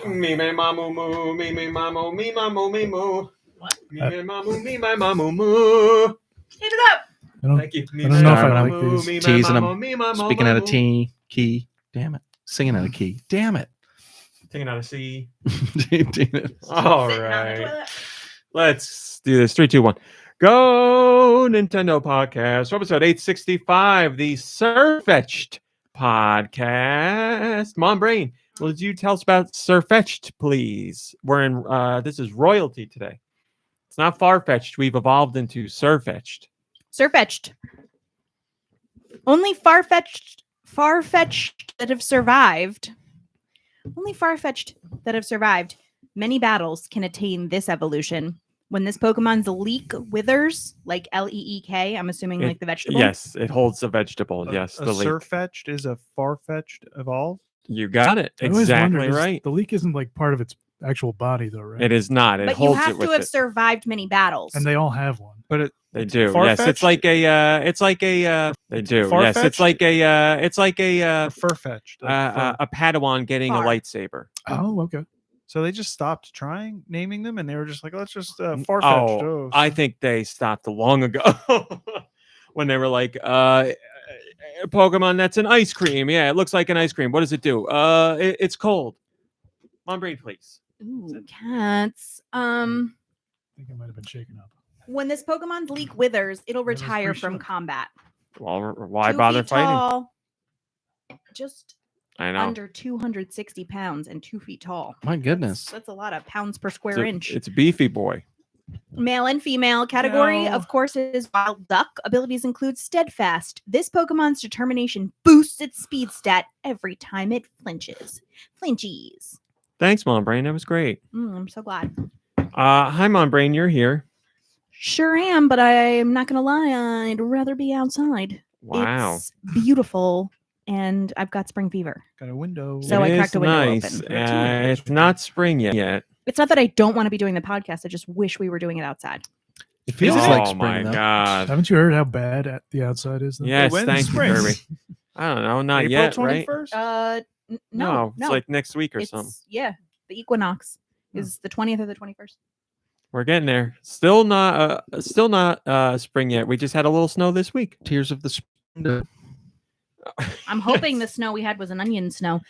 Me me mamu moo, me me mamu, me mamu me moo. What? Me me mamu, me my mamu moo. Hit it up. Thank you. I don't know if I like these. Teasing him. Speaking out of key. Damn it. Singing out of key. Damn it. Taking out a C. Damn it. All Sitting on the right. toilet. Let's do this. 3, 2, 1. Go Nintendo podcast. Webisode 865, the Sirfetch'd podcast. MomBrain, will you tell us about Sirfetch'd, please? We're in, this is royalty today. It's not far-fetched. We've evolved into Sirfetch'd. Sirfetch'd. Only far-fetched that have survived. Only far-fetched that have survived many battles can attain this evolution. When this Pokemon's leek withers, like L-E-E-K, I'm assuming like the vegetable. Yes, it holds a vegetable. Yes, A the leek. Sirfetch'd is a far-fetched evolve. You got it. I always Exactly wondered, right. The leek isn't like part of its actual body, though, right? It is not. It But you holds have it with to have it. survived many battles. And they all have one. But They do. Yes, Far-fetched? it's like a. They do. Yes, Far-fetched? it's like a. It's like a. fur-fetched. Like A Padawan getting Far. a lightsaber. Oh, okay. So they just stopped trying naming them, and they were just like, let's just far-fetched. Oh, I think they stopped long ago when they were like, Pokemon that's an ice cream. Yeah, it looks like an ice cream. What does it do? It's cold. MomBrain, please. Ooh, cats. I think it might have been shaken up. When this Pokemon's leek withers, it'll was retire pretty from short. combat. Well, why 2 bother feet fighting? tall, just I know. under 260 pounds and 2 feet tall. My goodness. That's a lot of pounds per square It's a- inch. It's a beefy boy. Male and female category, No. of course, is Wild Duck. Abilities include Steadfast. This Pokemon's determination boosts its speed stat every time it flinches. Flinchies. Thanks, MomBrain. That was great. I'm so glad. Hi, MomBrain. You're here. Sure am, but I'm not going to lie. I'd rather be outside. Wow. It's beautiful, and I've got spring fever. Got a window. So I It cracked is a window nice. open. It's not spring yet. It's not that I don't want to be doing the podcast. I just wish we were doing it outside. It feels oh like spring, my though. god. Haven't you heard how bad the outside is? though? Yes, When's thank you, spring? Kirby. I don't know. Not April yet, right? 21st? No, It's like next week or It's- something. Yeah, the equinox is the 20th or the 21st. We're getting there. Still not spring yet. We just had a little snow this week. Tears of the spring. I'm hoping the snow we had was an onion snow.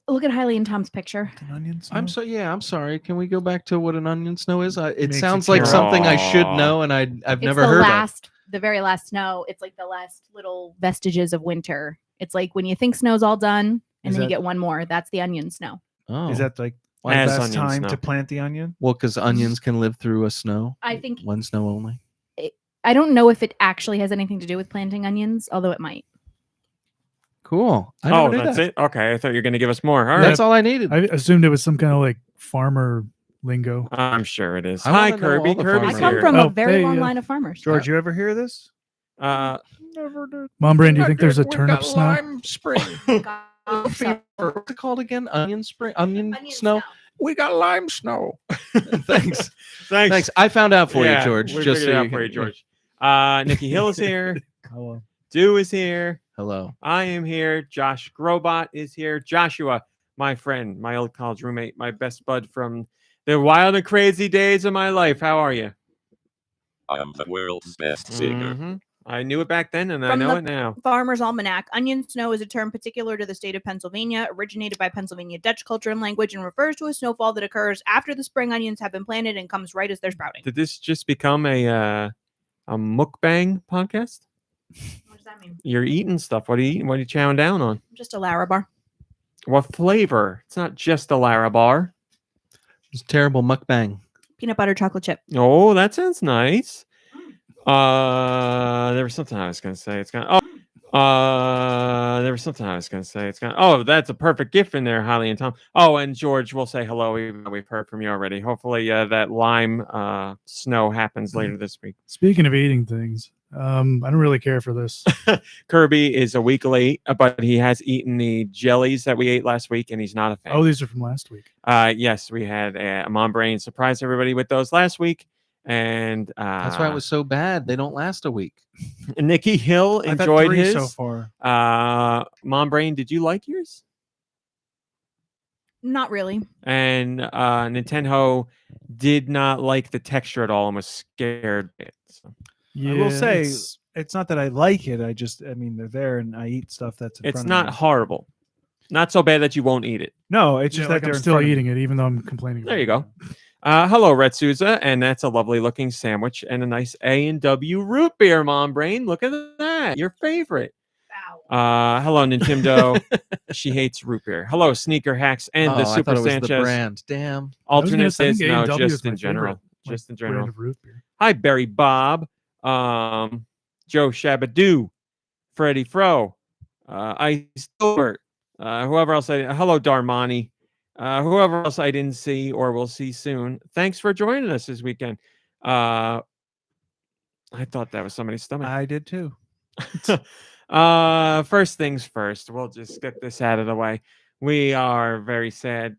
Look at Hailey and Tom's picture. An onion I'm snow? I'm sorry. Can we go back to what an onion snow is? It Makes sounds it like terrible. something I should Aw. know, and I've It's never the heard the very last snow. It's like the last little vestiges of winter. It's like when you think snow's all done, and Is then you that- get one more. That's the onion snow. of. Oh, Is that like the As best onion time snow. to plant the onion? well? Because onions can live through a snow. I think One snow only. I don't know if it actually has anything to do with planting onions, although it might. Cool. I Oh, never knew that's that. it. Okay, I thought you were going to give us more. All right. That's all I needed. I assumed it was some kind of like farmer lingo. I'm sure it is. I Hi, wanna know Kirby. all the Kirby's I farmers. come here. from Oh, a very hey, long line of farmers. George, you ever hear this? Never did. MomBrain, do you think there's a turnip snow? spring. What's it called again? Onion spring? Onion, snow? We got lime snow. Thanks. Thanks. I found out for you, George. We Just figured it so out you for you, can- George. Nicky Hill is here. Hello. Deux is here. Hello. I am here. Josh Grobot is here. Joshua, my friend, my old college roommate, my best bud from the wild and crazy days of my life. How are you? I'm the world's best singer. Mhm. I knew it back then, and I From know the- it now. Farmer's Almanac. Onion snow is a term particular to the state of Pennsylvania, originated by Pennsylvania Dutch culture and language, and refers to a snowfall that occurs after the spring onions have been planted and comes right as they're sprouting. Did this just become a mukbang podcast? What does that mean? You're eating stuff. What are you eating? What are you chowing down on? Just a Larabar. What flavor? It's not just a Larabar. It's terrible mukbang. Peanut butter chocolate chip. Oh, that sounds nice. There was something I was gonna say. It's gonna. There was something I was gonna say. It's gonna. Oh, that's a perfect gift in there, Holly and Tom. Oh, and George, we'll say hello. We've heard from you already. Hopefully, that lime snow happens later this week. Speaking of eating things, I don't really care for this. Kirby is a week late, but he has eaten the jellies that we ate last week, and he's not a fan. Oh, these are from last week. Yes, we had a MomBrain surprise everybody with those last week, and That's why it was so bad. They don't last a week. Nicky Hill I've had enjoyed 3 his. so far. MomBrain, did you like yours? Not really. And Nintendo did not like the texture at all and was scared. So. I will say it's- it's not that I like it. I mean, they're there, and I eat stuff that's in It's front not of me. horrible. Not so bad that you won't eat it. No, it's yeah, just like that I'm they're in still front of me. eating it, even though I'm complaining. There you about go. Hello, Red Souza, and that's a lovely looking sandwich and a nice A&W root beer, MomBrain. Look at that, your favorite. Hello, Nintendo. She hates root beer. Hello, Sneaker Hacks and the I Super thought it was Sanchez. the brand. Damn. Alternate I think is no, A&W is just my in general. favorite, Just in brand general. of root beer. Hi, Barry Bob, Joe Shabadoo, Freddie Fro, Ice Gilbert, whoever else hello, Darmani, whoever else I didn't see or will see soon. Thanks for joining us this weekend. I thought that was somebody's stomach. I did too. First things first, we'll just get this out of the way. We are very sad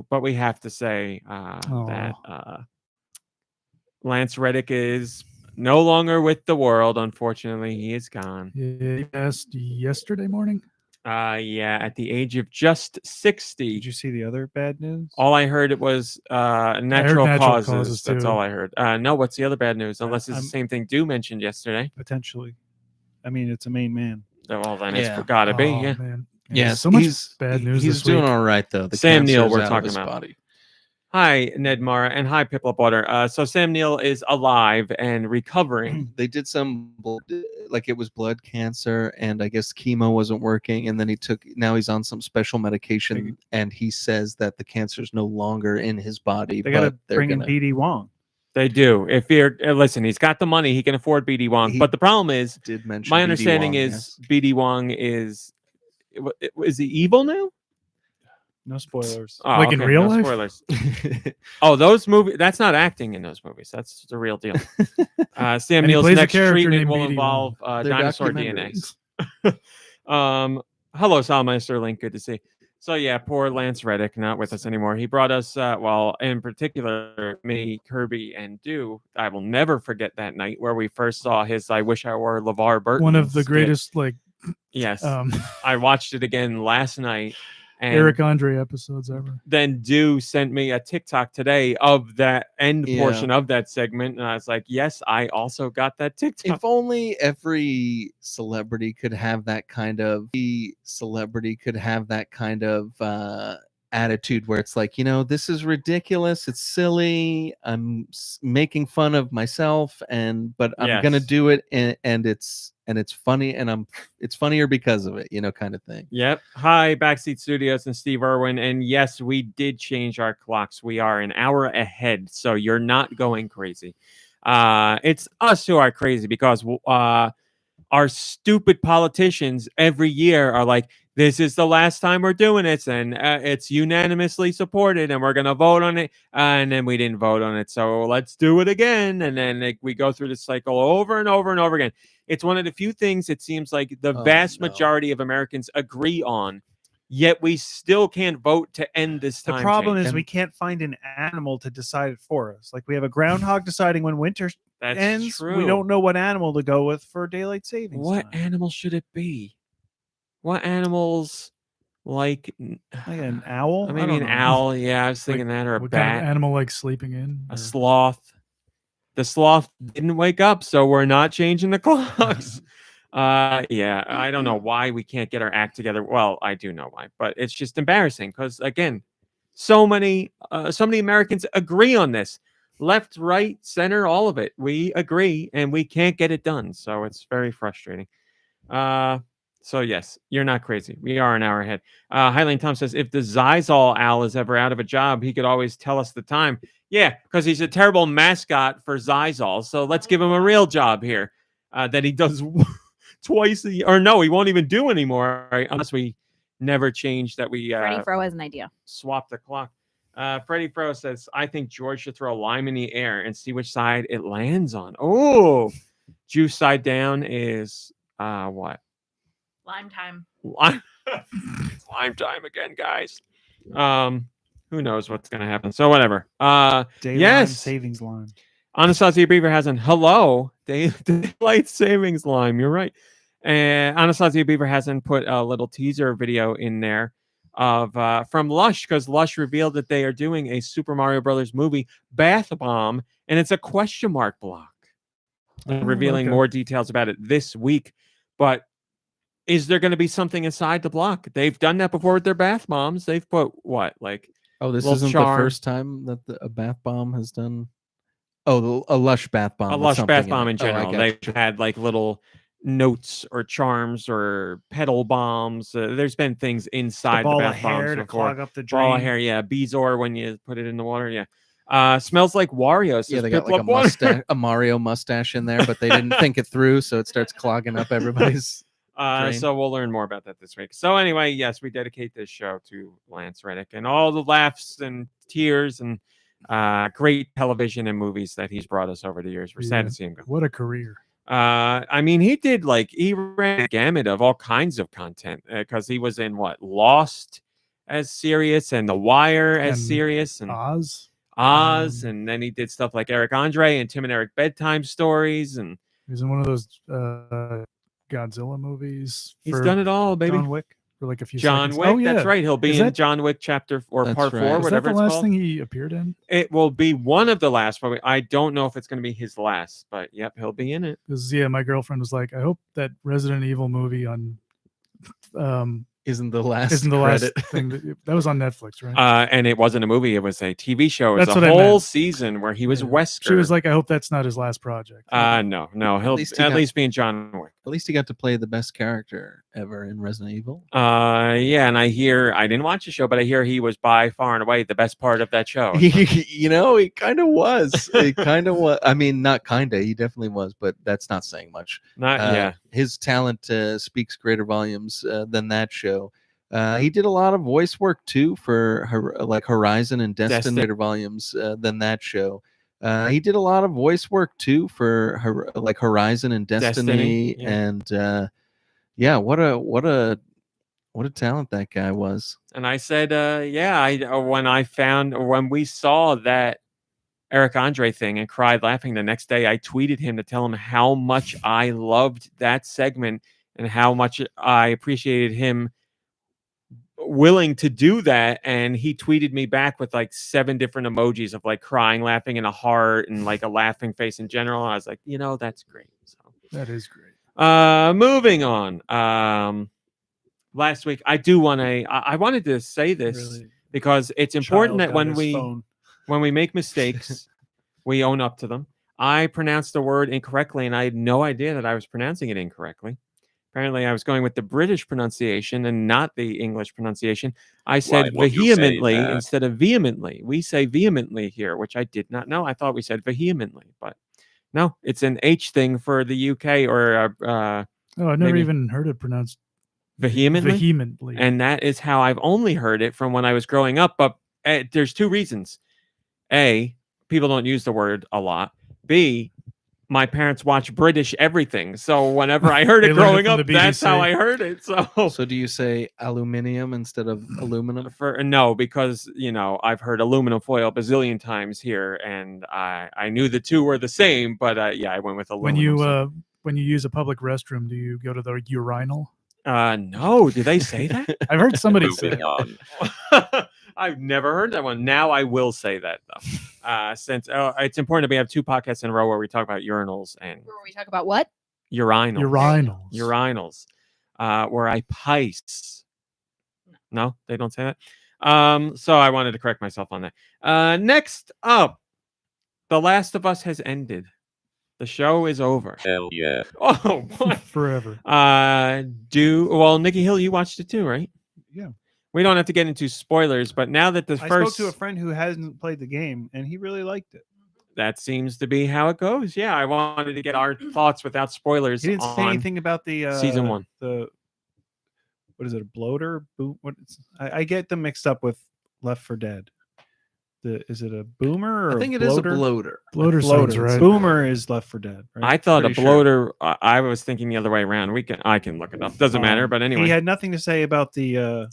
but we have to say that Lance Reddick is no longer with the world. Unfortunately, he is gone. Yeah, yesterday morning. Yeah, at the age of just 60. Did you see the other bad news? All I heard it was natural natural causes. causes, That's too. all I heard. No, what's the other bad news? Unless it's the I'm- same thing Deux mentioned yesterday. Potentially. I mean, it's a main man. Oh, well, then Yeah. it's gotta be. Oh, Yeah. man. Yes, so much he's, bad news He's this doing week. all right though. The Sam Neill, cancer's we're out of talking his about. body. Hi, Ned Mara, and hi, Pipla Butter. So Sam Neill is alive and recovering. They did some like it was blood cancer, and I guess chemo wasn't working, and then now he's on some special medication, and he says that the cancer's no longer in his body. They got to but they're bring in gonna- BD Wong. They do. If you're listen, he's got the money. He can afford BD Wong. He But the problem is, did mention my BD understanding Wong, is BD Wong is he evil now? No spoilers. Oh, Like in real no life? Spoilers. yes. Oh, those movies. That's not acting in those movies. That's the real deal. Sam And he Neill's plays a next character treatment named will BD involve They're dinosaur DNA. documentaries. Hello, Salmeister Link. Good to see. So yeah, poor Lance Reddick, not with us anymore. He brought us, well, in particular, me, Kirby, and Deux. I will never forget that night where we first saw his "I Wish I Were LeVar Burton." One of the skit. greatest, like, Yes, I watched it again last night. And Eric Andre episodes ever. then Deux sent me a TikTok today of that end Yeah. portion of that segment, and I was like, "Yes, I also got that TikTok." If only every celebrity could have that kind of attitude where it's like, this is ridiculous, it's silly, I'm making fun of myself, but I'm gonna Yes. do it, and it's funny, and it's funnier because of it, kind of thing. Yep. Hi, Backseat Studios and Steve Irwin. And yes, we did change our clocks. We are an hour ahead, so you're not going crazy. It's us who are crazy because our stupid politicians every year are like, this is the last time we're doing it, and it's unanimously supported, and we're going to vote on it. And then we didn't vote on it, so let's do it again. And then we go through this cycle over and over and over again. It's one of the few things it seems like the vast majority of Americans agree on, yet we still can't vote to end this The time problem change. is we can't find an animal to decide it for us. Like we have a groundhog deciding when winter That's ends. true. We don't know what animal to go with for daylight savings. What time. animal should it be? What animals like Like an owl? I maybe don't an know. owl? Yeah, I was thinking that, or a What kind bat, of animal like sleeping in? a or- sloth. The sloth didn't wake up, so we're not changing the clocks. Yeah, I don't know why we can't get our act together. Well, I do know why, but it's just embarrassing because again, so many Americans agree on this. Left, right, center, all of it. We agree and we can't get it done. So it's very frustrating. So yes, you're not crazy. We are an hour ahead. Highland Tom says if the Zysol owl is ever out of a job, he could always tell us the time. Yeah, because he's a terrible mascot for Zysol. So let's give him a real job here that he does twice a year. Or no, he won't even do anymore, right? Unless we never change that we Freddie Fro has an idea. swap the clock. Freddie Fro says, I think George should throw a lime in the air and see which side it lands on. Oh, juice side down is what? Lime time. Lime. It's lime time again, guys. Who knows what's gonna happen? So whatever. Daylight yes. savings line. Anastasia Beaver has an hello daylight savings line. You're right. And Anastasia Beaver hasn't put a little teaser video in there of from Lush, because Lush revealed that they are doing a Super Mario Brothers movie Bath Bomb, and it's a question mark block. They're revealing okay. more details about it this week. But is there going to be something inside the block? They've done that before with their bath bombs. They've put what, like Oh, this little isn't charm- the first time that a bath bomb has done. Oh, a Lush bath bomb. a with Lush something bath bomb it. in general. Oh, I They've got you. had like little notes or charms or petal bombs. There's been things The inside the ball of bath hair bombs to before. clog up the drain. Ball of hair, yeah. Bezoar when you put it in the water, yeah. Smells like Wario. Yeah, Says they got like a Piplup Water. mustache, a Mario mustache in there, but they didn't think it through, so it starts clogging up everybody's. drain. So we'll learn more about that this week. So anyway, yes, we dedicate this show to Lance Reddick and all the laughs and tears and great television and movies that he's brought us over the years. We're sad Yeah. to see him go. What a career. I mean, he ran a gamut of all kinds of content because he was in Lost as serious and The Wire as And serious and Oz. and then he did stuff like Eric Andre and Tim and Eric bedtime stories, and He was in one of those Godzilla movies. he's for done it all, baby. John Wick. For like a few John seconds. Wick, Oh, yeah. that's right. He'll be Is in that- John Wick chapter or That's part right. 4, Is Is whatever that the it's last called. thing he appeared in? It will be one of the last, but I don't know if it's going to be his last. But yep, he'll be in it. Because my girlfriend was like, I hope that Resident Evil movie on Isn't the last isn't the last credit. thing that was on Netflix, right? And it wasn't a movie; it was a TV show. It was That's a what I whole meant. season where he was Yeah. Wesker. She was like, I hope that's not his last project. No, he'll least he at got- least be in John Wick. At least he got to play the best character ever in Resident Evil. Yeah, and I didn't watch the show, but I hear he was by far and away the best part of that show. You know, he kind of was. It kind of was. I mean, not kind of. He definitely was, but that's not saying much. Yeah. His talent speaks greater volumes than that show. He did a lot of voice work too for Horizon and Destiny. Greater volumes than that show. He did a lot of voice work too for Horizon and Destiny. yeah. And yeah, what a talent that guy was. And I said, when we saw that Eric Andre thing and cried laughing the next day, I tweeted him to tell him how much I loved that segment and how much I appreciated him willing to do that. And he tweeted me back with like 7 different emojis of like crying, laughing, and a heart and like a laughing face in general. And I was like, that's great. So That is great. moving on. Last week, I wanted to say this Really because it's important child that got his phone. when we make mistakes, we own up to them. I pronounced the word incorrectly, and I had no idea that I was pronouncing it incorrectly. Apparently, I was going with the British pronunciation and not the English pronunciation. I said Why would you say vehemently that? instead of vehemently. We say vehemently here, which I did not know. I thought we said vehemently, but no, it's an H thing for the UK or Oh, I've never maybe- even heard it pronounced vehemently. vehemently. And that is how I've only heard it from when I was growing up. But there's 2 reasons. A, people don't use the word a lot. B, my parents watch British everything. So whenever I heard They it learned it growing from up, the that's how BBC. I heard it. So, So do you say aluminium instead of aluminum? no, because I've heard aluminum foil a bazillion times here, and I knew the 2 were the same, but I went with aluminum. When you use a public restroom, do you go to the urinal? No, do they say that? I've heard somebody say Moving it. on. I've never heard that one. Now I will say that though, since it's important. We have 2 podcasts in a row where we talk about urinals and Where we talk about what? urinals. Urinals. Where I pice. No, they don't say that. So I wanted to correct myself on that. Next up, The Last of Us has ended. The show is over. Hell yeah. Oh, what? Forever. Nicky Hill, you watched it too, right? Yeah. We don't have to get into spoilers, but now that the I first spoke to a friend who hasn't played the game, and he really liked it. that seems to be how it goes. Yeah, I wanted to get our thoughts without spoilers. He didn't say on anything about the season 1. The what is it? A bloater? Boom? I get them mixed up with Left 4 Dead. Is it a boomer or I think a it is a bloater? bloater. Bloater sounds right. Boomer is Left 4 Dead. Right? I thought Pretty a bloater. I was thinking the other way around. I can look it up. Doesn't matter. But anyway, he had nothing to say about the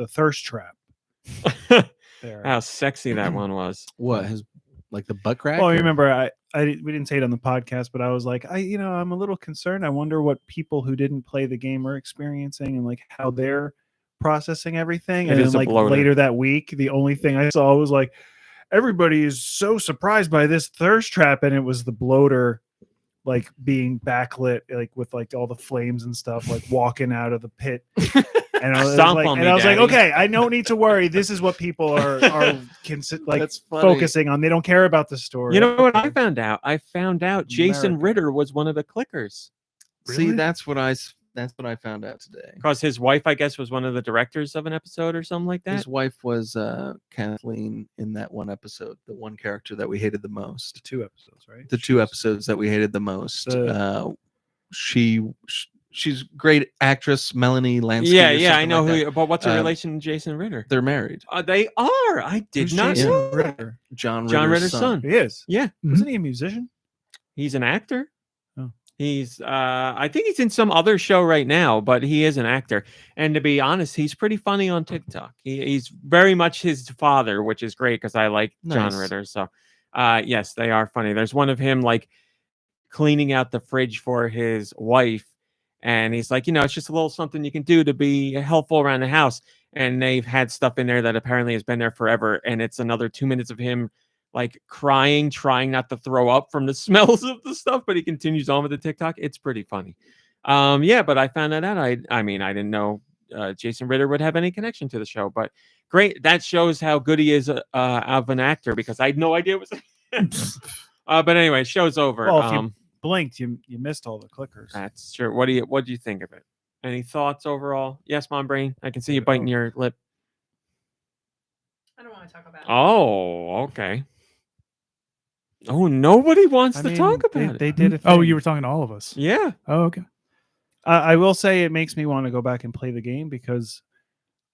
thirst trap. There. how sexy that one was. What his like the butt crack? Well, I or- remember we didn't say it on the podcast, but I was like, I'm a little concerned. I wonder what people who didn't play the game are experiencing and like how their processing everything. It And then is a like bloater. later that week, the only thing I saw was like, everybody is so surprised by this thirst trap, and it was the bloater like being backlit, like with like all the flames and stuff, like walking out of the pit. And I was Stomp like, on and me, I was like, Daddy. okay, I don't need to worry. This is what people are like That's funny. focusing on. They don't care about the story. You know what I Okay. found out? I found out Jason America. Ritter was one of the clickers See, Really? that's what I found out today. because his wife, I guess, was one of the directors of an episode or something like that. His wife was Kathleen in that one episode, the one character that we hated the most. 2 episodes, right? The 2 episodes that we hated the most. The- She's great actress, Melanie Lansky. Yeah, or yeah, I something know like who. that. But what's her Um, relation to Jason Ritter? They're married. They are. I did Who's not Jason know. that. Ritter? John Ritter's son. He is. Yeah, Isn't he a musician? he's an actor. Oh. He's I think he's in some other show right now, but he is an actor. And to be honest, he's pretty funny on TikTok. He's very much his father, which is great because I like John Nice. Ritter. So yes, they are funny. There's one of him like cleaning out the fridge for his wife, and he's like, it's just a little something you can do to be helpful around the house. And they've had stuff in there that apparently has been there forever, and it's another 2 minutes of him like crying, trying not to throw up from the smells of the stuff, but he continues on with the TikTok. It's pretty funny. Yeah, but I found that out. I mean, I didn't know Jason Ritter would have any connection to the show, but great. That shows how good he is of an actor, because I had no idea it was. But anyway, show's over. Well, if you blinked, you missed all the clickers. That's true. What do you think of it? Any thoughts overall? Yes, MomBrain. I can see you biting your lip. I don't want to talk about it. Oh, okay. Oh, nobody wants I to mean, talk about it. They did it. Oh, you were talking to all of us. Yeah. Oh, okay. I will say it makes me want to go back and play the game, because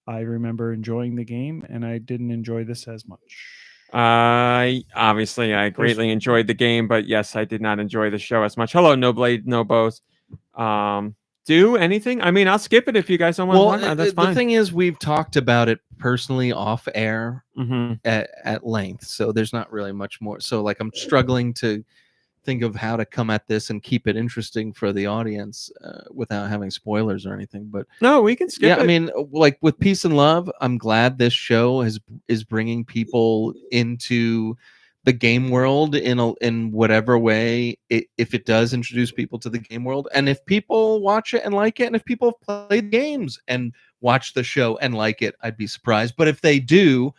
I remember enjoying the game, and I didn't enjoy this as much. Obviously, I greatly enjoyed the game, but yes, I did not enjoy the show as much. Hello, No Blade, No Bows. Do anything? I mean, I'll skip it if you guys don't want to talk about it. That's the fine. thing is, we've talked about it personally off air Mm-hmm. at length, so there's not really much more. So, like, I'm struggling to think of how to come at this and keep it interesting for the audience without having spoilers or anything. But No, we can skip yeah, it. I mean, like with Peace and Love, I'm glad this show is bringing people into the game world in whatever way if it does introduce people to the game world, and if people watch it and like it, and if people have played games and watch the show and like it, I'd be surprised. But if they do,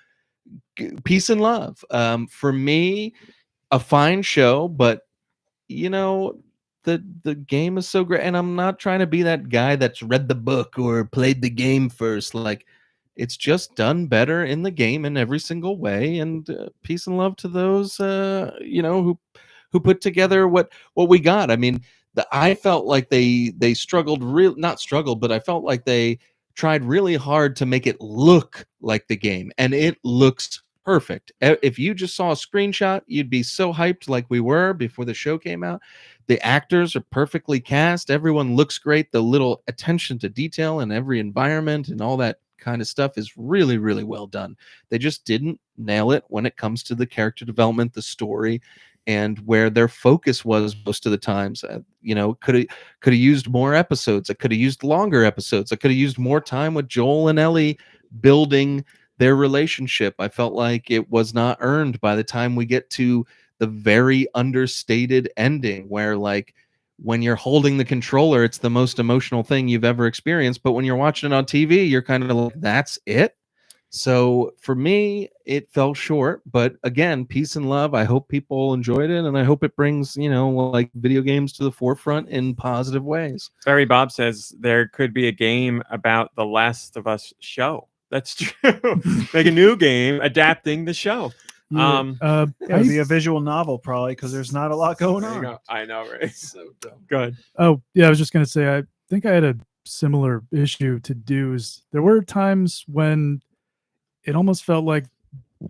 Peace and Love, for me, a fine show, but the game is so great, and I'm not trying to be that guy that's read the book or played the game first. Like, it's just done better in the game in every single way. And peace and love to those who put together what we got. I mean, I felt like they struggled, not struggled, but I felt like they tried really hard to make it look like the game, and it looks perfect. If you just saw a screenshot, you'd be so hyped, like we were before the show came out. The actors are perfectly cast. Everyone looks great. The little attention to detail in every environment and all that kind of stuff is really, really well done. They just didn't nail it when it comes to the character development, the story, and where their focus was most of the times. Could have used more episodes. I could have used longer episodes. I could have used more time with Joel and Ellie building their relationship. I felt like it was not earned by the time we get to the very understated ending, where, like, when you're holding the controller, it's the most emotional thing you've ever experienced, but when you're watching it on TV, you're kind of like, that's it. So for me, it fell short. But again, peace and love. I hope people enjoyed it, and I hope it brings like video games to the forefront in positive ways. Barry Bob says there could be a game about the Last of Us show. That's true. Make a new game adapting the show. Yeah, It'll be a visual novel, probably, because there's not a lot going There you on. go. I know, right? So dumb. Good. Oh, yeah, I was just going to say, I think I had a similar issue to Deux. There were times when it almost felt like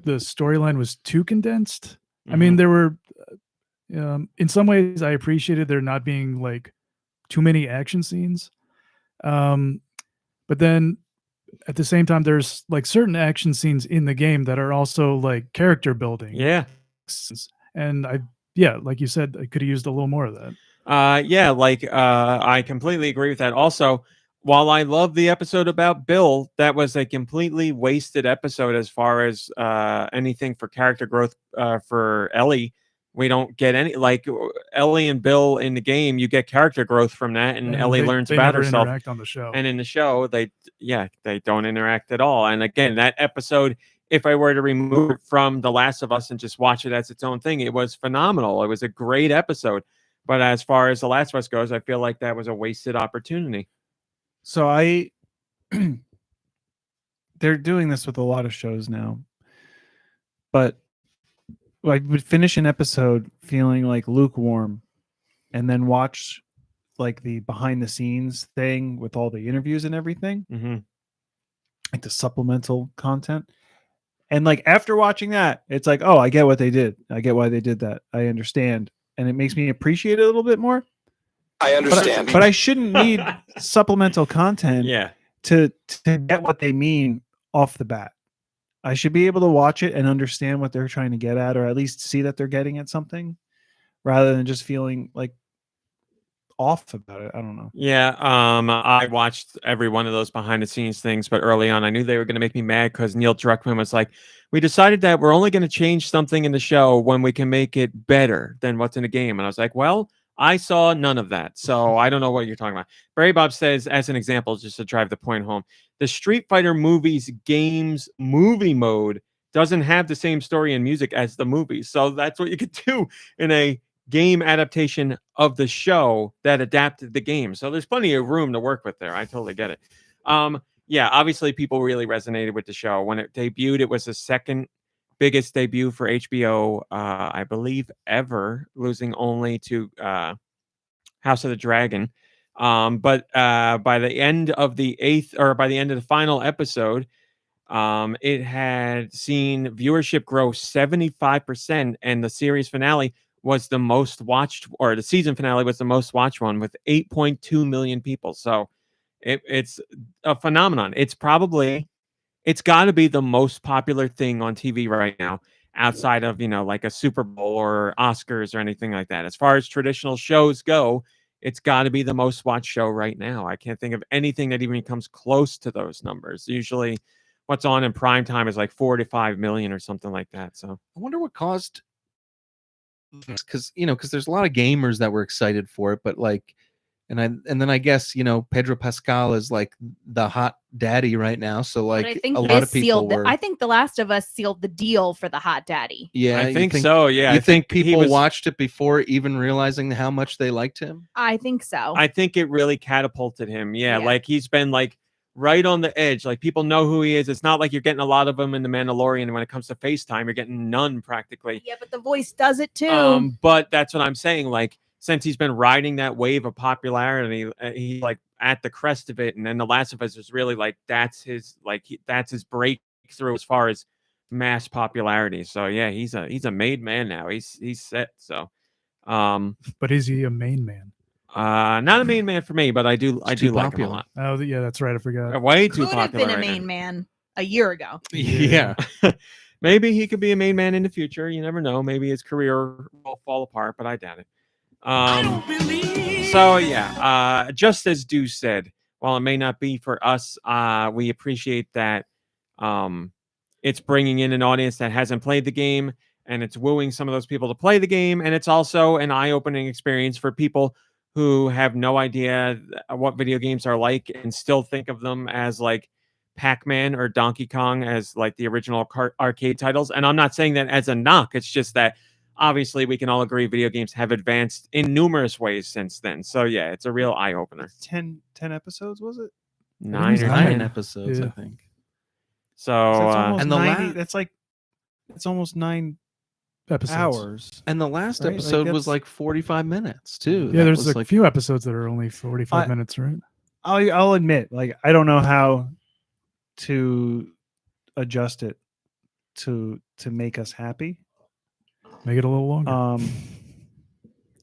the storyline was too condensed. I mean, there were, in some ways, I appreciated there not being like too many action scenes. But then at the same time, there's like certain action scenes in the game that are also like character building. Yeah. And like you said, I could have used a little more of that. I completely agree with that. Also, while I love the episode about Bill, that was a completely wasted episode as far as anything for character growth for Ellie. We don't get any, like, Ellie and Bill in the game, you get character growth from that, and Ellie learns they about never herself. interact on the show. And in the show, they don't interact at all. And again, that episode, if I were to remove it from The Last of Us and just watch it as its own thing, it was phenomenal. It was a great episode. But as far as The Last of Us goes, I feel like that was a wasted opportunity. So they're doing this with a lot of shows now, but I would finish an episode feeling like lukewarm, and then watch like the behind the scenes thing with all the interviews and everything, like the supplemental content. And like after watching that, it's like, oh, I get what they did. I get why they did that. I understand, and it makes me appreciate it a little bit more. I understand. But I shouldn't need supplemental content to get what they mean off the bat. I should be able to watch it and understand what they're trying to get at, or at least see that they're getting at something, rather than just feeling like off about it. I don't know. Yeah, I watched every one of those behind the scenes things, but early on I knew they were going to make me mad because Neil Druckmann was like, we decided that we're only going to change something in the show when we can make it better than what's in the game. And I was like, well, I saw none of that, so I don't know what you're talking about. Barry Bob says, as an example, just to drive the point home, the Street Fighter movies games movie mode doesn't have the same story and music as the movies. So that's what you could do in a game adaptation of the show that adapted the game. So there's plenty of room to work with there. I totally get it. Yeah, obviously people really resonated with the show. When it debuted, it was the second biggest debut for HBO, I believe, ever, losing only to House of the Dragon. But by the end of the final episode, it had seen viewership grow 75%, and the series finale was the most watched, or the season finale was the most watched one, with 8.2 million people. So it's a phenomenon. It's got to be the most popular thing on TV right now, outside of, like a Super Bowl or Oscars or anything like that. As far as traditional shows go, it's got to be the most watched show right now. I can't think of anything that even comes close to those numbers. Usually what's on in prime time is like 4 to 5 million or something like that. So I wonder what caused, because there's a lot of gamers that were excited for it, but like, and then I guess Pedro Pascal is like the hot daddy right now, so like I think a lot of people were. I think The Last of Us sealed the deal for the hot daddy. Yeah, I think so. Yeah, you think people watched it before even realizing how much they liked him? I think so. I think it really catapulted him. Yeah, like he's been like right on the edge. Like people know who he is. It's not like you're getting a lot of them in The Mandalorian. When it comes to FaceTime, you're getting none practically. Yeah, but the voice does it too. But that's what I'm saying. Like, since he's been riding that wave of popularity, he's like at the crest of it. And then The Last of Us is really like that's his breakthrough as far as mass popularity. So yeah, he's a made man now. He's set. So, but is he a main man? Not a main man for me, but I do like him a lot. Oh yeah, that's right. I forgot. Way too Could popular. have been a main man a year ago. Yeah. Maybe he could be a main man in the future. You never know. Maybe his career will fall apart, but I doubt it. So yeah, just as Deux said, while it may not be for us, we appreciate that it's bringing in an audience that hasn't played the game, and it's wooing some of those people to play the game, and it's also an eye-opening experience for people who have no idea what video games are like and still think of them as like Pac-Man or Donkey Kong as like the original arcade titles. And I'm not saying that as a knock. It's just that obviously we can all agree video games have advanced in numerous ways since then. So yeah, it's a real eye-opener. 10 episodes, was it? 9 or 9 10 episodes, I think. So and it's almost 9 hours. And the last episode was like 45 minutes too. Yeah, there's a few episodes that are only 45 minutes, right? I'll admit, like, I don't know how to adjust it to make us happy. Make it a little longer.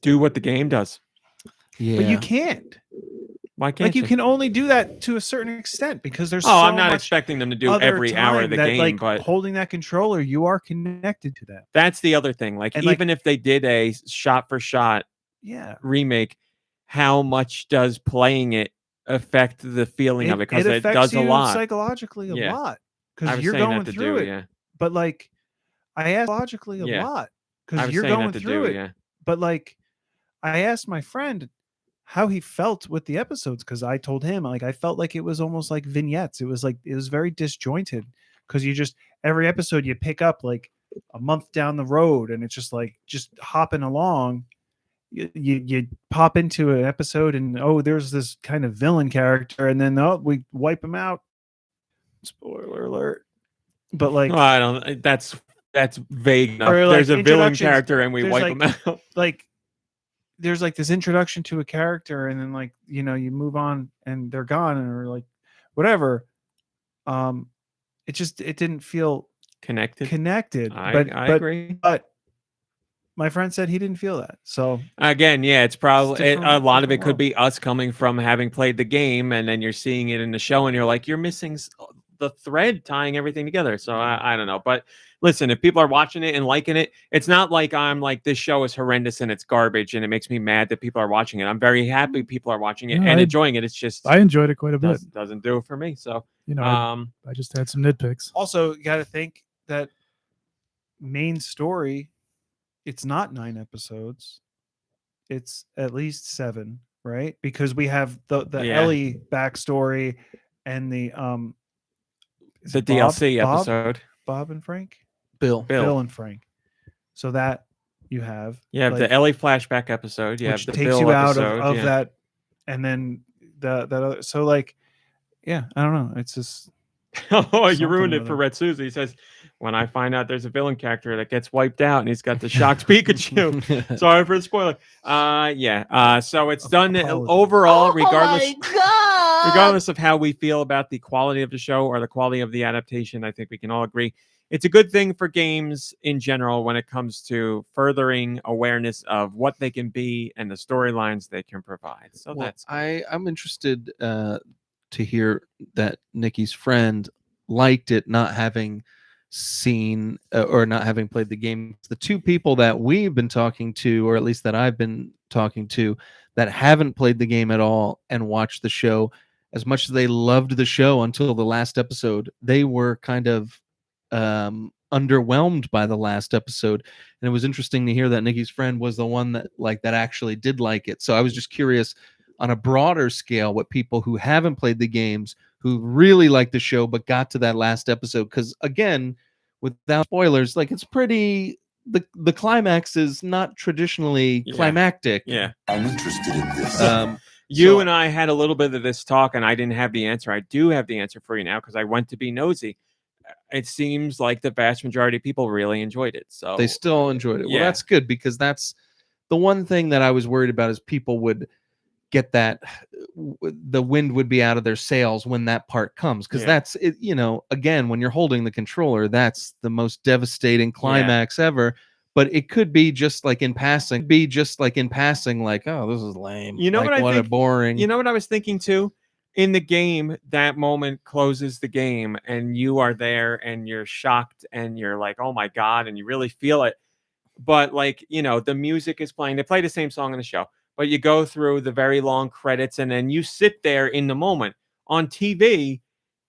Do what the game does. Yeah, but you can't. Why can't you can only do that to a certain extent because there's I'm not expecting them to do every hour of the game, like, but holding that controller, you are connected to that. That's the other thing. Like, and even if they did a shot for shot remake, how much does playing it affect the feeling of it because it affects does a you lot. psychologically a Yeah. lot I because was you're saying going that to through do, it. yeah. But like, I asked logically a Yeah. lot I because was you're saying going that to through do, it. yeah. But like, I asked my friend how he felt with the episodes because I told him like I felt like it was almost like vignettes. It was very disjointed because you just every episode you pick up like a month down the road and it's just like just hopping along. You pop into an episode and there's this kind of villain character and then we wipe him out. Spoiler alert. But like, Well, I don't. That's vague enough. or, like, There's a villain introductions- character and we there's, wipe like- him out. like there's like this introduction to a character and then like you move on and they're gone or like whatever. It didn't feel Connected. I but agree. but my friend said he didn't feel that. So Again, yeah, it's probably a different- lot of it different could world. be us coming from having played the game and then you're seeing it in the show and you're like, you're missing the thread tying everything together. So I don't know. But listen, if people are watching it and liking it, it's not like I'm like, this show is horrendous and it's garbage and it makes me mad that people are watching it. I'm very happy people are watching it No, and I- enjoying it. It's just I enjoyed it quite a bit. doesn't do it for me. So You know, I just had some nitpicks. also you got to think that main story, it's not 9 episodes. It's at least 7, right? Because we have the Yeah. Ellie backstory and the is the it Bob? DLC Bob? episode. Bob and Frank? Bill. Bill and Frank. So that you have. You have like, the Ellie flashback episode. You which have the takes Bill you out episode. of yeah. that, and then that other. So like, yeah, I don't know. It's just Oh, you ruined something it for or Red Susie. He says, when I find out there's a villain character that gets wiped out and he's got the shocked Pikachu. Sorry for the spoiler. Yeah. So it's done Apologies. overall, regardless. God. Regardless of how we feel about the quality of the show or the quality of the adaptation, I think we can all agree it's a good thing for games in general when it comes to furthering awareness of what they can be and the storylines they can provide. So Well, that's I'm interested to hear that Nicky's friend liked it, not having seen or not having played the game. The two people that we've been talking to, or at least that I've been talking to, that haven't played the game at all and watched the show, as much as they loved the show until the last episode, they were kind of underwhelmed by the last episode. And it was interesting to hear that Nicky's friend was the one that actually did like it. So I was just curious on a broader scale what people who haven't played the games, who really liked the show but got to that last episode, because again, without spoilers, like it's pretty, the climax is not traditionally climactic. yeah. I'm interested in this. You and I had a little bit of this talk, and I didn't have the answer. I do have the answer for you now because I went to be nosy. It seems like the vast majority of people really enjoyed it. So They still enjoyed it. Well, Yeah. that's good, because that's the one thing that I was worried about, is people would get that the wind would be out of their sails when that part comes, because Yeah. that's it, again, when you're holding the controller, that's the most devastating climax ever. But it could be just like in passing, like, oh, this is lame. You know like, what I what a think? boring. You know what I was thinking too? In the game, that moment closes the game, and you are there, and you're shocked, and you're like, "Oh my god!" and you really feel it. But like, the music is playing. They play the same song in the show, but you go through the very long credits, and then you sit there in the moment. On TV,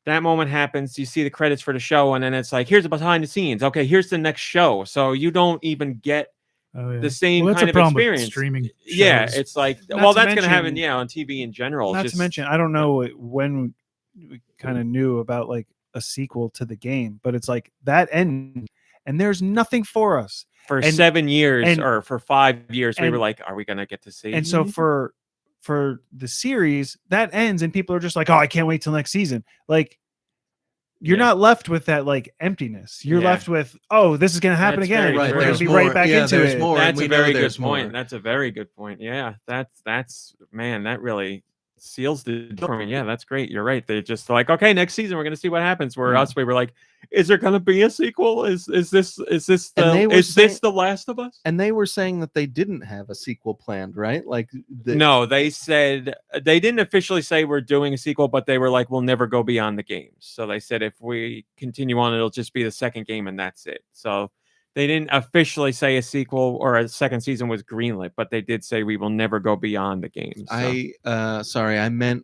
that moment happens. You see the credits for the show, and then it's like, "Here's the behind the scenes." Okay, here's the next show. So you don't even get Oh, yeah. the same Well, that's kind a of problem with experience. streaming Yeah, shows. it's like, Not well, to that's going to happen, mention- on TV in general. not just, to mention, I don't know when we kind of knew about like a sequel to the game, but it's like that end, and there's nothing for us. for and- 7 years and- or for 5 years, we and- were like, are we going to get to see? And so for the series, that ends, and people are just like, "Oh, I can't wait till next season." Like, you're Yeah. not left with that like emptiness. You're Yeah. left with, "Oh, this is going to happen That's again. very We're true. going to There's be more. right back Yeah, into there's it." more. and That's we a know very good there's more. point. That's a very good point. Yeah, that's man, that really seals the deal for me. Yeah, that's great. You're right. They just like, okay, next season we're gonna see what happens. Where Yeah. us, we were like, is there gonna be a sequel? Is this And they the were is this saying- the Last of Us? And they were saying that they didn't have a sequel planned, right? Like, No, they said they didn't officially say we're doing a sequel, but they were like, we'll never go beyond the games. So they said if we continue on, it'll just be the second game and that's it. So they didn't officially say a sequel or a second season was greenlit, but they did say we will never go beyond the games. So. sorry, I meant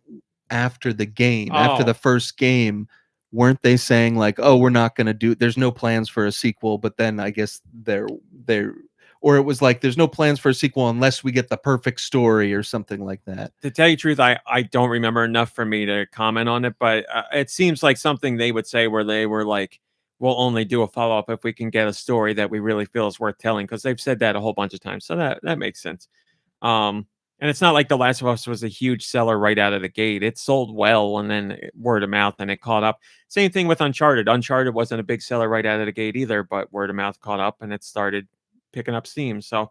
after the game, after Oh. the first game. Weren't they saying like, oh, we're not going to do, there's no plans for a sequel, but then I guess they're, or it was like, there's no plans for a sequel unless we get the perfect story or something like that. To tell you the truth, I don't remember enough for me to comment on it, but it seems like something they would say where they were like, we'll only do a follow-up if we can get a story that we really feel is worth telling, because they've said that a whole bunch of times. So that makes sense. And it's not like The Last of Us was a huge seller right out of the gate. It sold well, and then word of mouth, and it caught up. Same thing with Uncharted. Uncharted wasn't a big seller right out of the gate either, but word of mouth caught up, and it started picking up steam. So,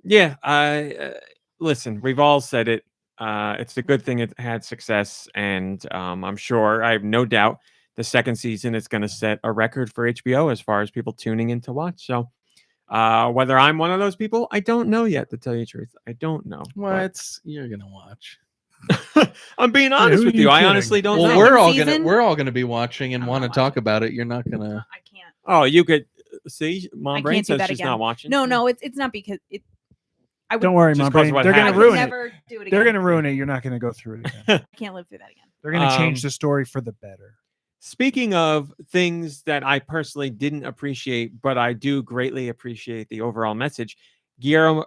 yeah, listen, we've all said it. It's a good thing it had success, and I'm sure, I have no doubt, the second season is going to set a record for HBO as far as people tuning in to watch. So, whether I'm one of those people, I don't know yet, to tell you the truth. I don't know. What? You're gonna watch. I'm being honest who with are you you. I kidding? honestly don't Well, know. we're all gonna be watching and I'm want to not talk watching. about it. You're not gonna. I can't. Oh, you could see. I MomBrain can't do says that she's again. not watching. No, it's not because it. I would, Don't worry, Just Mom 'cause Brain. what They're happened. gonna I would ruin it. never do it again. They're gonna ruin it. You're not gonna go through it again. I can't live through that again. They're gonna change Um, the story for the better. Speaking of things that I personally didn't appreciate, but I do greatly appreciate the overall message, Guillermo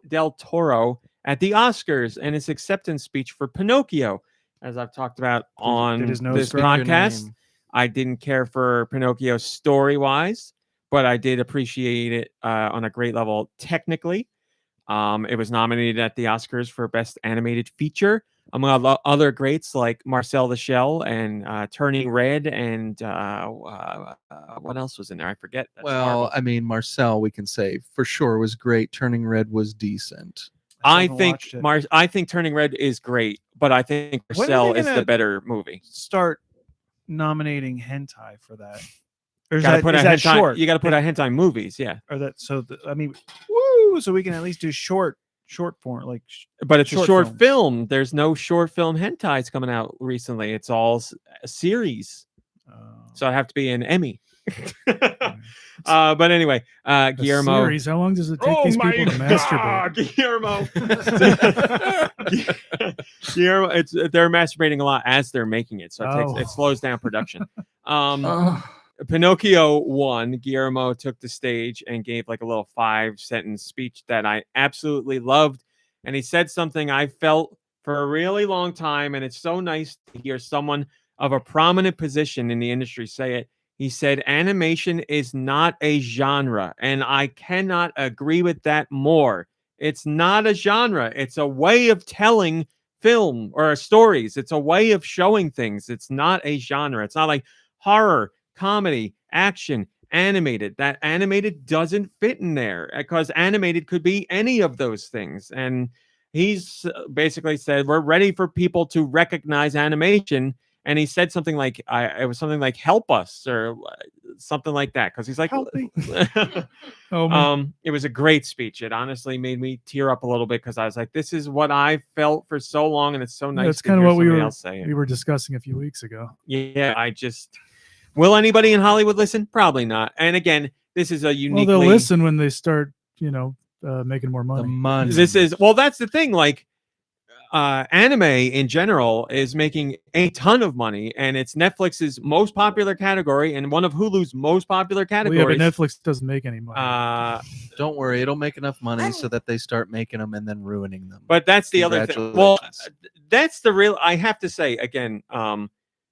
del Toro at the Oscars and his acceptance speech for Pinocchio. As I've talked about on Did his nose this speak? Your podcast, name. I didn't care for Pinocchio story-wise, but I did appreciate it on a great level technically. It was nominated at the Oscars for Best Animated Feature, among other greats like Marcel the Shell and Turning Red, and what else was in there? I forget. That's Well, horrible. I mean, Marcel, we can say for sure was great. Turning Red was decent. I haven't think watched it. I think Turning Red is great, but I think When are they Marcel is the gonna better movie. Start nominating hentai for that. Or is Gotta that, put is out that hentai, short? You got to put out hentai movies, yeah. Or that so? I mean, woo! So we can at least do short form, like. But it's a Short short films. film. There's no short film hentais coming out recently. It's all a series. So I have to be an Emmy. But anyway, A Guillermo. series. How long does it take these people to masturbate? Guillermo, they're masturbating a lot as they're making it, so it slows down production. Pinocchio won. Guillermo took the stage and gave like a little 5-sentence speech that I absolutely loved, and he said something I felt for a really long time, and it's so nice to hear someone of a prominent position in the industry say it. He said, animation is not a genre, and I cannot agree with that more. It's not a genre. It's a way of telling film or stories. It's a way of showing things. It's not a genre. It's not like horror, comedy, action, animated. That animated doesn't fit in there because animated could be any of those things. And he's basically said, we're ready for people to recognize animation. And he said something like, it was something like "help us" or something like that, because he's like, Help me. It was a great speech. It honestly made me tear up a little bit because I was like, this is what I felt for so long, and it's so nice. That's to kind of hear what somebody else say it. we were discussing a few weeks ago. Yeah, will anybody in Hollywood listen? Probably not. And again, this is a uniquely. Well, they'll listen when they start, making more money. The money. That's the thing. Like, anime in general is making a ton of money, and it's Netflix's most popular category and one of Hulu's most popular Well, categories. yeah, but Netflix doesn't make any money. Don't worry, it'll make enough money so that they start making them and then ruining them. But that's the other thing. Well, Congratulations. that's the real. I have to say again, I'm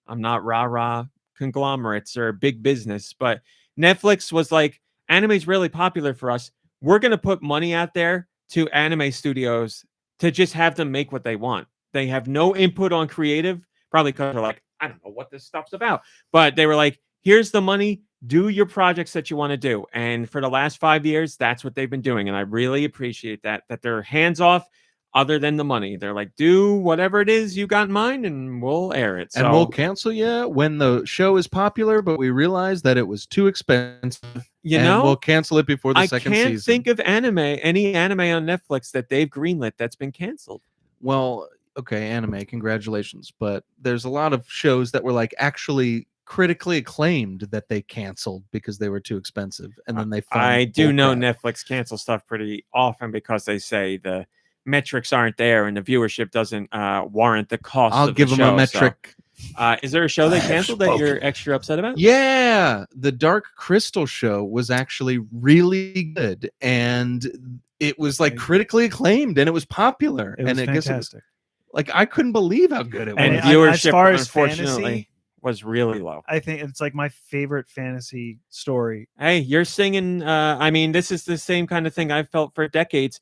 not rah-rah conglomerates or big business, but Netflix was like, anime's really popular for us. We're gonna put money out there to anime studios to just have them make what they want. They have no input on creative, probably because they're like, I don't know what this stuff's about. But they were like, here's the money, do your projects that you want to do. And for the last 5 years, that's what they've been doing. And I really appreciate that they're hands off other than the money. They're like, do whatever it is you got in mind and we'll air it. And we'll cancel you when the show is popular, but we realize that it was too expensive. We'll cancel it before the second season. I can't think of any anime on Netflix that they've greenlit that's been canceled. Well, okay, anime, congratulations. But there's a lot of shows that were like actually critically acclaimed that they canceled because they were too expensive. And then they found I do know bullcrap. Netflix cancels stuff pretty often because they say the metrics aren't there and the viewership doesn't warrant the cost. I'll of give the them a show, metric. So, is there a show they I have canceled that you're spoken. extra upset about? Yeah, the Dark Crystal show was actually really good, and it was like critically acclaimed, and it was popular, It was and I guess it was fantastic. like I couldn't believe how good it was. And as viewership, far as unfortunately, fantasy, was really low. I think it's like my favorite fantasy story. Hey, you're singing. I mean, this is the same kind of thing I've felt for decades.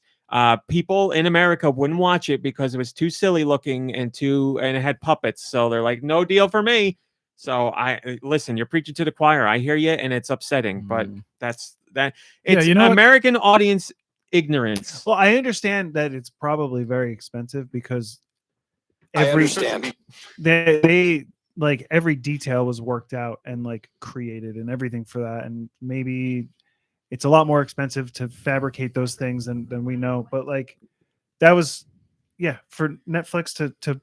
People in America wouldn't watch it because it was too silly looking and it had puppets. So they're like, no deal for me. So listen, you're preaching to the choir. I hear you, and it's upsetting, but that's that. Yeah, It's you know what? American audience ignorance. Well, I understand that it's probably very expensive because I understand. they like every detail was worked out and like created and everything for that, and maybe it's a lot more expensive to fabricate those things than we know. But like that was, yeah, for Netflix to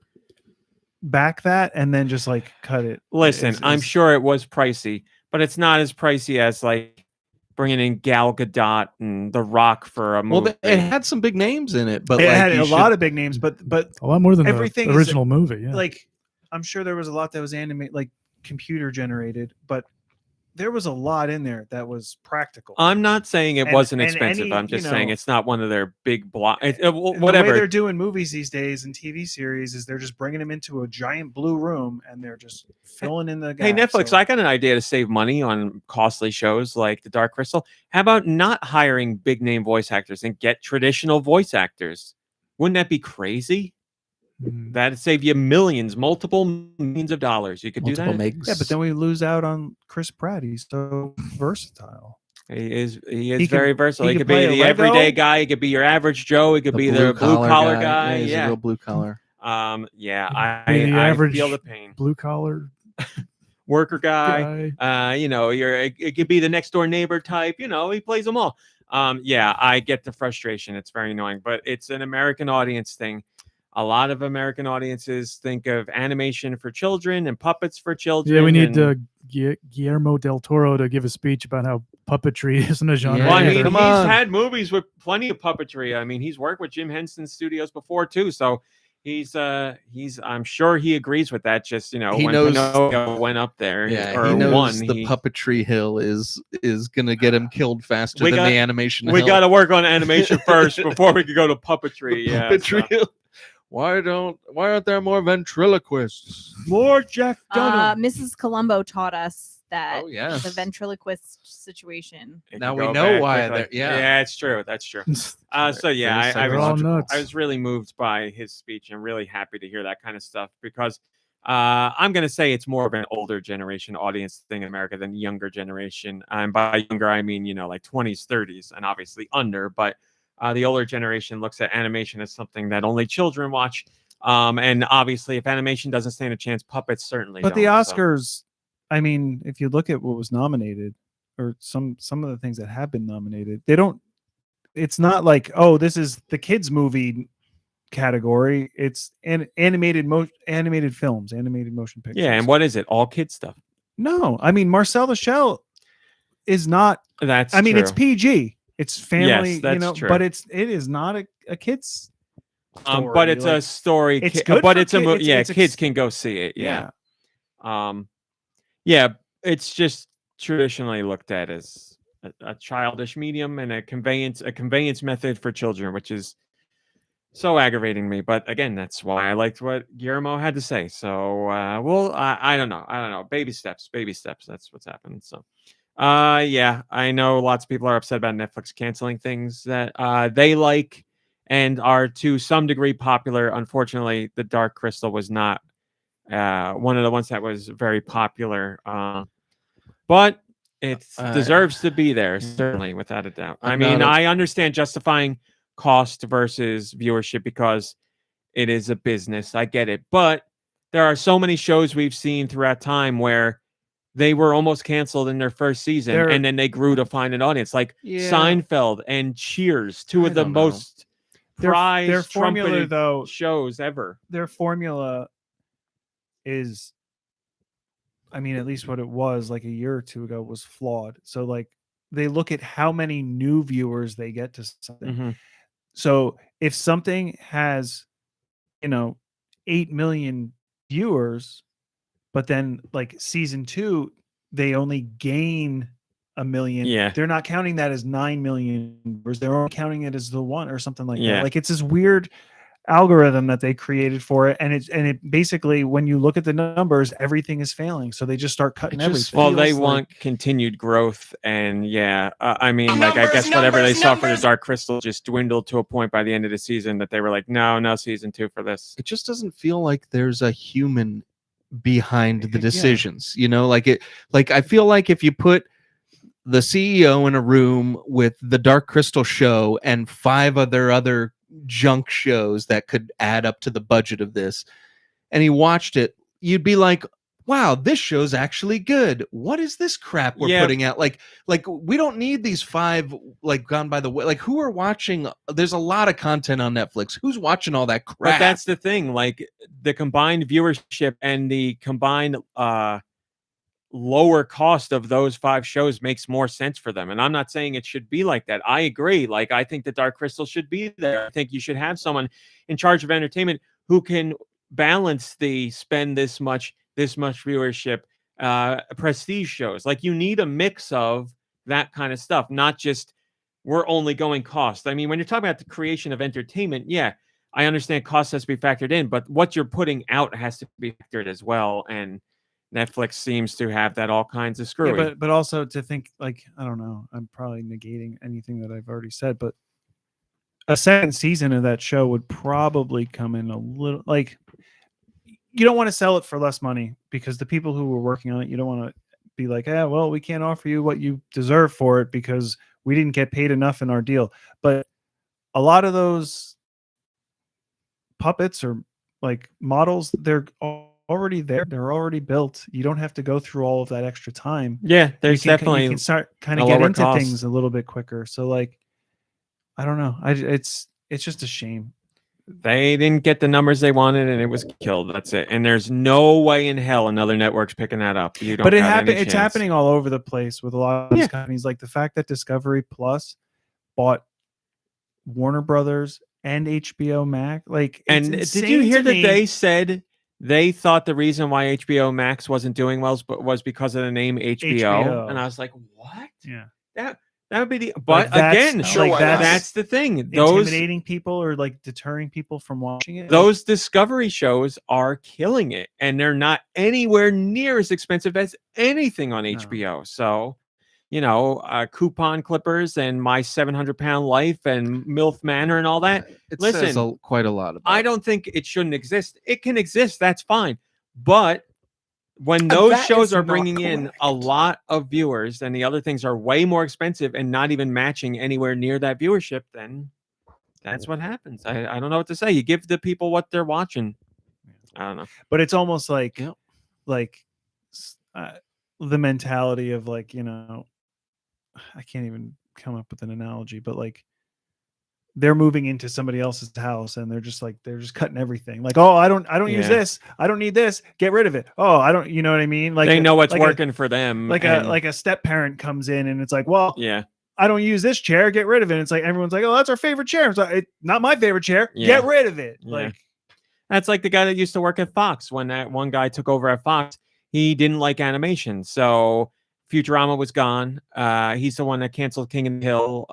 back that and then just like cut it. Listen, I'm sure it was pricey, but it's not as pricey as like bringing in Gal Gadot and The Rock for a movie. Well, it had some big names in it, but it like had you a lot of big names, but A lot more than everything the is original movie. Yeah. like I'm sure there was a lot that was animated, like computer generated, but there was a lot in there that was practical. I'm not saying it wasn't and expensive. any, I'm just you saying know, it's not one of their big And the way whatever. they're doing movies these days and TV series is they're just bringing them into a giant blue room and they're just filling in the Hey, gaps. Netflix, So- I got an idea to save money on costly shows like The Dark Crystal. How about not hiring big name voice actors and get traditional voice actors? Wouldn't that be crazy? That'd save you multiple millions of dollars. You could do that. Yeah, but then we lose out on Chris Pratt. He's so versatile. He is He very can- versatile. he He can could be play a the Lego. everyday guy. He could be your average Joe. He could be the blue collar guy. Yeah, he's a real blue collar. Yeah, Be the I average feel the pain. blue collar Worker guy. guy. It could be the next door neighbor type. He plays them all. Yeah, I get the frustration. It's very annoying, but it's an American audience thing. A lot of American audiences think of animation for children and puppets for children. Yeah, we need and- Guillermo del Toro to give a speech about how puppetry isn't a genre. Yeah, Well, I mean, either. come he's on. had movies with plenty of puppetry. I mean, he's worked with Jim Henson Studios before too, so he's I'm sure he agrees with that. Just He when knows- Pinocchio went up there, Yeah, or he knows won, the puppetry hill is gonna get him killed faster We than got- the animation We hill. got to work on animation first before we could go to puppetry. Yeah, Puppetry so. hill. Why aren't there more ventriloquists? More Jack Dunham. Mrs. Columbo taught us that Oh, yes. the ventriloquist situation. It Now could we go know back why quickly. they're- yeah. Yeah, it's true. That's true. So yeah, I They're all was nuts. I was really moved by his speech and really happy to hear that kind of stuff because I'm gonna say it's more of an older generation audience thing in America than younger generation. And by younger, I mean like 20s, 30s, and obviously under. But the older generation looks at animation as something that only children watch. And obviously, if animation doesn't stand a chance, puppets certainly. But the don't, so. Oscars, I mean, if you look at what was nominated or some of the things that have been nominated, they don't. It's not like, oh, this is the kids movie category. It's animated films, animated motion pictures. Yeah, and what is it? All kids stuff. No, I mean Marcel the Shell is not. That's. I mean, it's true. PG. It's family. Yes, that's true. but it is not a kids. But it's a story. It's good but for it's a kid- it's kids can go see it. Yeah. Yeah. Yeah, it's just traditionally looked at as a childish medium and a conveyance method for children, which is so aggravating me. But again, that's why I liked what Guillermo had to say. So I don't know. Baby steps. That's what's happening. So yeah, I know lots of people are upset about Netflix canceling things that they like and are to some degree popular. Unfortunately, The Dark Crystal was not one of the ones that was very popular. But it deserves to be there, certainly, without a doubt. I mean, I understand justifying cost versus viewership because it is a business. I get it. But there are so many shows we've seen throughout time where they were almost canceled in their first season and then they grew to find an audience, like Seinfeld and Cheers, two of the most prized their formula, trumpeted though, shows ever. Their formula is, I mean, at least what it was like a year or two ago was flawed. So like they look at how many new viewers they get to something. So if something has, 8 million viewers, but then like season 2, they only gain 1 million. Yeah. They're not counting that as 9 million viewers. They're only counting it as the one or something like Yeah. that. Like it's this weird algorithm that they created for it, and it basically, when you look at the numbers, everything is failing, so they just start cutting It just everything. Well, they feels want continued growth, and I mean, like I guess whatever they saw for the Dark Crystal just dwindled to a point by the end of the season that they were like, no season 2 for this. It just doesn't feel like there's a human behind the Yeah. decisions. Like I feel like if you put the CEO in a room with the Dark Crystal show and 5 other junk shows that could add up to the budget of this, and he watched it, you'd be like, wow, this show's actually good. What is this crap we're putting out? Like we don't need these 5 like gone by the way. Like, who are watching? There's a lot of content on Netflix. Who's watching all that crap? But that's the thing, like the combined viewership and the combined lower cost of those 5 shows makes more sense for them. And I'm not saying it should be like that. I agree. Like, I think the Dark Crystal should be there. I think you should have someone in charge of entertainment who can balance the spend this much viewership, prestige shows. Like, you need a mix of that kind of stuff, not just we're only going cost. I mean, when you're talking about the creation of entertainment, yeah, I understand cost has to be factored in, but what you're putting out has to be factored as well. And Netflix seems to have that all kinds of screwy. Yeah, but also to think, like, I don't know, I'm probably negating anything that I've already said, but a second season of that show would probably come in a little, like, you don't want to sell it for less money, because the people who were working on it, you don't want to be like, well, we can't offer you what you deserve for it because we didn't get paid enough in our deal. But a lot of those puppets or like models, they're already there. They're already built. You don't have to go through all of that extra time. Yeah, there's definitely you can start kind of a get lower into cost. things a little bit quicker. So like, I don't know. It's just a shame. They didn't get the numbers they wanted, and it was killed. That's it. And there's no way in hell another network's picking that up. You don't. But got any it's chance. happening all over the place with a lot of these companies. Like the fact that Discovery Plus bought Warner Brothers and HBO Max. Like, And it's did you insane hear to that me. they said they thought the reason why HBO Max wasn't doing well was because of the name HBO? And I was like, what? Yeah. That would be the. But that's- again, Sure, why not? that's the thing. Those Intimidating people or like deterring people from watching it. those Discovery shows are killing it, and they're not anywhere near as expensive as anything on HBO. So, coupon clippers and My 700-Pound Life and MILF Manor and all that. It Listen, says quite a lot about I it. don't think it shouldn't exist. It can exist. That's fine. But when those That shows is are not bringing in a correct. lot of viewers and the other things are way more expensive and not even matching anywhere near that viewership, then that's what happens. I don't know what to say. You give the people what they're watching. I don't know. But it's almost like, Yep. The mentality of like, I can't even come up with an analogy, but like they're moving into somebody else's house and they're just cutting everything. Like, oh, I don't use Yeah. this. I don't need this. Get rid of it. Oh, I don't, you know what I mean? Like They know what's like working for them. like and- a step parent comes in and it's like, well, yeah. I don't use this chair. Get rid of it. And it's like everyone's like, oh, that's our favorite chair. It's like, not my favorite chair. Yeah. Get rid of it. Yeah. Like, That's like the guy that used to work at Fox. When that one guy took over at Fox, he didn't like animation. So Futurama was gone. He's the one that canceled King of the Hill.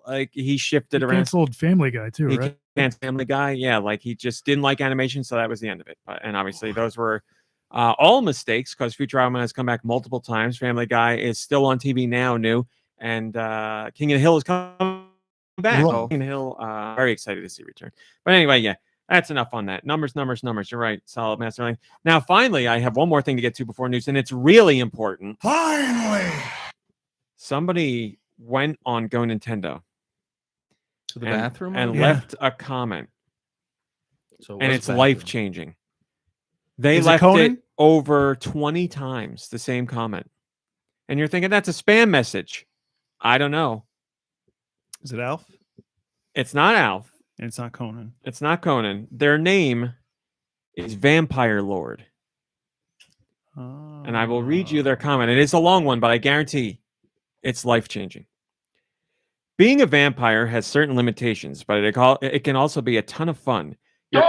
Like he shifted He around. canceled Family Guy too, He right? canceled Family Guy. Yeah, like he just didn't like animation, so that was the end of it. And obviously those were all mistakes because Futurama has come back multiple times. Family Guy is still on TV now, new, and King of the Hill is coming back. So King of the Hill, very excited to see return. But anyway, yeah. That's enough on that. Numbers. You're right. Solid master line. Now, finally, I have one more thing to get to before news, and it's really important. Finally. Somebody went on GoNintendo To the bathroom and Yeah. left a comment, So and was it's bathroom. life changing. They Is it left Conan? it over 20 times, the same comment, and you're thinking that's a spam message. I don't know. is it Alf? It's not Alf. And it's not Conan. It's not Conan. Their name is VampireLord. And I will read you their comment. It is a long one, but I guarantee it's life-changing. Being a vampire has certain limitations, but it can also be a ton of fun. Your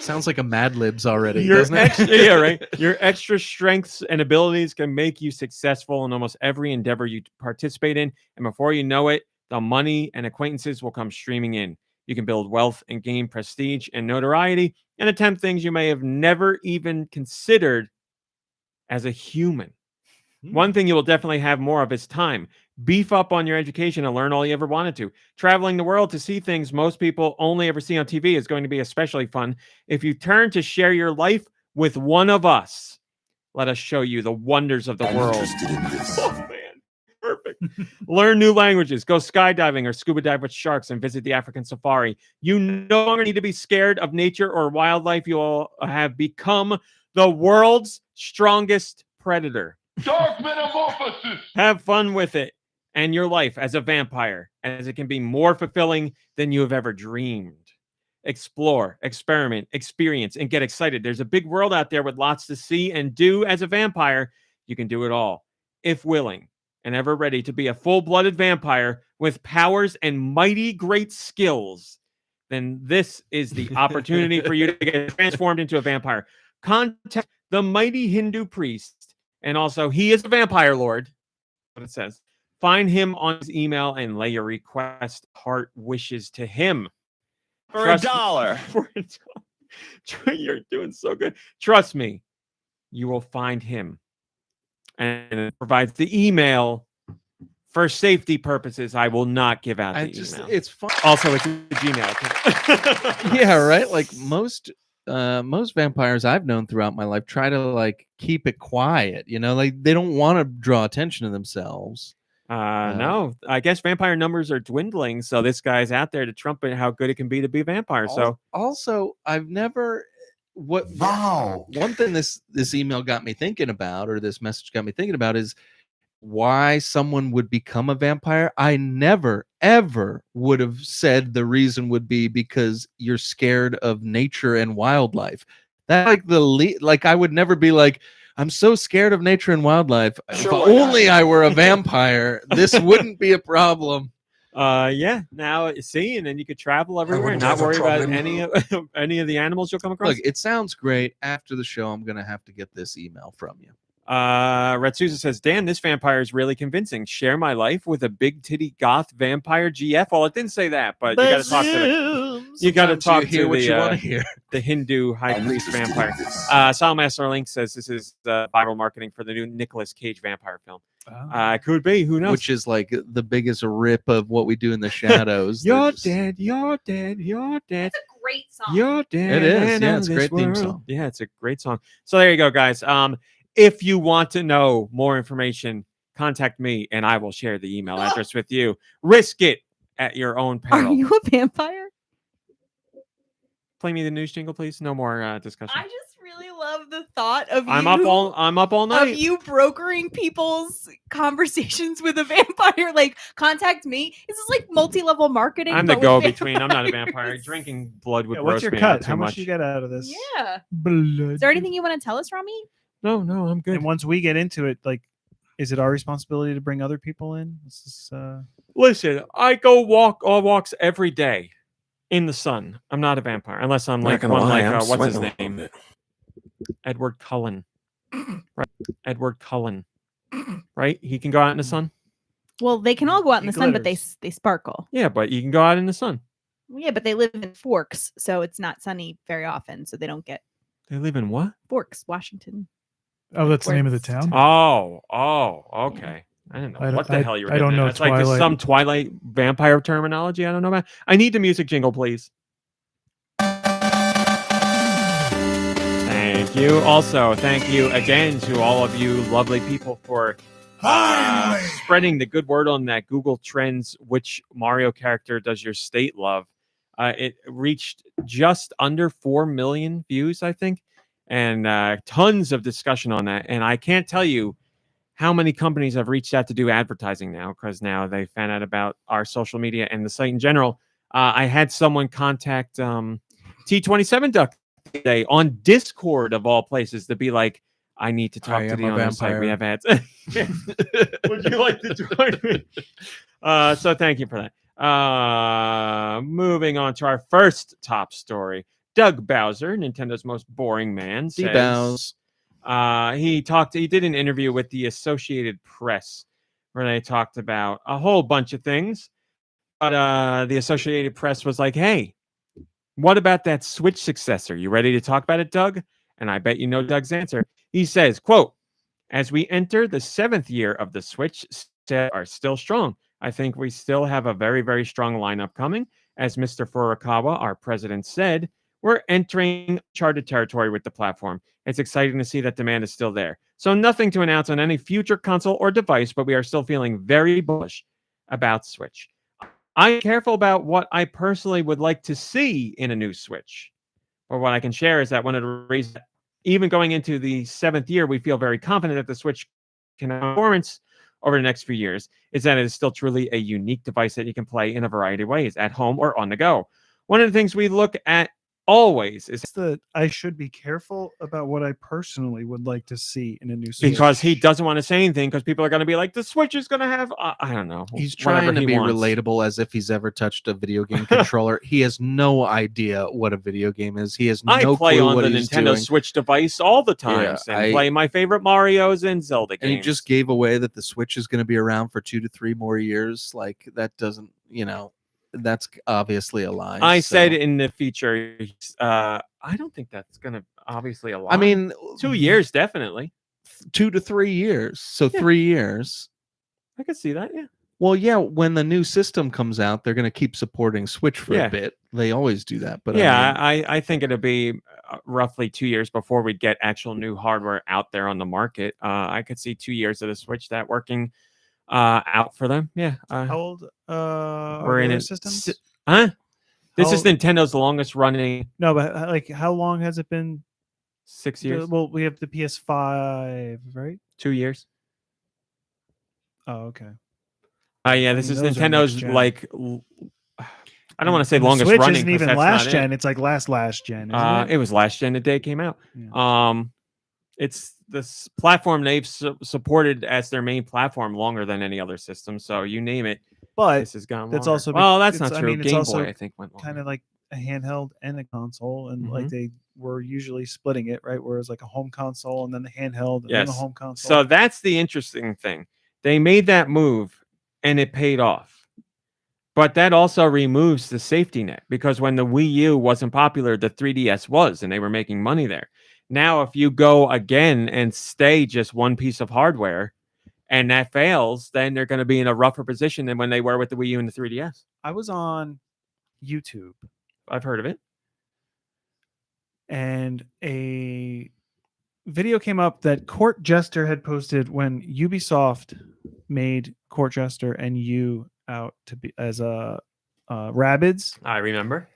Sounds like a Mad Libs already, your doesn't it? extra, yeah, right. Your extra strengths and abilities can make you successful in almost every endeavor you participate in, and before you know it, the money and acquaintances will come streaming in. You can build wealth and gain prestige and notoriety, and attempt things you may have never even considered as a human. One thing you will definitely have more of is time. Beef up on your education and learn all you ever wanted to. Traveling the world to see things most people only ever see on TV is going to be especially fun. If you turn to share your life with one of us, let us show you the wonders of the world. Oh, man. Perfect. Learn new languages, go skydiving or scuba dive with sharks, and visit the African safari. You no longer need to be scared of nature or wildlife. You all have become the world's strongest predator. Dark Metamorphosis! Have fun with it and your life as a vampire, as it can be more fulfilling than you have ever dreamed. Explore, experiment, experience, and get excited. There's a big world out there with lots to see and do. As a vampire, you can do it all, if willing and ever ready to be a full-blooded vampire with powers and mighty great skills. Then this is the opportunity for you to get transformed into a vampire. Contact the mighty Hindu priest. And also, he is a vampire lord. What it says. Find him on his email and lay your request, heart wishes to him. For $1. For $1. You're doing so good. Trust me, you will find him. And it provides the email for safety purposes. I will not give out the email. It's fun. Also, it's a Gmail account. Yeah, right. Like most vampires I've known throughout my life try to like keep it quiet, like they don't want to draw attention to themselves. No, I guess vampire numbers are dwindling, so this guy's out there to trumpet how good it can be to be a vampire. So also, I've never one thing this email got me thinking about, or this message got me thinking about, is why someone would become a vampire. I never ever would have said the reason would be because you're scared of nature and wildlife. That like I would never be like, I'm so scared of nature and wildlife. Sure, if only I were a vampire, this wouldn't be a problem. Yeah. Now see, and then you could travel everywhere and not worry about any of the animals you'll come across. Look, it sounds great. After the show, I'm gonna have to get this email from you. Red Susan says, Dan, this vampire is really convincing. Share my life with a big titty goth vampire GF. Well, it didn't say that, but you got to talk to the Hindu high priest vampire. Salmaster Link says this is viral marketing for the new Nicolas Cage vampire film. Could be, who knows? Which is like the biggest rip of What We Do in the Shadows. You're dead, you're dead, you're dead. It's a great song. You're dead. It is. Yeah, it's a great theme song. Yeah, it's a great song. So there you go, guys. If you want to know more information, contact me and I will share the email address with you. Risk it at your own peril. Are you a vampire? Play me the news jingle, please. No more discussion. I just really love the thought of I'm up all night. Of you brokering people's conversations with a vampire. Like, contact me. This is like multi-level marketing. I'm the go-between. I'm not a vampire. Drinking blood with what's your cut? How much you get out of this? Yeah. Blood. Is there anything you want to tell us, Rami? No, I'm good. And once we get into it, like, is it our responsibility to bring other people in? Listen, I go walks every day in the sun. I'm not a vampire unless I'm like one like what's his name? Edward Cullen. Right? Edward Cullen. Right? He can go out in the sun. Well, they can all go out in the sun, but they sparkle. Yeah, but you can go out in the sun. Yeah, but they live in Forks, so it's not sunny very often, so they don't get. They live in what? Forks, Washington. Oh, that's the name of the town? Oh, okay. I don't know what the hell you were. I don't know. It's like some Twilight vampire terminology. I don't know about. I need the music jingle, please. Thank you. Also, thank you again to all of you lovely people for spreading the good word on that Google Trends. Which Mario character does your state love? It reached just under 4 million views, I think. And tons of discussion on that. And I can't tell you how many companies have reached out to do advertising now, because now they found out about our social media and the site in general. I had someone contact T27 Duck today on Discord, of all places, to be like, I need to talk to the on the site. We have ads. Would you like to join me? So thank you for that. Moving on to our first top story. Doug Bowser, Nintendo's most boring man, says he did an interview with the Associated Press where they talked about a whole bunch of things. But the Associated Press was like, hey, what about that Switch successor? You ready to talk about it, Doug? And I bet you know Doug's answer. He says, quote, as we enter the 7th year of the Switch, sales are still strong. I think we still have a very, very strong lineup coming. As Mr. Furukawa, our president, said, we're entering uncharted territory with the platform. It's exciting to see that demand is still there. So nothing to announce on any future console or device, but we are still feeling very bullish about Switch. I'm careful about what I personally would like to see in a new Switch. Or what I can share is that one of the reasons, even going into the 7th year, we feel very confident that the Switch can have performance over the next few years, is that it is still truly a unique device that you can play in a variety of ways, at home or on the go. One of the things we look at always is that I should be careful about what I personally would like to see in a new Switch. because he doesn't want to say anything because people are going to be like, the Switch is going to have, I don't know. He's whatever trying to he be wants. relatable as if he's ever touched a video game controller. He has no idea what a video game is. He has I no play clue on what the he's Nintendo doing. Switch device all the time Yeah, and play my favorite Marios and Zelda games. And he just gave away that the Switch is going to be around for 2 to 3 more years. Like, that doesn't, that's obviously a lie. I so. said in the feature, I don't think that's going to obviously a lie. I mean, 2 years, definitely. 2 to 3 years. So Yeah. 3 years. I could see that, yeah. Well, yeah, when the new system comes out, they're going to keep supporting Switch for Yeah. a bit. They always do that. But yeah, I mean, I think it'll be roughly 2 years before we get actual new hardware out there on the market. I could see 2 years of the Switch that working out for them. Yeah. How old are we're the in other it. systems? Huh? This is How- Nintendo's longest running No, but like how long has it been? 6 years, Well, we have the PS5, right? 2 years. Oh, okay. Yeah, I this mean, is those are Nintendo's next gen. like I don't want to say And the longest Switch running. isn't 'cause even that's last not it. gen. It's like last gen. Isn't It was last gen the day it came out. Yeah. It's this platform they've supported as their main platform longer than any other system. So you name it, But this has gone that's longer. also well, that's it's- not I true. mean, it's Game also Boy, I think, went longer. kind of like a handheld and a console, and like Mhm. they were usually splitting it, right? Whereas like a home console and then the handheld and then the Yes. home console. So that's the interesting thing. They made that move, and it paid off. But that also removes the safety net because when the Wii U wasn't popular, the 3DS was, and they were making money there. Now, if you go again and stay just one piece of hardware and that fails, then they're going to be in a rougher position than when they were with the Wii U and the 3DS. I was on YouTube I've heard of it. and a video came up that Court Jester had posted when Ubisoft made Court Jester and you out to be as a Rabbids. I remember.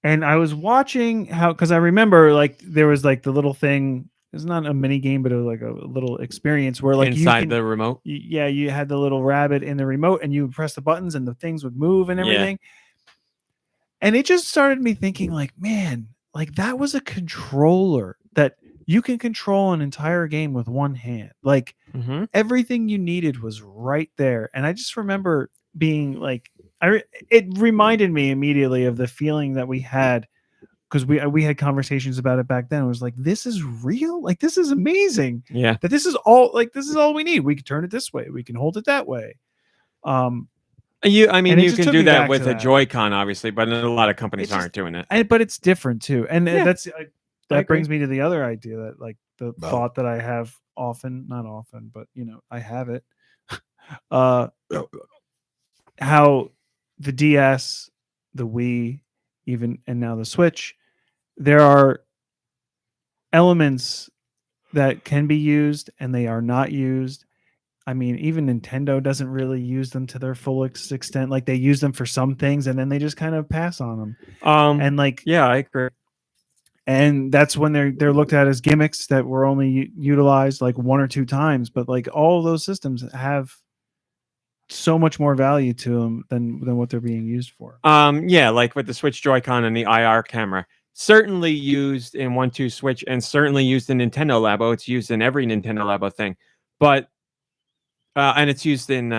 And I was watching how, because I remember like there was like the little thing. It's not a mini game, but it was like a little experience where like Inside the remote. yeah, you had the little rabbit in the remote, and you would press the buttons, and the things would move and Yeah. everything. And it just started me thinking, like, man, like that was a controller that you can control an entire game with one hand. Like Mm-hmm. everything you needed was right there. And I just remember being like, it reminded me immediately of the feeling that we had because we had conversations about it back then. It was like, this is real. Like, this is amazing. Yeah. That this is all we need. We can turn it this way. We can hold it that way. I mean, And it you just can took do me that back with to a that. Joy-Con, obviously, but a lot of companies It's just- aren't doing it. But it's different too. And Yeah. that brings me to the other idea that like the thought that I have often, not often, but I have it. How the DS, the Wii, even and now the Switch, there are elements that can be used and they are not used. I mean, even Nintendo doesn't really use them to their full extent. Like they use them for some things and then they just kind of pass on them. And like, yeah, I agree. and that's when they're looked at as gimmicks that were only utilized like one or two times. But like all of those systems have so much more value to them than what they're being used for. Yeah, like with the Switch Joy-Con and the IR camera. Certainly used in 1-2 Switch and certainly used in Nintendo Labo. It's used in every Nintendo Labo thing. But and it's used in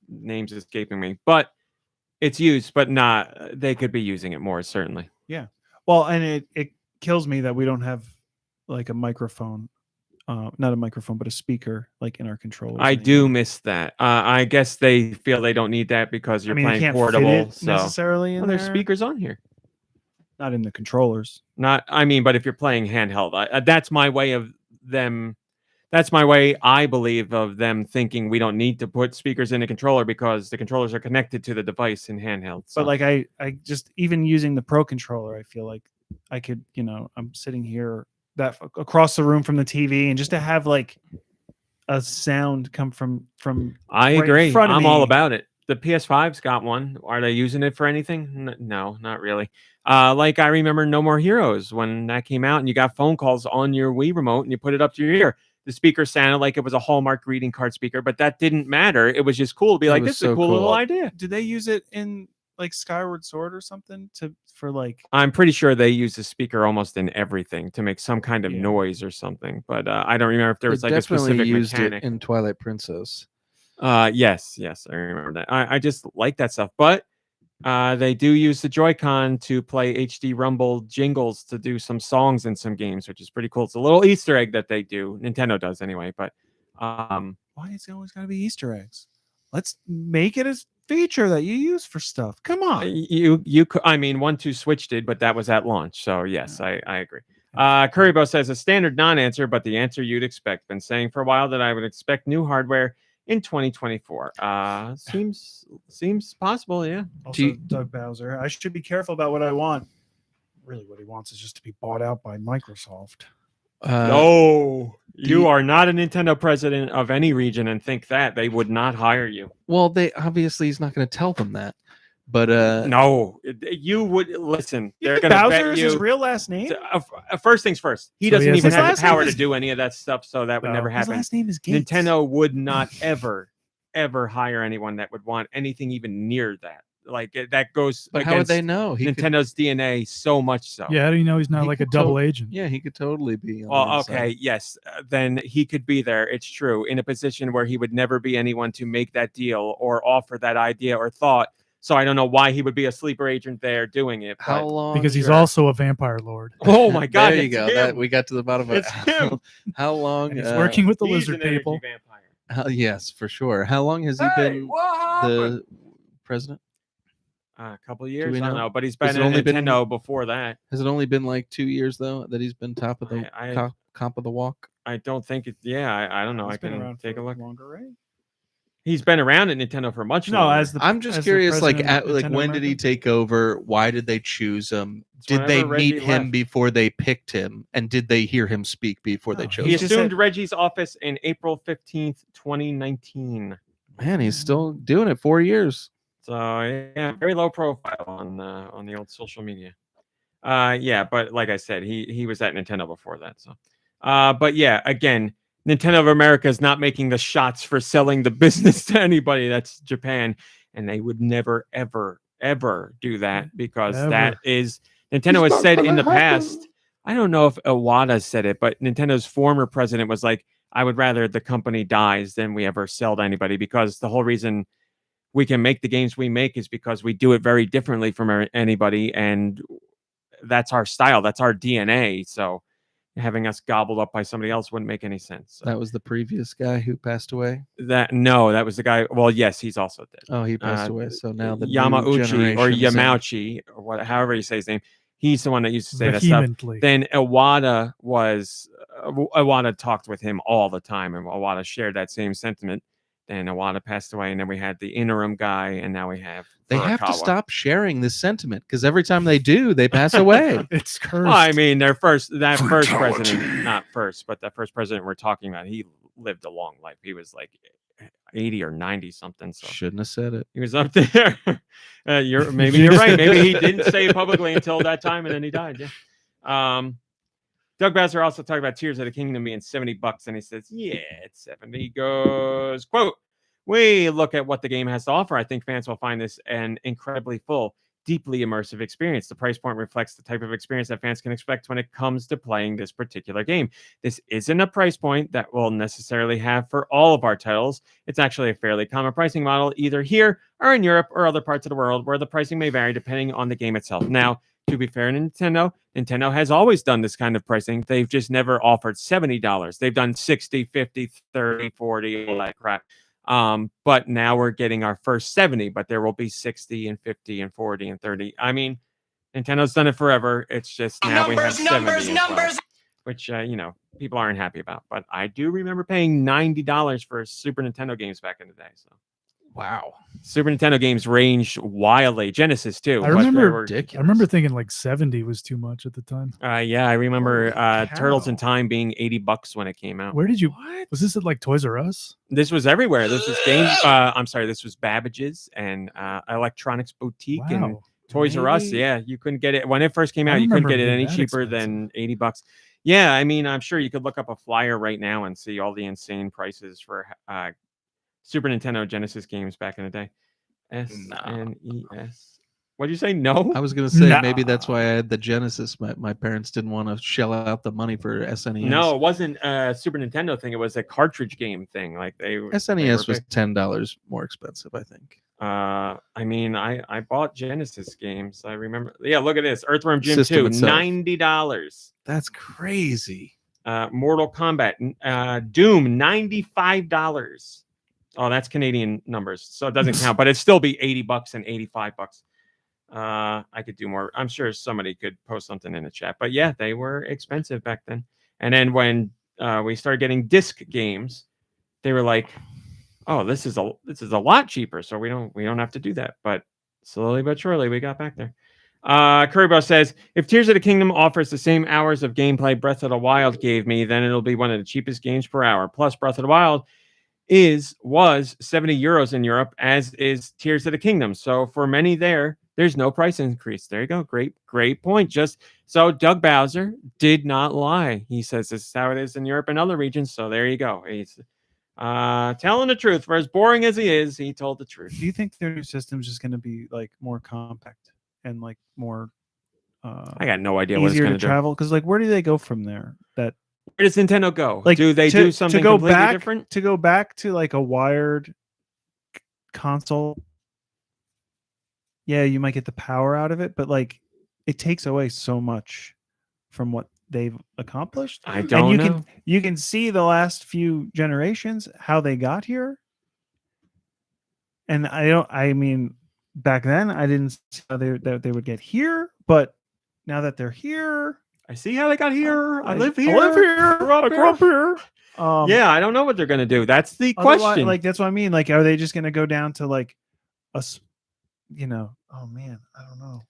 names escaping me, but it's used, but not. They could be using it more, certainly. Well, and it kills me that we don't have like a microphone, not a microphone, but a speaker like in our controllers. I do anymore. miss that. I guess they feel they don't need that because you're I mean, playing can't portable. fit it So necessarily in well, there. there's speakers on here. Not in the controllers. Not, I mean, but if you're playing handheld, that's my way of them. That's my way, I believe, of them thinking we don't need to put speakers in a controller because the controllers are connected to the device in handheld. So. But like I just even using the Pro controller, I feel like I could, I'm sitting here across the room from the TV, and just to have like a sound come from I right in agree. front of I'm all me. about it. The PS5's got one. Are they using it for anything? No, not really. Like I remember No More Heroes when that came out, and you got phone calls on your Wii remote, and you put it up to your ear. The speaker sounded like it was a Hallmark greeting card speaker, but that didn't matter. It was just cool to be like, this is a cool little idea. Do they use it in like Skyward Sword or something for like? I'm pretty sure they use the speaker almost in everything to make some kind of Yeah. noise or something, but I don't remember if there was They like a definitely specific used mechanic. it in Twilight Princess. Yes, I remember that. I just like that stuff, but they do use the Joy-Con to play HD Rumble jingles to do some songs in some games, which is pretty cool. It's a little Easter egg that they do. Nintendo does anyway, but Why is it always got to be Easter eggs? Let's make it a feature that you use for stuff. Come on. you could, I mean, 1-2 Switch did, but that was at launch. So yes, I agree. Currybo says a standard non-answer, but the answer you'd expect. Been saying for a while that I would expect new hardware in 2024. Seems possible, yeah. Also, Doug Bowser. I should be careful about what I want. Really, what he wants is just to be bought out by Microsoft. No, you are not a Nintendo president of any region and think that they would not hire you. Well, they obviously he's not going to tell them that, but no, you would listen. They're going to Bowser bet is you. his real last name. First things first. He So he doesn't has even his have last the power name to is- do any of that stuff, so that would never His happen. last name is Gates. Nintendo would not ever hire anyone that would want anything even near that. Like that goes. but how would against they know? Nintendo DNA so much so. Yeah, how do you know he's not He like a could double agent? Yeah, he could totally be. On the Well, inside. okay, yes, then he could be there. It's true, in a position where he would never be anyone to make that deal or offer that idea or thought. So I don't know why he would be a sleeper agent there doing it. How but- long? Because he's Sure. also a vampire lord. Oh my God! There you it's go. him. That we got to the bottom of it. It's him. How long? And he's working with the He's lizard an energy people. vampire. Yes, for sure. How long has he been the president? A couple of years, we I don't know? know, but he's Has been it at only been- Nintendo before that. Has it only been like 2 years though that he's been top of the comp of the walk? I don't think it. Yeah, I don't know. He's I been can around take a for look. longer, right? He's been around at Nintendo for much No, longer. as the I'm just as the curious, like president of Nintendo when did he America? take over? Why did they choose him? It's Did they whenever Reggie meet him left. before they picked him? And did they hear him speak before they No, chose He He's him? just assumed had- Reggie's office in April 15th, 2019. Man, he's still doing it 4 years. So yeah, very low profile on the old social media. Yeah, but like I said, he was at Nintendo before that. So, but yeah, again, Nintendo of America is not making the shots for selling the business to anybody. That's Japan, and they would never, ever do that because Ever. that is Nintendo has said in the past. I don't know if Iwata said it, but Nintendo's former president was like, "I would rather the company dies than we ever sell to anybody," because the whole reason we can make the games we make is because we do it very differently from anybody, and that's our style, that's our DNA. So having us gobbled up by somebody else wouldn't make any sense. So That was the previous guy who passed away. that was the guy. Well, yes, he's also dead. Oh, he passed away. So now the new Yamauchi or generation's in. Yamauchi or what, however you say his name, he's the one that used to say that stuff. Vehemently. Then Iwata talked with him all the time, and Iwata shared that same sentiment. Then Iwata passed away, and then we had the interim guy, and now we have They have to Furukawa. stop sharing this sentiment because every time they do, they pass away. It's cursed. Well, I mean, that first president, not first, but that first president we're talking about, he lived a long life. He was like 80 or 90 something. So Shouldn't have said it. he was up there. You're right. Maybe he didn't say it publicly until that time, and then he died. Yeah. Doug Bowser also talked about Tears of the Kingdom being $70, and he says, "Yeah, it's 70." He goes, "Quote: We look at what the game has to offer. I think fans will find this an incredibly full, deeply immersive experience. The price point reflects the type of experience that fans can expect when it comes to playing this particular game. This isn't a price point that we'll necessarily have for all of our titles. It's actually a fairly common pricing model, either here or in Europe or other parts of the world, where the pricing may vary depending on the game itself. Now, to be fair to Nintendo has always done this kind of pricing. They've just never offered $70. They've done 60, 50, 30, 40, all that crap. But now we're getting our first 70, but there will be 60 and 50 and 40 and 30. I mean, Nintendo's done it forever. It's just now we have 70 as well, which, people aren't happy about. But I do remember paying $90 for Super Nintendo games back in the day. So, Wow. Super Nintendo games ranged wildly. Genesis too. I remember Ridiculous. I remember thinking like 70 was too much at the time. Yeah, I remember Holy Turtles in cow. Time being $80 when it came out. Where did you? Was this at like Toys R Us? This was everywhere. This was this was Babbage's and Electronics Boutique and Wow. Toys R Us. Maybe- Yeah, you couldn't get it when it first came I out. You couldn't remember get it being any that cheaper than $80. Yeah, I mean, I'm sure you could look up a flyer right now and see all the insane prices for Super Nintendo Genesis games back in the day. SNES. What'd you say? No. I was gonna say Nah. maybe that's why I had the Genesis. My parents didn't want to shell out the money for SNES. No, it wasn't a Super Nintendo thing. It was a cartridge game thing. Like they SNES were was $10 more expensive, I think. I mean, I bought Genesis games. I remember. Yeah, look at this. Earthworm Jim System 2, itself. $90. That's crazy. Mortal Kombat, Doom, $95. Oh, that's Canadian numbers, so it doesn't count, but it'd still be $80 and $85. I could do more. I'm sure somebody could post something in the chat, but yeah, they were expensive back then. And then when we started getting disc games, they were like, "Oh, this is a lot cheaper, so we don't have to do that." But slowly but surely, we got back there. Kirby says, if Tears of the Kingdom offers the same hours of gameplay Breath of the Wild gave me, then it'll be one of the cheapest games per hour. Plus, Breath of the Wild was 70 euros in Europe, as is Tears of the Kingdom. So for many there's no price increase. There you go. Great point. Just so Doug Bowser did not lie. He says this is how it is in Europe and other regions. So there you go. He's telling the truth. For as boring as he is, he told the truth. Do you think their new system's just going to be like more compact and like more I got no idea what it's easier going to to do. travel? Because like, where do they go from there? That Where does Nintendo go? like Do they do something to go completely back different? to go back to like a wired console? Yeah, you might get the power out of it, but like it takes away so much from what they've accomplished. I And don't you know. you can see the last few generations how they got here. And I mean back then I didn't see how they would get here, but now that they're here, I see how they got here. I live here. I live here. Grew up I grew up here. Yeah, I don't know what they're going to do. That's the Otherwise, question. like that's what I mean. Like, are they just going to go down to like oh man, I don't know.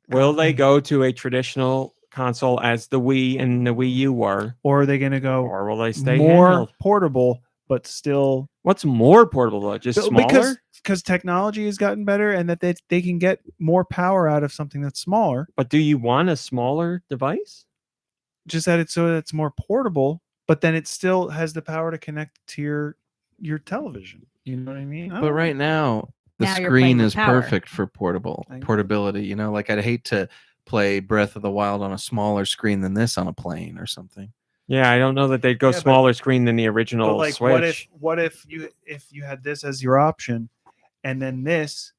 Will they go to a traditional console as the Wii and the Wii U were, Or are they going to go or will they stay more handheld? portable, but still What's more portable though? Just smaller? because technology has gotten better and that they can get more power out of something that's smaller. But do you want a smaller device? Just that it's so that it's more portable, but then it still has the power to connect to your television. You know what I mean? But right now, the Now you're screen playing with is power. perfect for I- portability. You know, like I'd hate to play Breath of the Wild on a smaller screen than this on a plane or something. Yeah, I don't know that they'd go Yeah, but- smaller screen than the original But like, Switch. what if you had this as your option, and then this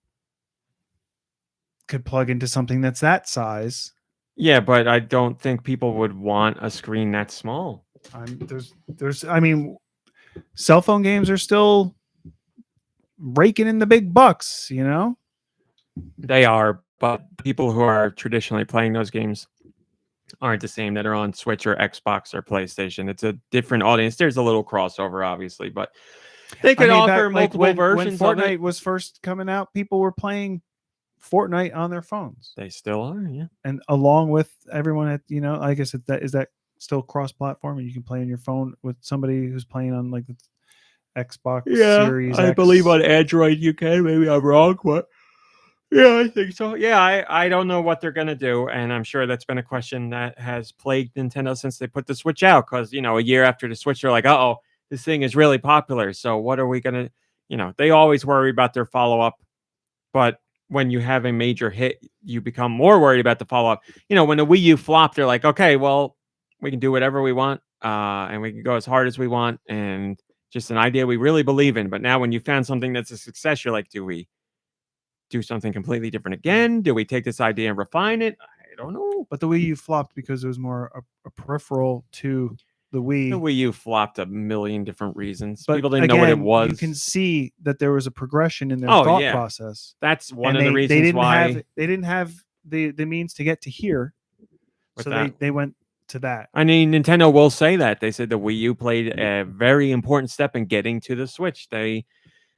could plug into something that's that size? Yeah, but I don't think people would want a screen that small. I mean, cell phone games are still raking in the big bucks, you know? They are, but people who are traditionally playing those games aren't the same that are on Switch or Xbox or PlayStation. It's a different audience. There's a little crossover, obviously, but they could offer multiple when versions of Fortnite it. was first coming out, people were playing Fortnite on their phones, They still are, yeah. and along with everyone at I guess is that still cross-platform, and you can play on your phone with somebody who's playing on like the Xbox Series I X. believe on Android you can. Maybe I'm wrong, but yeah, I think so. Yeah, I don't know what they're gonna do, and I'm sure that's been a question that has plagued Nintendo since they put the Switch out. Because a year after the Switch, they're like, "Uh-oh, this thing is really popular. So what are we gonna?" They always worry about their follow-up, but when you have a major hit, you become more worried about the follow up. You know, when the Wii U flopped, they're like, okay, well, we can do whatever we want, and we can go as hard as we want, and just an idea we really believe in. But now, when you found something that's a success, you're like, do we do something completely different again? Do we take this idea and refine it? I don't know. But the Wii U flopped because it was more a peripheral to the Wii. The Wii U flopped a million different reasons. But People didn't know what it again, was. You can see that there was a progression in their Oh, thought yeah. process. That's one And of the reasons why. they didn't have the means to get to here, With so that. they went to that. I mean, Nintendo will say that. They said the Wii U played a very important step in getting to the Switch. They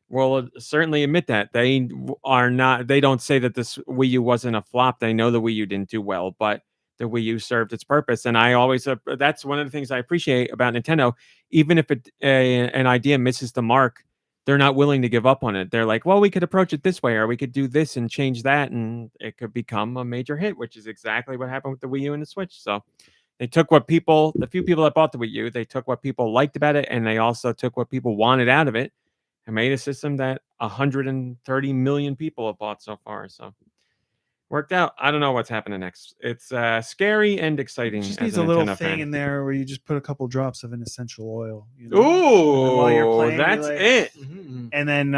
will certainly admit that. They are not, they don't say that this Wii U wasn't a flop. They know the Wii U didn't do well, but the Wii U served its purpose. And I always, that's one of the things I appreciate about Nintendo. Even if an idea misses the mark, they're not willing to give up on it. They're like, well, we could approach it this way, or we could do this and change that, and it could become a major hit, which is exactly what happened with the Wii U and the Switch. So they took what the few people that bought the Wii U, they took what people liked about it, and they also took what people wanted out of it and made a system that 130 million people have bought so far. So worked out. I don't know what's happening next. It's scary and exciting. It just as needs a a little Nintendo thing fan. in there where you just put a couple drops of an essential oil. You know? And then while you're Ooh, playing, you're that's like- it. And then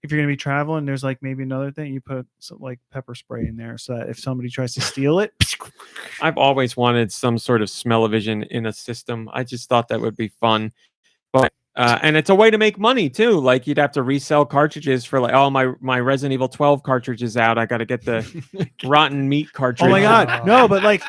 if you're gonna be traveling, there's like maybe another thing you put some like pepper spray in there, so that if somebody tries to steal it, I've always wanted some sort of smell-o-vision in a system. I just thought that would be fun. But and it's a way to make money too. Like you'd have to resell cartridges for like, oh, my Resident Evil 12 cartridge is out. I got to get the rotten meat cartridge. oh my god, no! But like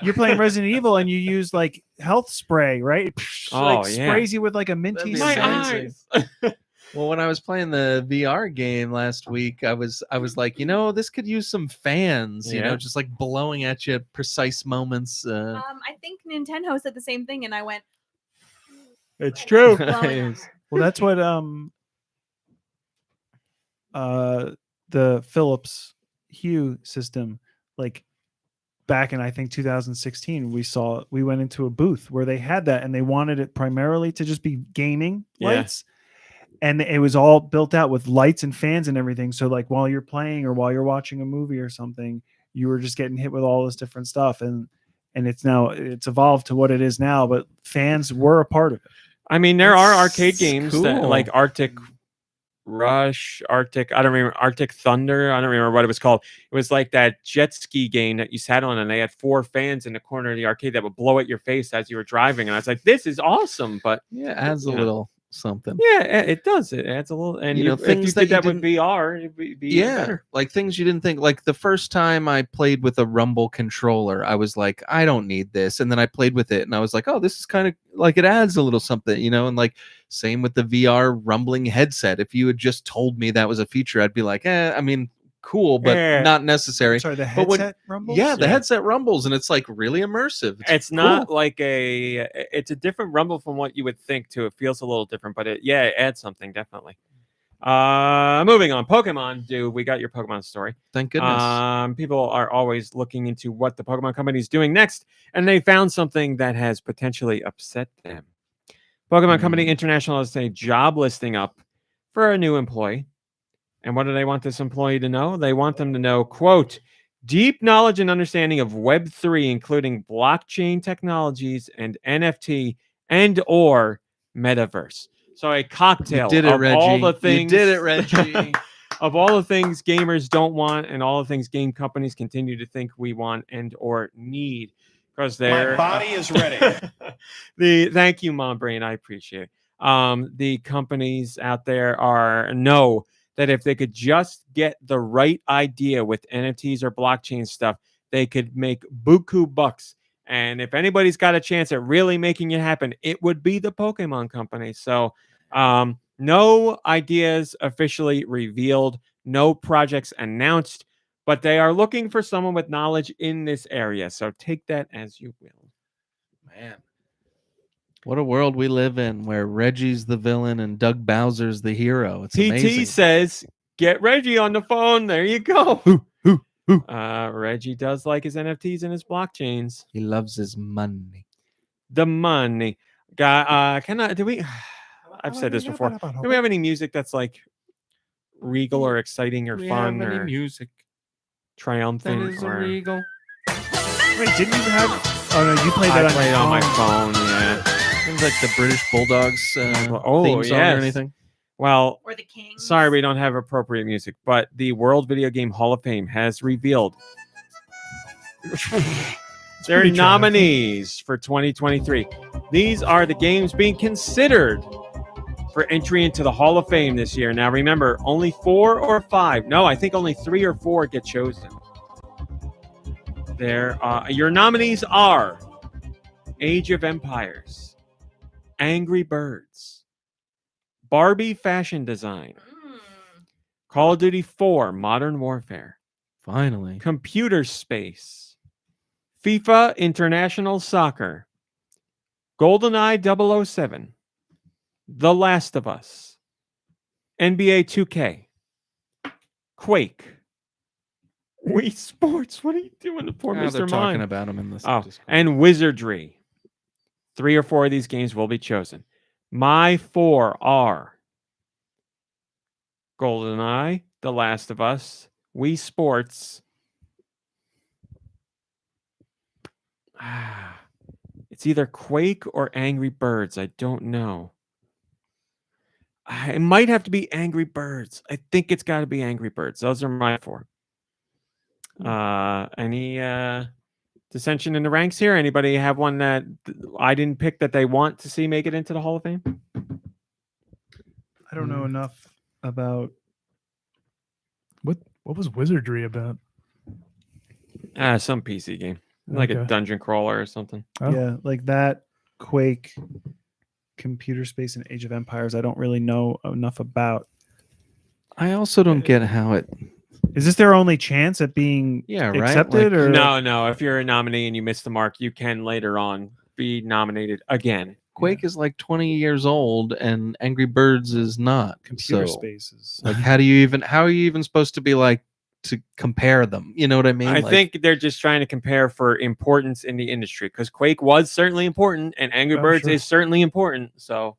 you're playing Resident Evil and you use like health spray, right? Oh, like yeah. sprays you with like a minty That'd be My scent. amazing. eyes. Well, when I was playing the VR game last week, I was like, you know, this could use some fans, you Yeah. know, just like blowing at you at precise moments. I think Nintendo said the same thing, and I went, It's true. blowing on her. Well, that's what the Philips Hue system, like back in I think 2016, we went into a booth where they had that, and they wanted it primarily to just be gaming Yeah. lights. And it was all built out with lights and fans and everything. So like while you're playing or while you're watching a movie or something, you were just getting hit with all this different stuff. And it's evolved to what it is now, but fans were a part of it. I mean, there are That's arcade games that cool. like Arctic Rush, I don't remember, Arctic Thunder. I don't remember what it was called. It was like that jet ski game that you sat on, and they had 4 fans in the corner of the arcade that would blow at your face as you were driving. And I was like, this is awesome. But Yeah, adds a Yeah. little something. yeah, it does. It adds a little. And You know, if you things that did you that with didn't- VR, it'd be even Yeah, better. like things you didn't think. Like the first time I played with a Rumble controller, I was like, I don't need this. And then I played with it, and I was like, oh, this is kind of like it adds a little something, you know. And like same with the VR rumbling headset. If you had just told me that was a feature, I'd be like, I mean, cool, but Yeah. not necessary. Sorry, the But when- headset rumbles? Yeah, the Yeah. headset rumbles, and it's like really immersive. It's not like it's a different Rumble from what you would think too. It feels a little different, but it adds something definitely. Moving on, Pokemon. We got your Pokemon story? Thank goodness. People are always looking into what the Pokemon Company is doing next, and they found something that has potentially upset them. Pokemon Company International has a job listing up for a new employee. And what do they want this employee to know? They want them to know, quote, deep knowledge and understanding of Web3, including blockchain technologies and NFT and or metaverse. So a cocktail You did it, of Reggie. all the things. You did it, Reggie. Of all the things gamers don't want and all the things game companies continue to think we want and or need. Because they're My body is ready. Thank you, MomBrain. I appreciate it. The companies out there know that if they could just get the right idea with NFTs or blockchain stuff, they could make buku bucks. And if anybody's got a chance at really making it happen, it would be the Pokemon Company. So no ideas officially revealed, no projects announced, but they are looking for someone with knowledge in this area. So take that as you will. Man, what a world we live in where Reggie's the villain and Doug Bowser's the hero. It's amazing. PT says, get Reggie on the phone. There you go. Reggie does like his NFTs and his blockchains. He loves his money. The money. I've said this before. Do we have any music that's like regal or exciting or Do we fun have any or music that triumphant is or illegal? Wait, didn't you have? Oh no, you played that I on played your on my phone. phone. Yeah. Things like the British Bulldogs Oh, theme song yes. or anything. Well, Or the Kings. sorry we don't have appropriate music, but the World Video Game Hall of Fame has revealed their pretty nominees for 2023. These are the games being considered for entry into the Hall of Fame this year. Now remember, only 4 or 5. No, I think only 3 or 4 get chosen. Your nominees are Age of Empires, Angry Birds, Barbie Fashion Design, Call of Duty 4 Modern Warfare, Finally. Computer Space, FIFA International Soccer, GoldenEye 007, The Last of Us, NBA 2K, Quake, Wii Sports. What are you doing to poor They're Mr. talking Mime? about them in this. Oh, Discord. and Wizardry. 3 or 4 of these games will be chosen. My 4 are GoldenEye, The Last of Us, Wii Sports. It's either Quake or Angry Birds. I don't know. It might have to be Angry Birds. I think it's got to be Angry Birds. Those are my 4. Any dissension in the ranks here? Anybody have one that I didn't pick that they want to see make it into the Hall of Fame? I don't know enough about. What was Wizardry about? Some PC game. Like a Okay. dungeon crawler or something. Oh. Yeah, like that, Quake, Computer Space, and Age of Empires. I don't really know enough about. I also don't get how it. Is this their only chance at being Yeah, right? accepted? Like, or No. If you're a nominee and you miss the mark, you can later on be nominated again. Quake is like 20 years old, and Angry Birds is not. Computer so, Spaces? Like, how are you even supposed to be like to compare them? You know what I mean? I Like, think they're just trying to compare for importance in the industry because Quake was certainly important and Angry Oh, Birds sure. is certainly important. So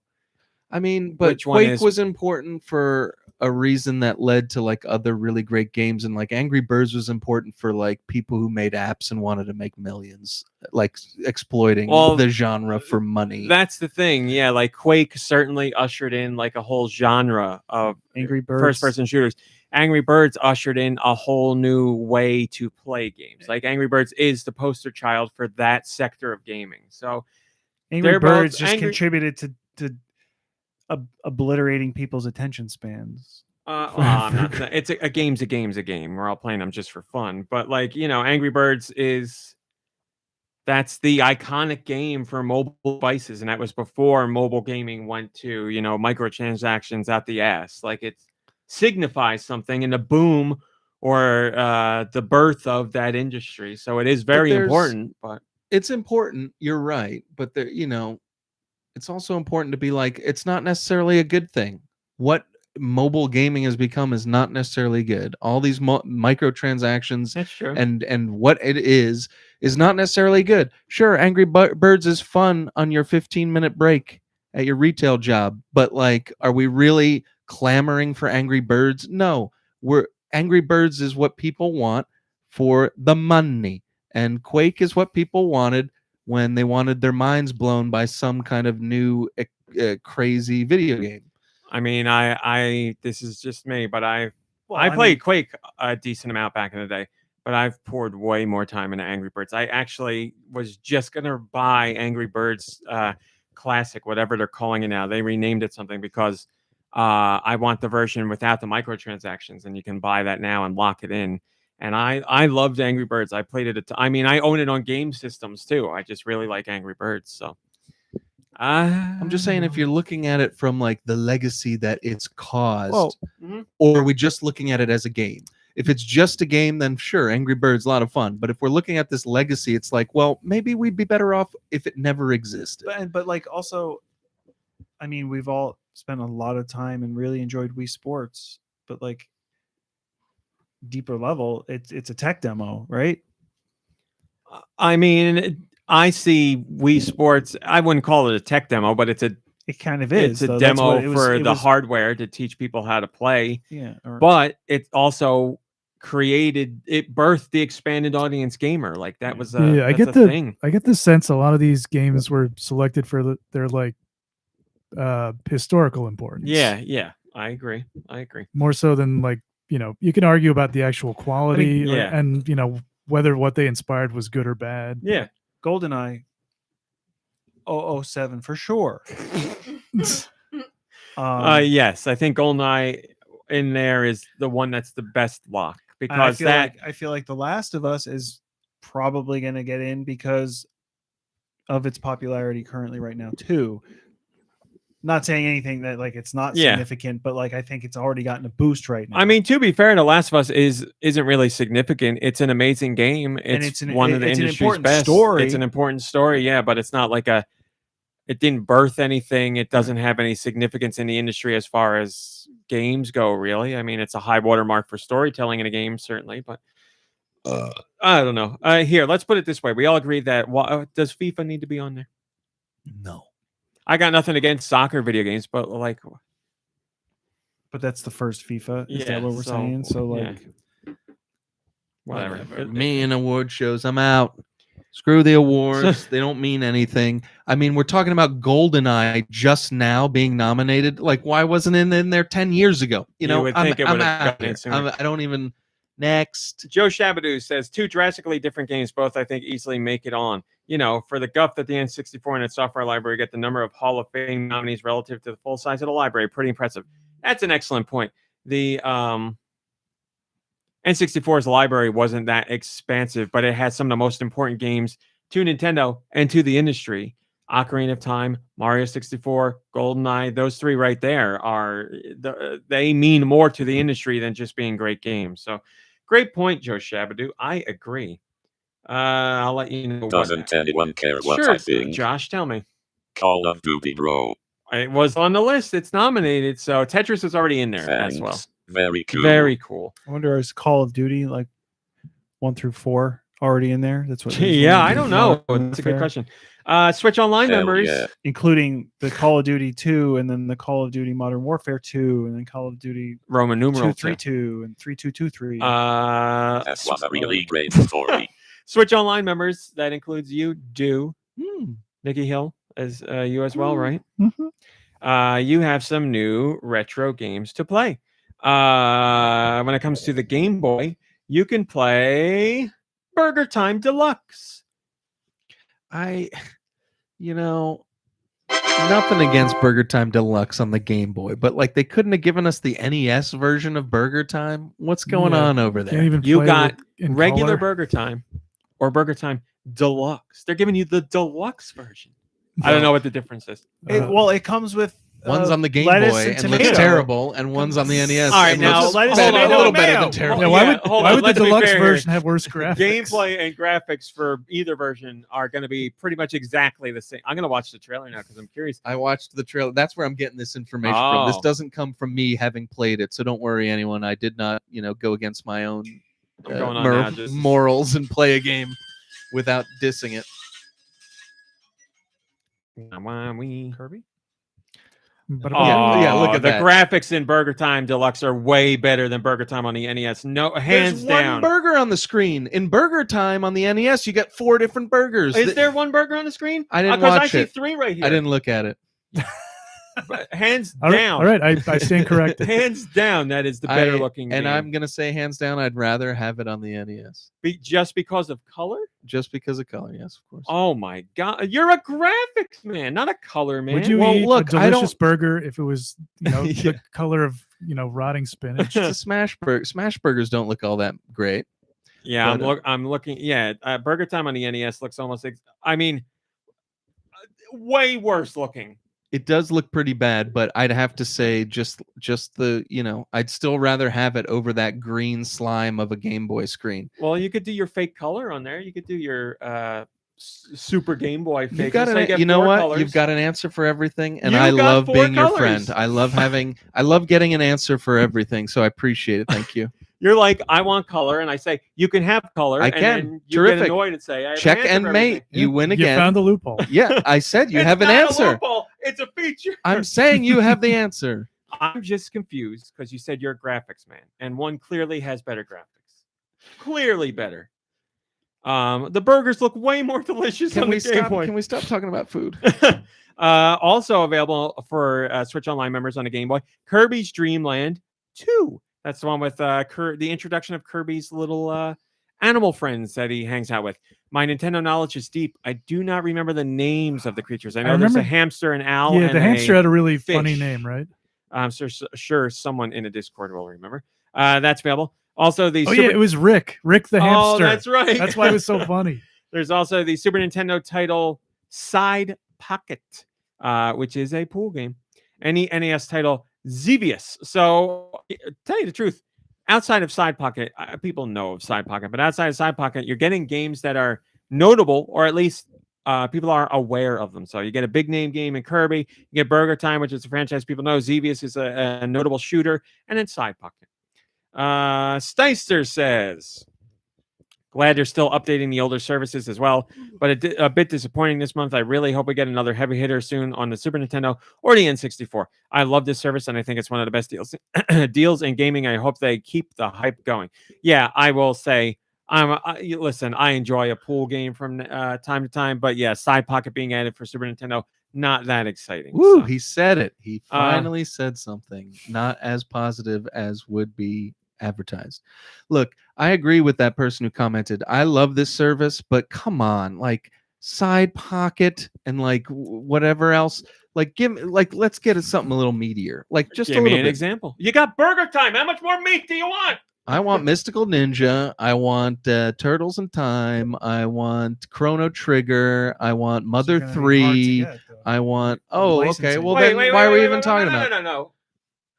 I mean, but Which one Quake is- was important for a reason that led to like other really great games, and like Angry Birds was important for like people who made apps and wanted to make millions, like exploiting Well, the genre for money. that's the thing. Yeah, like Quake certainly ushered in like a whole genre of Angry Birds. first-person shooters. Angry Birds ushered in a whole new way to play games. Like Angry Birds is the poster child for that sector of gaming. So Angry they're both Birds just angry- contributed to obliterating people's attention spans. well, I'm not saying it's a game's a game. We're all playing them just for fun. But like, Angry Birds that's the iconic game for mobile devices. And that was before mobile gaming went to, microtransactions out the ass. Like it signifies something in the boom or the birth of that industry. So it is very important, but It's important, you're right, but there, it's also important to be like, it's not necessarily a good thing. What mobile gaming has become is not necessarily good. All these microtransactions that's true. and what it is not necessarily good. Sure, Angry Birds is fun on your 15-minute break at your retail job, but like, are we really clamoring for Angry Birds? No, Angry Birds is what people want for the money, and Quake is what people wanted when they wanted their minds blown by some kind of new crazy video game. I mean, I this is just me, but I I played Quake a decent amount back in the day, but I've poured way more time into Angry Birds. I actually was just gonna buy Angry Birds Classic, whatever they're calling it now. They renamed it something because I want the version without the microtransactions, and you can buy that now and lock it in. And I loved Angry Birds. I played it. I mean, I own it on game systems too. I just really like Angry Birds. So I'm just saying, if you're looking at it from like the legacy that it's caused, Well, or are we just looking at it as a game? If it's just a game, then sure, Angry Birds, a lot of fun. But if we're looking at this legacy, it's like, well, maybe we'd be better off if it never existed. but like also, I mean, we've all spent a lot of time and really enjoyed Wii Sports, but like deeper level, it's a tech demo, right? I mean, I see Wii Sports. I wouldn't call it a tech demo, but it's It kind of is. It's a though. That's demo what it was- for it the was- hardware to teach people how to play. Yeah. But it also birthed the expanded audience gamer. Like that was I that's get a the thing. I get the sense a lot of these games were selected for their like historical importance. Yeah, I agree. More so than like, you can argue about the actual quality yeah. and whether what they inspired was good or bad. Yeah. GoldenEye 007 for sure. Yes, I think GoldenEye in there is the one that's the best lock because I feel like The Last of Us is probably going to get in because of its popularity currently right now too. Not saying anything that like it's not significant, but like I think it's already gotten a boost right now. I mean, to be fair, The Last of Us isn't really significant. It's an amazing game. It's one of the industry's best. Story. It's an important story, yeah, but it's not like it didn't birth anything. It doesn't have any significance in the industry as far as games go, really. I mean, it's a high watermark for storytelling in a game, certainly, but I don't know. Here, let's put it this way. We all agree that does FIFA need to be on there? No. I got nothing against soccer video games, but like... But that's the first FIFA. Is Yeah, that what we're so, saying? So like... yeah. Whatever. Me and award shows, I'm out. Screw the awards. They don't mean anything. I mean, we're talking about GoldenEye just now being nominated. Like, why wasn't it in there 10 years ago? You would think it I'm would have out gotten here. it sooner. I don't even... Next. Joe Shabadoo says, 2 drastically different games, both I think easily make it on. For the guff that the N64 and its software library get the number of Hall of Fame nominees relative to the full size of the library. Pretty impressive. That's an excellent point. The N64's library wasn't that expansive, but it had some of the most important games to Nintendo and to the industry. Ocarina of Time, Mario 64, GoldenEye, those 3 right there they mean more to the industry than just being great games. So great point, Joe Shabadoo. I agree. I'll let you know. Doesn't anyone care what Sure, I think? Josh, tell me. Call of Duty, bro. It was on the list. It's nominated. So Tetris is already in there Thanks. as well. Very cool. Very cool. I wonder is Call of Duty like 1 through 4 already in there? That's what. Yeah, I don't know. That's a good question. Switch Online Hell members, yeah. Including the Call of Duty 2, and then the Call of Duty Modern Warfare 2, and then Call of Duty Roman numeral 232 and 3223. That was a really great story. Switch Online members, that includes you, Deux, Nicky Hill, as you as well, right? Mm-hmm. You have some new retro games to play. When it comes to the Game Boy, you can play Burger Time Deluxe. Nothing against Burger Time Deluxe on the Game Boy, but like they couldn't have given us the NES version of Burger Time. What's going on over there? Can't even You play got it in regular color. Burger Time or Burger Time Deluxe. They're giving you the deluxe version. I don't know what the difference is. It comes with One's on the Game lettuce Boy and tomato. looks terrible, and one's on the NES. All right, and now, looks lettuce, better- tomato, a little mayo. better than terrible. Yeah, why Yeah, would, hold why on, would the let's be deluxe fair here. version have worse graphics? Gameplay and graphics for either version are going to be pretty much exactly the same. I'm going to watch the trailer now because I'm curious. I watched the trailer. That's where I'm getting this information from. This Oh. doesn't come from me having played it, so don't worry, anyone. I did not, go against my own I'm going on now, just- morals and play a game without dissing it. Kirby? But Yeah, look at the that. graphics in Burger Time Deluxe are way better than Burger Time on the NES. No, hands There's down. one burger on the screen. In Burger Time on the NES, you get 4 different burgers. Is there one burger on the screen? I didn't Because I watch see it. 3 right here. I didn't look at it. But hands all right, down. all right, I stand corrected. Hands down, that is the better looking And game. I'm gonna say hands down, I'd rather have it on the NES Just because of color? just because of color. Yes, of course. Oh my god, you're a graphics man, not a color man. Would you Well, eat look, a I delicious don't- burger if it was, Yeah. the color of, rotting spinach? It's a smash burger. Smash burgers don't look all that great. Yeah, But, I'm looking. Yeah, Burger Time on the NES looks almost. Way worse looking. It does look pretty bad, but I'd have to say just the I'd still rather have it over that green slime of a Game Boy screen. Well, you could do your fake color on there. You could do your Super Game Boy fake. You've got So you get you know 4 what? colors. You've got an answer for everything, and You I got love 4 being your colors. friend. I love getting an answer for everything, so I appreciate it. Thank you. You're like, I want color, and I say you can have color. I and can. then you Terrific. get annoyed and say, I have an Check answer and for mate. everything. You win You again. found the loophole. Yeah, I said you It's have an not a answer. loophole. It's a feature. I'm saying you have the answer. I'm just confused because you said you're a graphics man, and one clearly has better graphics. Clearly better. The burgers look way more delicious on the Game Boy. Can we stop talking about food? Also available for Switch Online members on the Game Boy, Kirby's Dream Land 2. That's the one with the introduction of Kirby's little animal friends that he hangs out with. My Nintendo knowledge is deep. I do not remember the names of the creatures. I know there's a hamster, an owl, Yeah, and the hamster had a really funny fish. name, right? I'm sure someone in the Discord will remember. That's available. Also, the yeah, it was Rick the hamster. Oh, that's right. That's why it was so funny. There's also the Super Nintendo title Side Pocket, which is a pool game. Any NES title Xevious. So, tell you the truth, outside of Side Pocket, people know of Side Pocket, but outside of Side Pocket, you're getting games that are notable, or at least people are aware of them. So you get a big name game in Kirby, you get Burger Time, which is a franchise people know. Xevious is a notable shooter, and then Side Pocket. Steister says, glad they're still updating the older services as well, but a bit disappointing this month. I really hope we get another heavy hitter soon on the Super Nintendo or the N64. I love this service, and I think it's one of the best deals in gaming. I hope they keep the hype going. Yeah, I will say, listen, I enjoy a pool game from time to time, but yeah, Side Pocket being added for Super Nintendo, not that exciting. Woo, So. he said it. He finally said something not as positive as would be advertised. Look, I agree with that person who commented. I love this service, but come on, like Side Pocket and like whatever else. Like let's get something a little meatier. Like just Give a me little an bit. example. You got Burger Time. How much more meat do you want? I want Mystical Ninja. I want Turtles in Time. I want Chrono Trigger. I want Mother 3. I want. Oh, okay. Well, then why are we even talking about? No.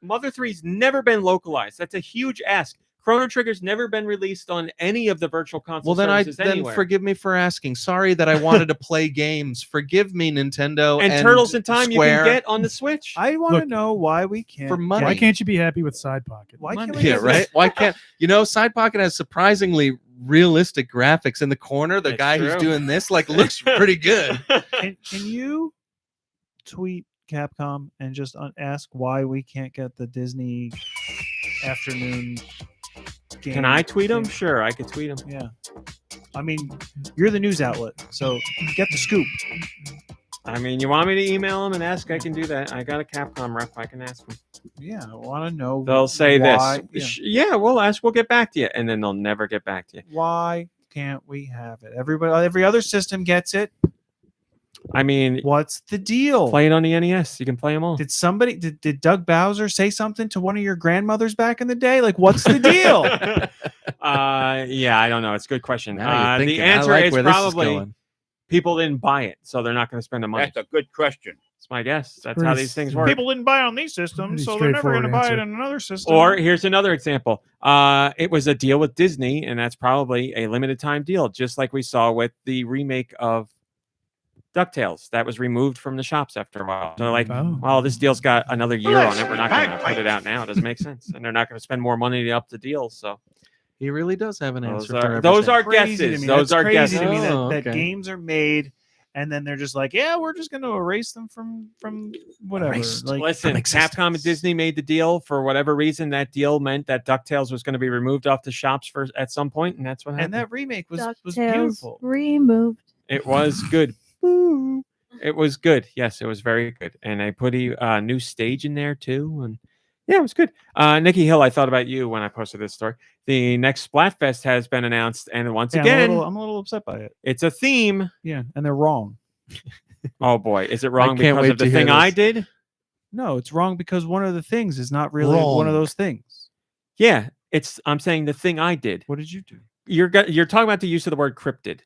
Mother 3's never been localized. That's a huge ask. Chrono Trigger's never been released on any of the virtual console services anywhere. Forgive me for asking. Sorry that I wanted to play games. Forgive me, Nintendo. And Turtles in Time Square. you can get on the Switch. I want to know why we can't. For money. Why can't you be happy with Side Pocket? Why can't we Yeah, right. Why can't Side Pocket has surprisingly realistic graphics in the corner. The It's guy true. who's doing this looks pretty good. Can you tweet Capcom and just ask why we can't get the Disney afternoon game? Can I tweet them? thing? Sure, I could tweet them. Yeah. I mean, you're the news outlet, so get the scoop. I mean, you want me to email them and ask? I can do that. I got a Capcom rep. I can ask them. Yeah, I want to know. They'll say why, this. Yeah, we'll ask. We'll get back to you. And then they'll never get back to you. Why can't we have it? Every other system gets it. I mean, What's the deal? play it on the NES. You can play them all. Did Doug Bowser say something to one of your grandmothers back in the day? Like, what's the deal? Yeah, I don't know. It's a good question. Now you're The thinking, I answer like is where this probably going. people didn't buy it, so they're not going to spend the money. That's a good question. That's my guess. That's how Pretty these things s- work. People didn't buy on these systems, Pretty so they're never going to straightforward buy it answer. on another system. Or here's another example. It was a deal with Disney, and that's probably a limited time deal, just like we saw with the remake of DuckTales. That was removed from the shops after a while. So they're like, Oh. well, this deal's got another year on it. We're not going to put it out now. It doesn't make sense. And they're not going to spend more money to up the deal. So He really does have an answer. those for are everything. crazy to guesses. me. Those That's are crazy guesses. to me that, Oh, that okay. games are made and then they're just like, yeah, we're just going to erase them from whatever. Erased. Like, Listen, from existence. Capcom and Disney made the deal for whatever reason. That deal meant that DuckTales was going to be removed off the shops at some point, and that's what happened. and that remake was DuckTales beautiful. removed. It was good. It was good. Yes, it was very good. And I put a new stage in there too. And yeah, it was good. Nicky Hill, I thought about you when I posted this story. The next Splatfest has been announced. And once Yeah, again, I'm a little upset by it. it's a theme. Yeah, and they're wrong. Oh boy, is it wrong can't because wait of the to hear thing I this. did? No, it's wrong because one of the things is not really one of Wrong. those things. Yeah, I'm saying the thing I did. What did you do? You're talking about the use of the word cryptid.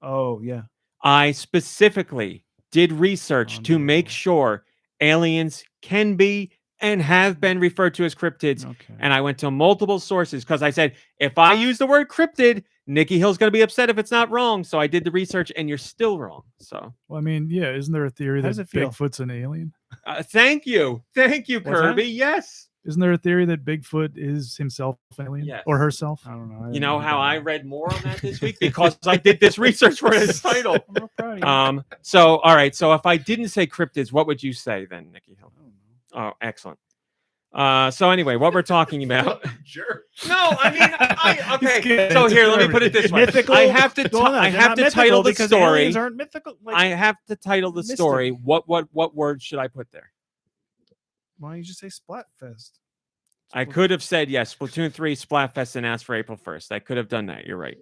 Oh, yeah. I specifically did research to make Unbelievable. sure aliens can be and have been referred to as cryptids. Okay. And I went to multiple sources because I said, if I use the word cryptid, Nicky Hill's going to be upset if it's not wrong. So I did the research and you're still wrong. So Well, I mean, yeah, isn't there a theory How does that it feel? Bigfoot's an alien? thank you. Thank you, What's that? Kirby. Yes. Isn't there a theory that Bigfoot is himself an alien Yes. or herself? I don't know. You know how I read more on that this week because I did this research for this title. I'm real proud of you. So all right. So if I didn't say cryptids, what would you say then, Nicky Hill? Oh, excellent. So anyway, what we're talking about? Sure. No, I mean, okay. kidding. So here, let me It's put it this way. mythical. I have to. Well, no, I they're have not to mythical title the because story. aliens aren't mythical. Like, I have to title the Mystic. story. What word should I put there? why don't you just say Splatfest? I could have said yes. Splatoon 3 Splatfest announced for April 1st. I could have done that. You're right.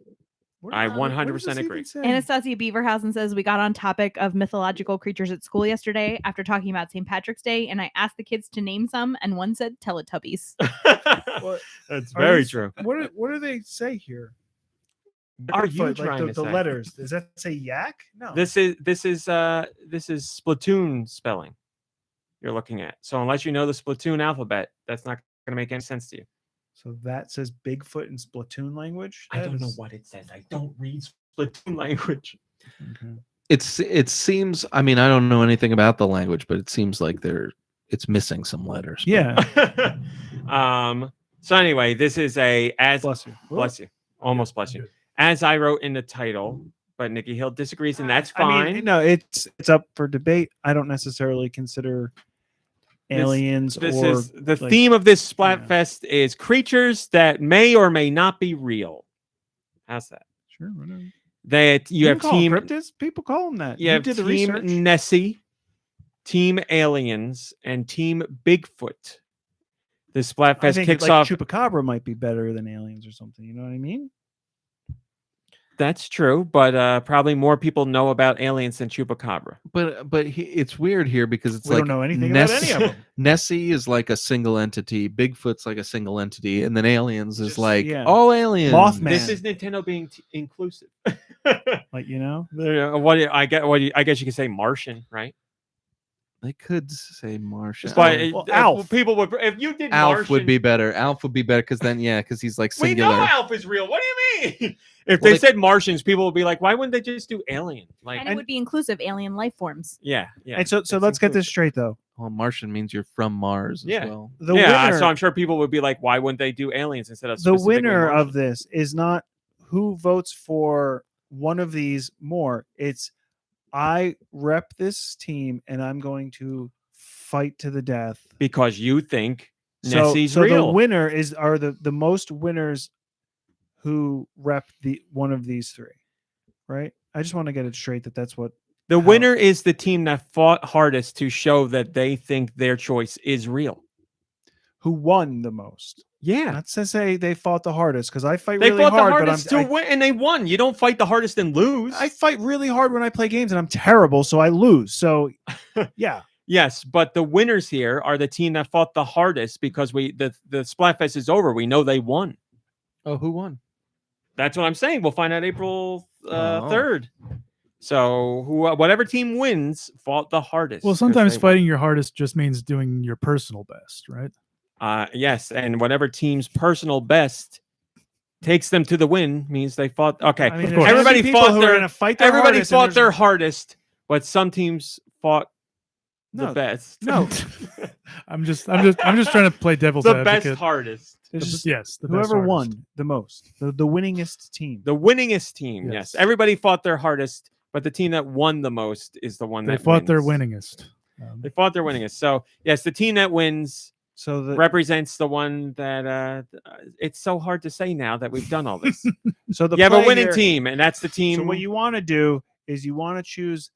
I 100% agree. Anastasia Beaverhausen says we got on topic of mythological creatures at school yesterday after talking about St. Patrick's Day, and I asked the kids to name some, and one said Teletubbies. That's Are very these- true. What do they say here? Are you Bigfoot, trying to the say? letters? Does that say yak? No. This is Splatoon spelling you're looking at. So unless you know the Splatoon alphabet, that's not going to make any sense to you. So that says Bigfoot in Splatoon language. I don't know what it says. I don't read Splatoon language. Okay. It seems. I mean, I don't know anything about the language, but it seems like it's missing some letters. but- Yeah. So anyway, this is Bless you. bless you. Almost bless you. As I wrote in the title, but Nicky Hill disagrees, and that's fine. I mean, no, it's up for debate. I don't necessarily consider aliens This or is the like- theme of this Splatfest is creatures that may or may not be real. How's that? Sure, whatever. That you have can call 'em team cryptids. People call them that. you have did the team research. Nessie, team aliens, and team Bigfoot. The I Splatfest think kicks like off. Chupacabra might be better than aliens or something. You know what I mean? That's true, but probably more people know about aliens than Chupacabra. But it's weird here because it's We like don't know anything about any of them. Nessie is like a single entity. Bigfoot's like a single entity, and then aliens is Just- like yeah. all aliens. Mothman. This is Nintendo being inclusive. Like, you know? I guess you could say Martian, right? They could say Martian. But well, Alf. people would if you did Alf Martian, would be better. Alf would be better because then because he's like We singular. know Alf is real. What do you mean? If Well, they they- said Martians, people would be like, "Why wouldn't they just do alien?" Like, And it would be inclusive alien life forms. yeah. And so it's let's get this inclusive. straight though. Well, Martian means you're from Mars Yeah. as well. The yeah, winner, so I'm sure people would be like, "Why wouldn't they do aliens instead of the specifically winner of Martians?" this is not who votes for one of these more. It's I rep this team and I'm going to fight to the death. Because you think So, Nessie's so real. the winner are the most winners who rep the one of these three, right? I just want to get it straight that's what The how- winner is the team that fought hardest to show that they think their choice is real. who won the most. Yeah. Not to say they fought the hardest because I fight They really fought hard, the but hardest to win, and they won. You don't fight the hardest and lose. I fight really hard when I play games and I'm terrible, so I lose. So yeah. Yes, but the winners here are the team that fought the hardest because the Splatfest is over. We know they won. Oh, who won? That's what I'm saying. We'll find out April Oh. 3rd. So whatever team wins fought the hardest. Well, 'cause sometimes they won. fighting your hardest just means doing your personal best, right? Yes, and whatever team's personal best takes them to the win means they fought. Okay, I mean, Of there's course. gonna be everybody people fought who are their gonna fight their everybody hardest and fought there's- their hardest, but some teams fought the No, best. no. I'm just trying to play devil's the advocate. best hardest. There's The- just yes, the best whoever artist. won the most, the winningest team. The winningest team. Yes. Yes. Everybody fought their hardest, but the team that won the most is the one They that fought their wins. winningest. They fought their winningest. So yes, the team that wins So the represents the one that it's so hard to say now that we've done all this. so the You have a play winning here- team, and that's the team. So what you want to do is you want to choose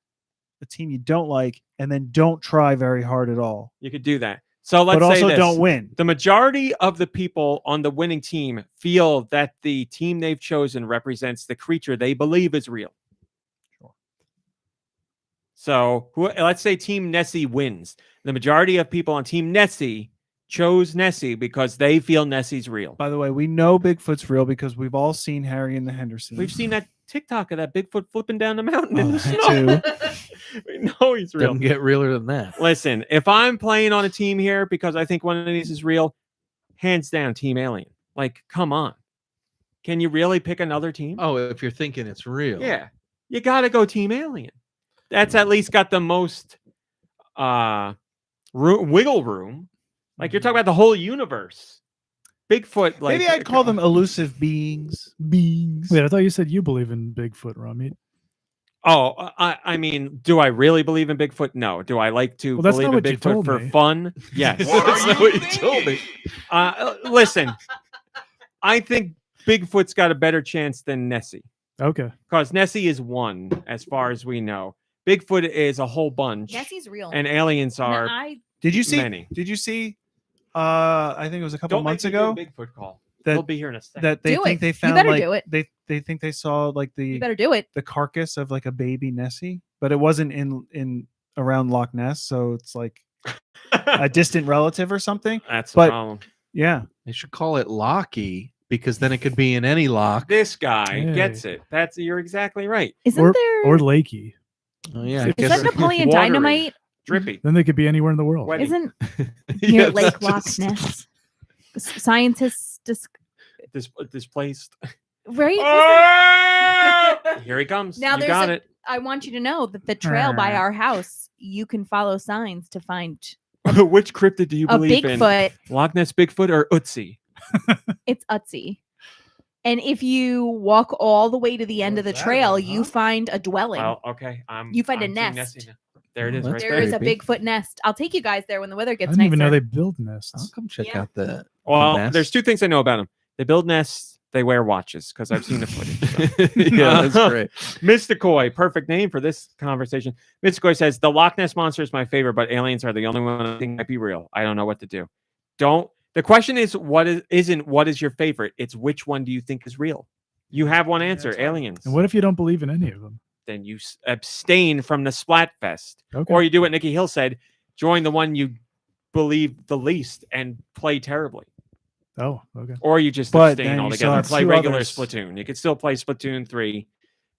a team you don't like and then don't try very hard at all. You could do that. So let's but say also this. don't win. The majority of the people on the winning team feel that the team they've chosen represents the creature they believe is real. Sure. So let's say Team Nessie wins. The majority of people on Team Nessie chose Nessie because they feel Nessie's real. By the way, we know Bigfoot's real because we've all seen Harry and the Hendersons. We've seen that TikTok of that Bigfoot flipping down the mountain in Oh, the that snow. We know he's real. Doesn't get realer than that. Listen, if I'm playing on a team here because I think one of these is real, hands down, Team Alien. Like, come on. Can you really pick another team? Oh, if you're thinking it's real. Yeah. You got to go Team Alien. That's at least got the most wiggle room Like you're talking about the whole universe. Bigfoot, like Maybe I'd call them elusive beings. Beings. Wait, I thought you said you believe in Bigfoot, Rami. Oh, I mean, do I really believe in Bigfoot? No. Do I like to Well, that's believe not in what you Bigfoot told for me. fun? Yes. What That's are not you what you told me. thinking? Listen, I think Bigfoot's got a better chance than Nessie Okay. because Nessie is one, as far as we know. Bigfoot is a whole bunch, Nessie's real. and aliens No, are. Did you see? Many. Did you see? I think it was a couple Don't months make me do a ago Bigfoot call. that- He'll be here in a second. that they Do think it. they You found better like do it. they think they saw like you the better do it. carcass of like a baby Nessie, but it wasn't in around Loch Ness, so it's like a distant relative or something. That's the but- problem. Yeah, They should call it Locky because then it could be in any lock. This guy Hey. gets it. You're exactly right. Isn't Or there? Lakey. Oh yeah, I Is guess that Napoleon Watery. Dynamite? Drippy. Then they could be anywhere in the world. Wet- Isn't Yeah, here at Lake that's Loch just- Ness? Scientists Displaced. right? Here he comes. Now you there's got a- it. I want you to know that the trail by our house, you can follow signs to find Which cryptid do you a believe in? Bigfoot. Loch Ness Bigfoot or Utsi? It's Utsi. And if you walk all the way to the end of the Where's that trail, one, you huh? find a dwelling. Well, okay. You find a I'm Team nest. Nessie now. There it is, Well, right that's There is a creepy. Bigfoot nest. I'll take you guys there when the weather I gets didn't nicer. even know they build I'll nests. come check Yeah. out the. Well, nest. there's two things I know about them. They build nests. They wear watches because I've seen the footage. so. Yeah, that's great. Mysticoy, perfect name for this conversation. Mysticoy says the Loch Ness monster is my favorite, but aliens are the only one I think might be real. I don't know what to do. The question is what is your favorite? It's which one do you think is real? You have one answer, that's right. aliens. And what if you don't believe in any of them? Then you abstain from the Splatfest. Okay. Or you do what Nicky Hill said, join the one you believe the least and play terribly. Oh, okay. Or you just But abstain then you still altogether. have Play two regular others. Splatoon. You could still play Splatoon 3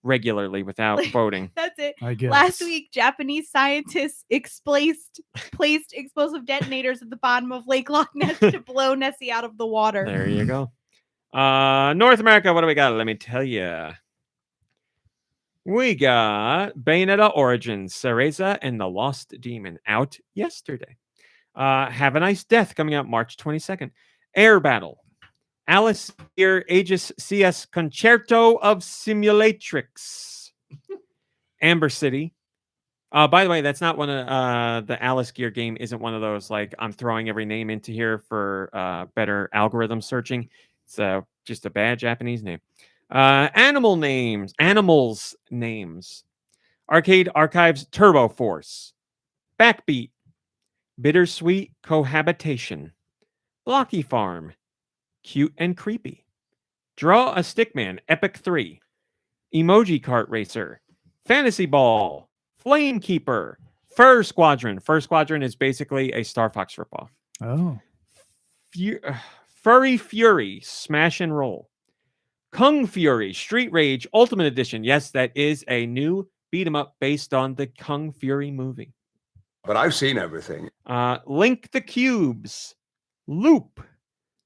regularly without voting. That's it. I guess. Last week, Japanese scientists placed explosive detonators at the bottom of Lake Loch Ness to blow Nessie out of the water. There you go. North America, what do we got? Let me tell you. We got Bayonetta Origins, Cereza and the Lost Demon out yesterday. Have a Nice Death coming out March 22nd. Air Battle. Alice Gear Aegis CS Concerto of Simulatrix. Amber City. By the way, that's not one of the Alice Gear game isn't one of those like I'm throwing every name into here for better algorithm searching. It's just a bad Japanese name. Animals names. Arcade Archives Turbo Force. Backbeat. Bittersweet Cohabitation. Blocky Farm. Cute and Creepy. Draw a Stickman Epic 3. Emoji Kart Racer. Fantasy Ball. Flame Keeper. Fur Squadron. Fur Squadron is basically a Star Fox ripoff. Oh. Furry Fury. Smash and Roll. Kung Fury. Street Rage Ultimate Edition. Yes, that is a new beat 'em up based on the Kung Fury movie. But I've seen everything. Link the Cubes. Loop.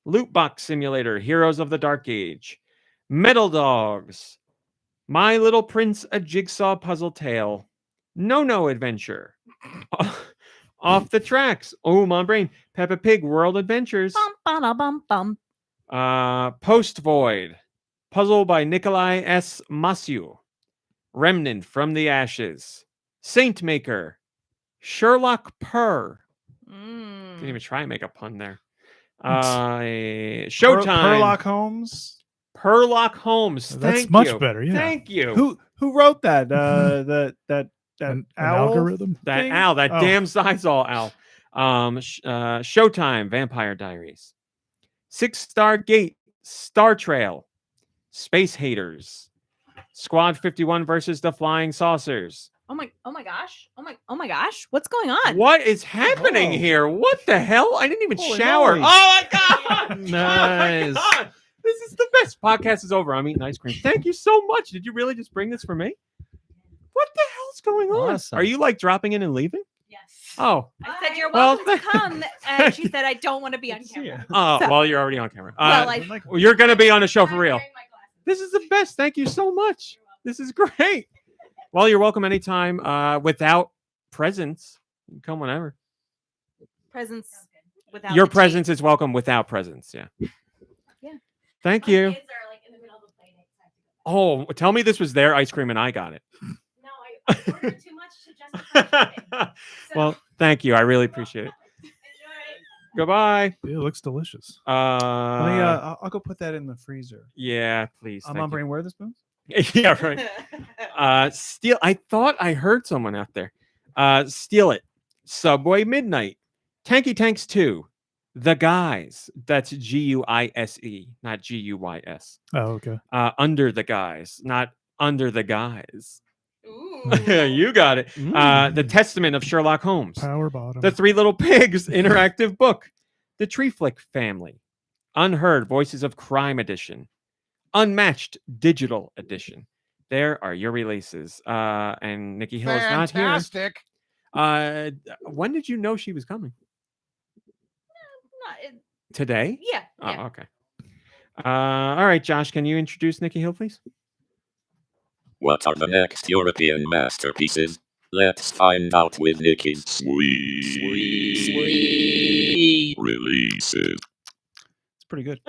Loot Box Simulator. Heroes of the Dark Age. Metal Dogs. My Little Prince, a Jigsaw Puzzle Tale. No Adventure. Off the Tracks. Oh, MomBrain. Peppa Pig World Adventures. Bum, bum. Post Void. Puzzle by Nikolai S. Masiu. Remnant from the Ashes. Saint Maker. Sherlock Purr. Didn't even try and make a pun there. Showtime. Sherlock Holmes. Purlock Holmes. That's Thank much you. better, yeah. Thank you. Who wrote that? That An owl? algorithm? That thing? owl, that Oh. damn Sizal owl. Showtime, Vampire Diaries. 6-Star Gate, Star Trail, Space Haters, Squad 51 versus the Flying Saucers. Oh my gosh. Oh my gosh. What's going on? What is happening Oh. here? What the hell? I didn't even Holy shower. moly. Oh my god! Nice. Oh my god! This is the best. Podcast is over. I'm eating ice cream. Thank you so much. Did you really just bring this for me? What the hell's going on? Awesome. Are you like dropping in and leaving? Yes. Oh, I said you're Well, welcome to come, and she said I don't want to be on camera. well, you're already on camera. Well, Well, you're going to be on the show for real. I'm wearing my glasses. This is the best. Thank you so much. This is great. Well, you're welcome anytime. Without presents, you can come whenever. Presents Without Your the presence is welcome without presents. Yeah. Yeah. Thank My you. kids are like in the middle of the play date. Oh, tell me this was their ice cream and I got it. No, I ordered too much to justify shipping. So, Well, thank you. I really appreciate it. enjoy. Goodbye. It looks delicious. I'll go put that in the freezer. Yeah, please. I'm thank on brain. Where are the spoons? you. Yeah, right. Steal. I thought I heard someone out there. Steal it. Subway Midnight. Tanky Tanks 2. The Guys. That's Guise, not Guys. Oh, okay. Under the Guys, not Under the Guys. Ooh. You got it. The Testament of Sherlock Holmes. Power bottom. The Three Little Pigs interactive book. The Tree Flick Family. Unheard Voices of Crime Edition. Unmatched Digital Edition. There are your releases. And Nikki Hill is not here. Fantastic. When did you know she was coming? Today? Yeah. Oh, okay. All right, Josh, can you introduce Nikki Hill, please? What are the next European masterpieces? Let's find out with Nicky's sweet releases. It's pretty good.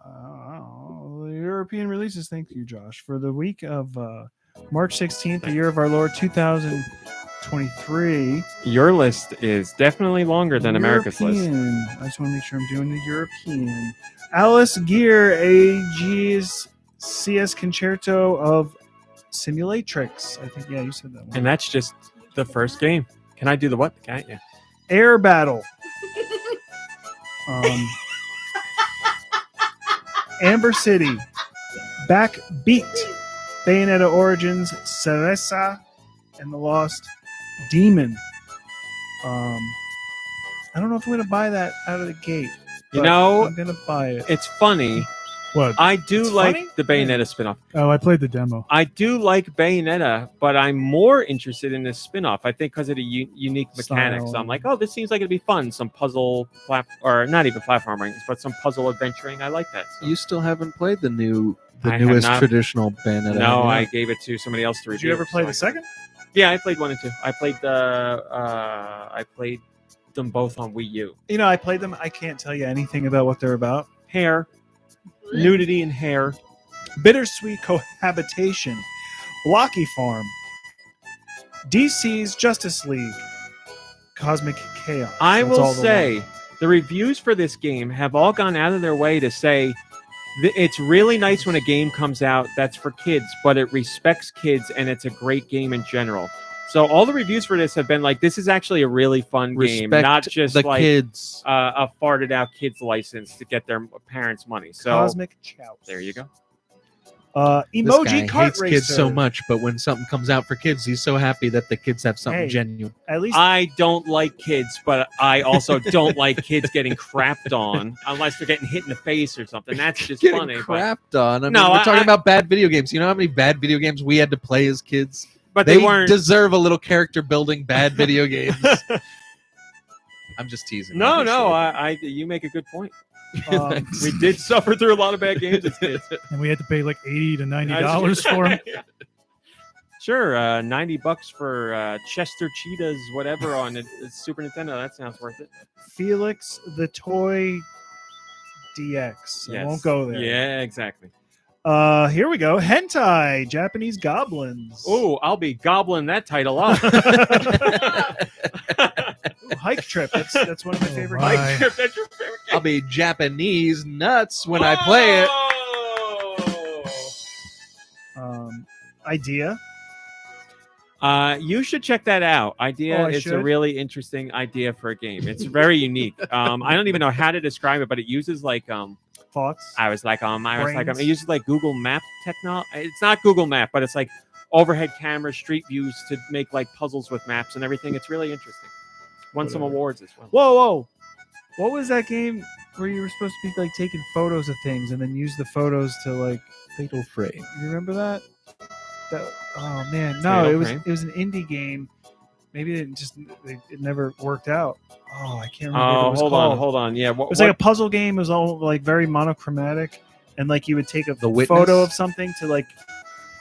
The European releases. Thank you, Josh, for the week of March 16th, the year of our Lord 2023. Your list is definitely longer than America's list. European. I just want to make sure I'm doing the European. Alice Gear, AG's CS Concerto of Simulatrix. I think, yeah, you said that one. And that's just the first game. Can I do the what? Can't you? Air Battle. Amber City. Backbeat. Bayonetta Origins. Cereza. And the Lost Demon. I don't know if I'm going to buy that out of the gate. You but know, I'm going to buy it. it's funny. What? I do It's like funny? the Bayonetta spinoff. Oh, I played the demo. I do like Bayonetta, but I'm more interested in this spinoff. I think because of the unique mechanics. Style. I'm like, oh, this seems like it'd be fun. Some puzzle, or not even platforming, but some puzzle adventuring. I like that. So. You still haven't played the I have newest not. traditional Bayonetta. No, have I you? gave it to somebody else to Did review. you ever play so the I- second? Yeah, I played 1 and 2. I played them both on Wii U. You know, I played them. I can't tell you anything about what they're about. Hair, nudity and hair. Bittersweet Cohabitation. Blocky Farm. DC's Justice League. Cosmic Chaos. I That's will all the say one. the reviews for this game have all gone out of their way to say it's really nice when a game comes out that's for kids, but it respects kids and it's a great game in general. So all the reviews for this have been like, this is actually a really fun game, Respect not just the like kids. a farted out kids license to get their parents' money. So Cosmic Chouse. there you go. Emoji This guy Kart hates Racer. kids so much, but when something comes out for kids, he's so happy that the kids have something Hey. genuine. At least I don't like kids, but I also don't like kids getting crapped on unless they're getting hit in the face or something. That's just Getting funny. But, crapped on. I mean, No, we're talking I- about bad video games. You know how many bad video games we had to play as kids? but They they weren't. deserve a little character building bad video games. I'm just teasing. No, no, obviously. you make a good point. Thanks. We did suffer through a lot of bad games as kids. And we had to pay like $80 to $90 for them. Sure, $90 for Chester Cheetahs, whatever on the Super Nintendo. That sounds worth it. Felix the Toy DX. I Yes. won't go there. Yeah, exactly. Here we go. Hentai, Japanese goblins. Oh, I'll be gobbling that title up. Ooh, Hike Trip. That's one of my favorite my. games. Trip, that's your favorite game. I'll be Japanese nuts when I play it. Idea. You should check that out. Idea Oh, I is a should? really interesting idea for a game. It's very unique. I don't even know how to describe it, but it uses like Thoughts. I was like Brains. it uses like Google Map technology. It's not Google Map, but it's like overhead camera, street views to make like puzzles with maps and everything. It's really interesting. Won some Whatever. awards as well. Whoa. What was that game where you were supposed to be like taking photos of things and then use the photos to like Fatal Frame. you remember that? Oh man, no, Fatal it was Frame? it was an indie game. Maybe it never worked out. Oh, I can't remember what it Oh, was hold called. on, hold on. Yeah, It was like a puzzle game. It was all like very monochromatic, and like you would take a The Witness? photo of something to like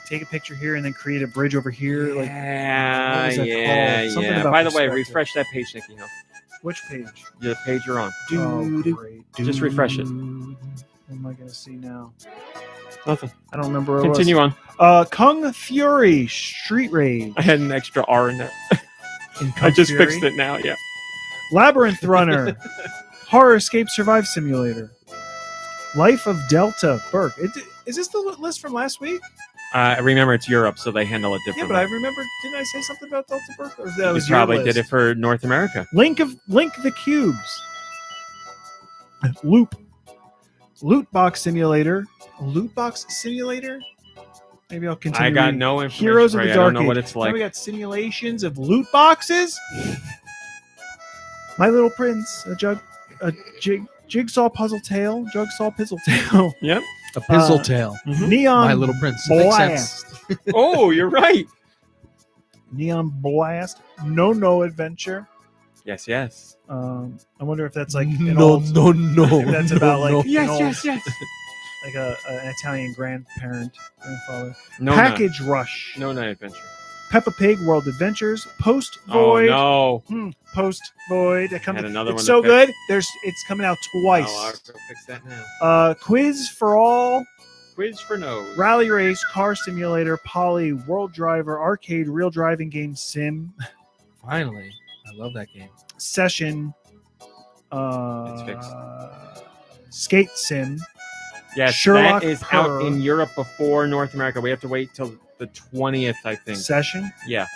take a picture here and then create a bridge over here. Like, Yeah, what was that yeah, called? Something yeah. about By the way, perspective. refresh that page, Nicky. No, which page? the page you're on. Oh, great. Just refresh it. What am I going to see now? Nothing. I don't remember. Where Continue on. it was. Kung Fury Street Raid. I had an extra R in there. In I Kung just Fury. fixed it now. Yeah. Labyrinth Runner. Horror Escape Survive Simulator. Life of Delta Burke. Is this the list from last week? Remember, it's Europe, so they handle it Yeah, differently. but I remember. Didn't I say something about Delta Burke? Or that You was your probably list? did it for North America. Link the Cubes. Loot Box Simulator. Loot Box Simulator. Maybe I'll continue. I got reading. no information. Heroes of for the you. Dark I don't know Age. what it's Then like. we got simulations of loot boxes. My Little Prince, a jigsaw puzzle tale, jigsaw pizzle tale, Yep. A pizzle tail. Neon My Little Prince. Makes sense. Blast, Oh, you're right. Neon Blast, No Adventure. Yes, yes. I wonder if that's like an old, if that's about like an Yes, old- yes, yes. like an Italian grandfather. No, Package Rush, No night adventure. Peppa Pig World Adventures, Post Oh Void. no. Post Void. It comes. Had another it's one so to good. It's coming out twice. Oh, I'll go fix that now. Quiz for All, Quiz for nose. Rally Race, Car Simulator, Poly, World Driver, Arcade, Real Driving Game Sim, Finally. I love that game. Session, It's fixed. Skate Sim, Yes, Sherlock that is out Purr. in Europe before North America. We have to wait till the 20th, I think. Session. Yeah.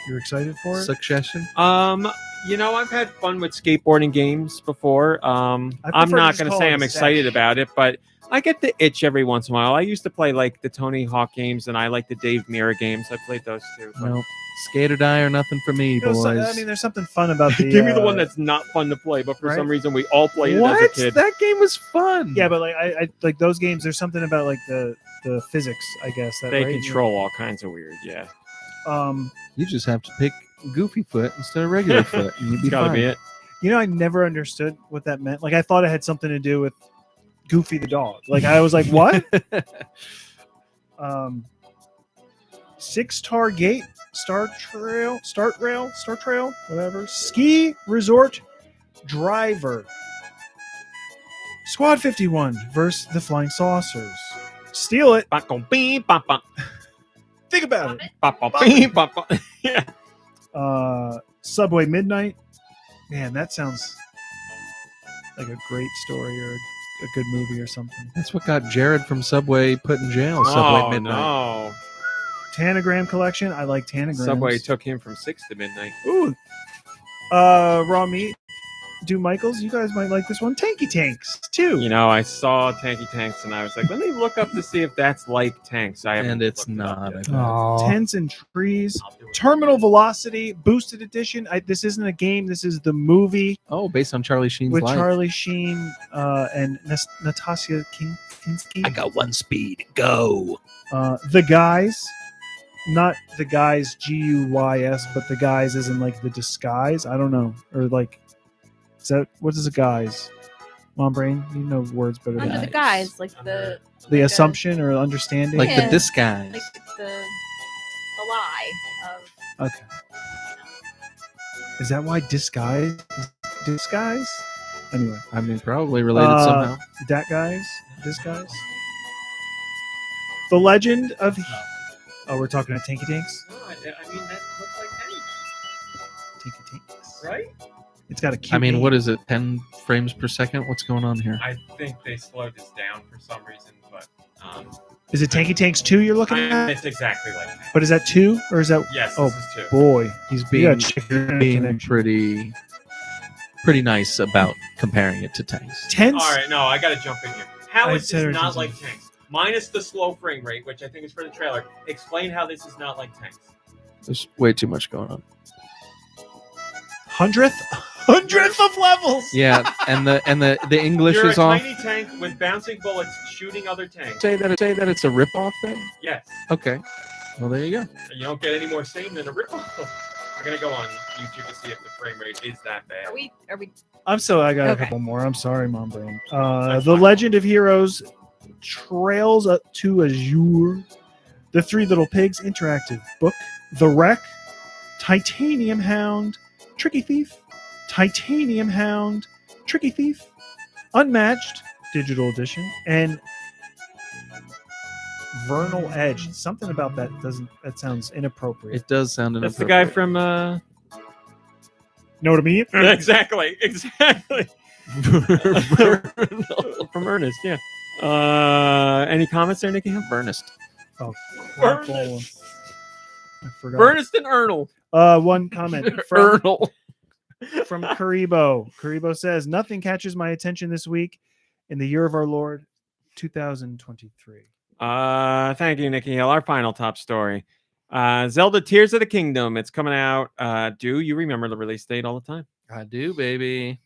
You're excited for it? Succession. I've had fun with skateboarding games before. I'm prefer to not just going to call say it I'm excited Sesh. about it, but I get the itch every once in a while. I used to play like the Tony Hawk games, and I like the Dave Mirra games. I played those too. but- No. Skate or die or nothing for me, You know, boys. I mean, there's something fun about the. Give me the one that's not fun to play, but for right? some reason we all played it as a What? kid. That game was fun. Yeah, but like I like those games. There's something about like the physics, I guess. That, They right? control all kinds of weird. Yeah, You just have to pick Goofy Foot instead of regular foot, and you'd it's be got to fine. be it. You know, I never understood what that meant. Like, I thought it had something to do with Goofy the dog. Like, I was like, what? Six Star Gate, Star Trail, whatever. Ski Resort Driver. Squad 51 versus the Flying Saucers. Steal it. Ba-com, beep, ba-bum, Think about it. ba-bum, beep, ba-bum. Yeah. Subway Midnight. Man, that sounds like a great story or a good movie or something. That's what got Jared from Subway put in jail. Subway Oh Midnight. no! Tanagram Collection. I like Tanagrams. Subway took him from 6 to midnight. Ooh. Raw Meat. Do Michaels. You guys might like this one. Tanky Tanks, too. You know, I saw Tanky Tanks, and I was like, let me look up to see if that's like Tanks. I haven't And it's looked it up not. yet. I bet. Aw. Tents and Trees. I'll do it. Terminal Velocity Boosted Edition. This isn't a game. This is the movie Oh, based on Charlie Sheen's with life. Charlie Sheen and Natasha Kinski. I got one speed. Go. The Guys. Not the guys Guys, but the guys as in like the disguise. I don't know. Or like, is that what is a guise? MomBrain, you know words better than Under the that. guise, like the The like assumption or understanding. Like Yeah. the disguise. like the lie of Okay. Is that why disguise? Anyway, I mean, probably related Uh, somehow. that guys, disguise. The Legend of. Oh, we're talking about Tanky Tanks. No, I mean, that looks like Tanks, Tanky Tanks. right? It's got a cute. I mean, name. what is it? 10 frames per second? What's going on here? I think they slowed this down for some reason, but Is it Tanky Tanks 2 you're looking at? it's exactly like Tanks. But is that 2 or is that? Yes, Oh, this is 2. boy, He's You being, gotta check your internet being connection. pretty nice about comparing it to tanks. Tense. All right, no, I got to jump in here. How I is said this it not was like easy. Tanks? Minus the slow frame rate, which I think is for the trailer. Explain how this is not like Tanks. There's way too much going on. Hundredth of levels. Yeah, and the English You're is a off. tiny tank with bouncing bullets shooting other tanks. Say that it's a ripoff then? Yes. Okay. Well, there you go. You don't get any more sane than a ripoff. I'm gonna go on YouTube to see if the frame rate is that bad. Are we I got a Okay. couple more. I'm sorry, MomBrain. That's The fine. Legend of Heroes Trails Up to Azure. The Three Little Pigs interactive book, The Wreck, Titanium Hound, Tricky Thief, Titanium Hound, Tricky Thief, Unmatched digital edition, and Vernal Edge. Something about that sounds inappropriate. It does sound That's the guy inappropriate. from. Know what I mean? Exactly. From Ernest, yeah. Any comments there, Nicky? Ernest. Oh, Ernest. I forgot. Ernest and Ernal. One comment from Ernal. Karibo. Karibo says, nothing catches my attention this week in the year of our Lord 2023. Thank you, Nicky Hill. Our final top story. Zelda Tears of the Kingdom. It's coming out. Do you remember the release date all the time? I do, baby.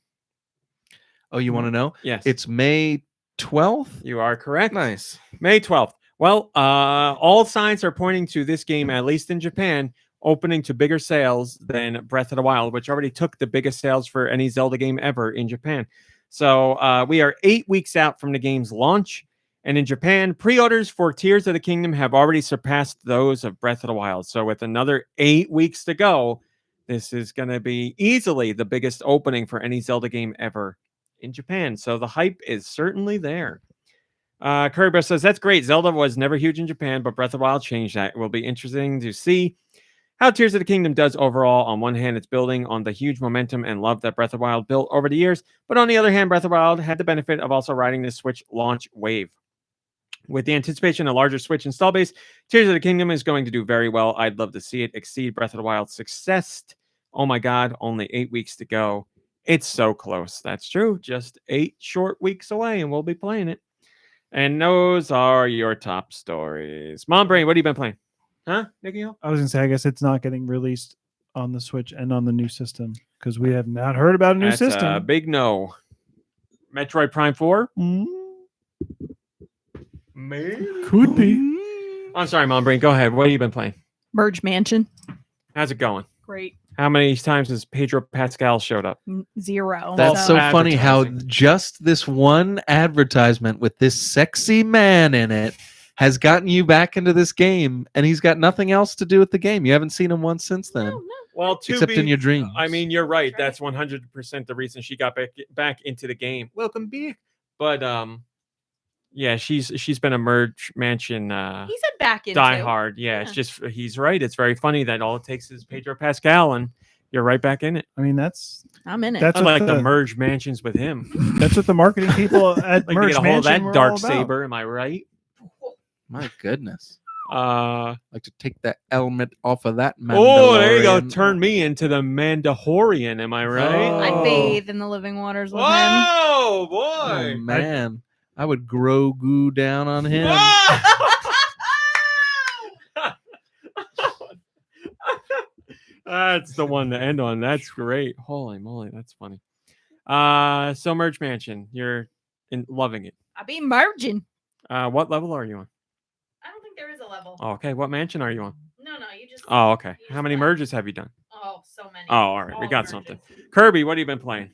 Oh, you want to know? Yes. It's May 12th. You are correct. Nice. May 12th. Well, all signs are pointing to this game, at least in Japan, opening to bigger sales than Breath of the Wild, which already took the biggest sales for any Zelda game ever in Japan. So we are 8 weeks out from the game's launch. And in Japan, pre-orders for Tears of the Kingdom have already surpassed those of Breath of the Wild. So with another 8 weeks to go, this is going to be easily the biggest opening for any Zelda game ever in Japan. So the hype is certainly there. Kirby says, that's great. Zelda was never huge in Japan, but Breath of the Wild changed that. It will be interesting to see how Tears of the Kingdom does overall. On one hand, it's building on the huge momentum and love that Breath of the Wild built over the years. But on the other hand, Breath of the Wild had the benefit of also riding the Switch launch wave. With the anticipation of a larger Switch install base, Tears of the Kingdom is going to do very well. I'd love to see it exceed Breath of the Wild's success. Oh my God, only 8 weeks to go. It's so close. That's true. Just 8 short weeks away, and we'll be playing it. And those are your top stories. MomBrain, what have you been playing? Huh, Nicky Hill? I was going to say, I guess it's not getting released on the Switch and on the new system because we have not heard about a new That's system. a big no. Metroid Prime 4? Could be. I'm sorry, MomBrain. Go ahead. What have you been playing? Merge Mansion. How's it going? Great. How many times has Pedro Pascal showed up? 0. That's Well, so funny how advertising. just this one advertisement with this sexy man in it has gotten you back into this game, and he's got nothing else to do with the game. You haven't seen him once since then, Well, except in your dreams. I mean, you're right. That's 100% the reason she got back into the game. Welcome back. But yeah, she's been a Merge Mansion He said back into. die hard. Yeah, it's just he's right. It's very funny that all it takes is Pedro Pascal, and you're right back in it. I mean, that's I'm in it. That's I what like the Merge Mansions with him. that's what the marketing people at Like to Merge get a hold of Mansion that were dark all about. saber. Am I right? My goodness. Uh Like to take that element off of that man. oh, there you go. Turn me into the Mandalorian. Am I right? Oh. I'd bathe in the living waters with him. Whoa, Oh, boy! man. I would Grogu down on him. That's the one to end on. That's great. Holy moly, that's funny. So Merge Mansion, you're loving it. I be merging. What level are you on? I don't think there is a level. Oh, okay, what mansion are you on? No, you just. Oh, okay. You How many just merges have you done? Oh, so many. Oh, all right, we All got merges. something. Kirby, what have you been playing?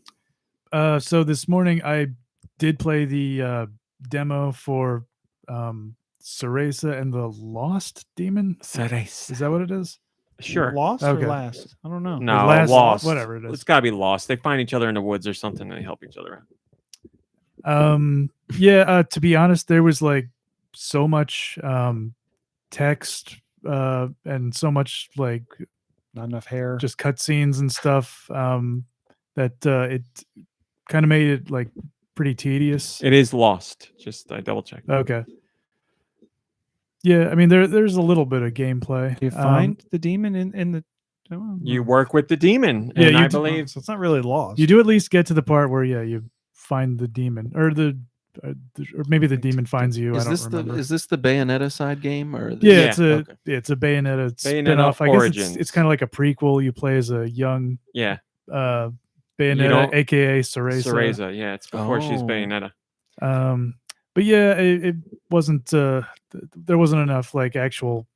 So this morning I did play the demo for Cereza and the Lost Demon. Is that what it is? Sure. Lost Okay. or last? I don't know. No, Last- lost. whatever it is. It's got to be lost. They find each other in the woods or something, and they help each other out. Yeah, to be honest, there was like so much text and so much like Not enough hair. just cutscenes and stuff that it kind of made it like pretty tedious. It is lost. Just I double checked. Okay. Yeah, I mean there's a little bit of gameplay. Do you find the demon in the? Oh, You work with the demon, Yeah, and you I do- believe so it's not really lost. you do at least get to the part where you find the demon or or maybe the demon finds you. Is I don't this remember. is this the Bayonetta side game or Yeah, Yeah, it's a okay. it's a Bayonetta Bayonetta spin-off. I guess Origins. it's kind of like a prequel. You play as a young yeah, Bayonetta, don't- aka Cereza. Cereza. Yeah, it's before she's Oh. Bayonetta. But yeah, it wasn't. There wasn't enough like actual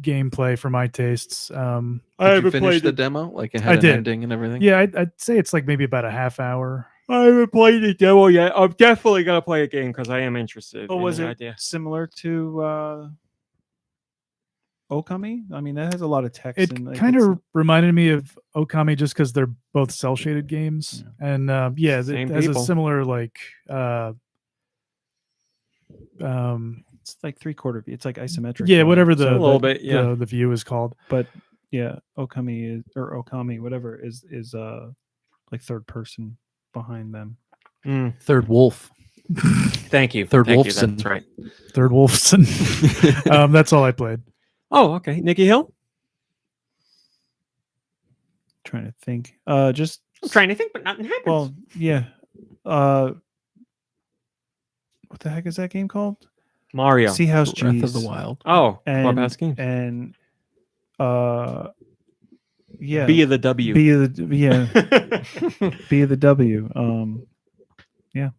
gameplay for my tastes. Did you finish the demo? Like it had an did. ending and everything? Yeah, I'd say it's like maybe about a half hour. I haven't played the demo yet. I'm definitely gonna play a game because I am interested. But in was the it idea. similar to Okami. I mean, that has a lot of text. It and like, kind it's- of reminded me of Okami just because they're both cell shaded games, and yeah, it Same has people. a similar like it's like 3/4 view. It's like isometric. yeah, view. whatever So the a little bit, yeah. the view is called. but yeah, Okami, whatever is like third person behind them. Third Wolf. Thank you. Third Thank you, Wolfson. That's right. Third Wolfson. That's all I played. Oh, okay. Nikki Hill. Trying to think. Just I'm trying to think, but nothing happens. well, yeah. What the heck is that game called? Mario. Sea House Breath G's. of the Wild. Oh, and Clubhouse Games. and yeah, B of the W. B of the B of the W. Yeah,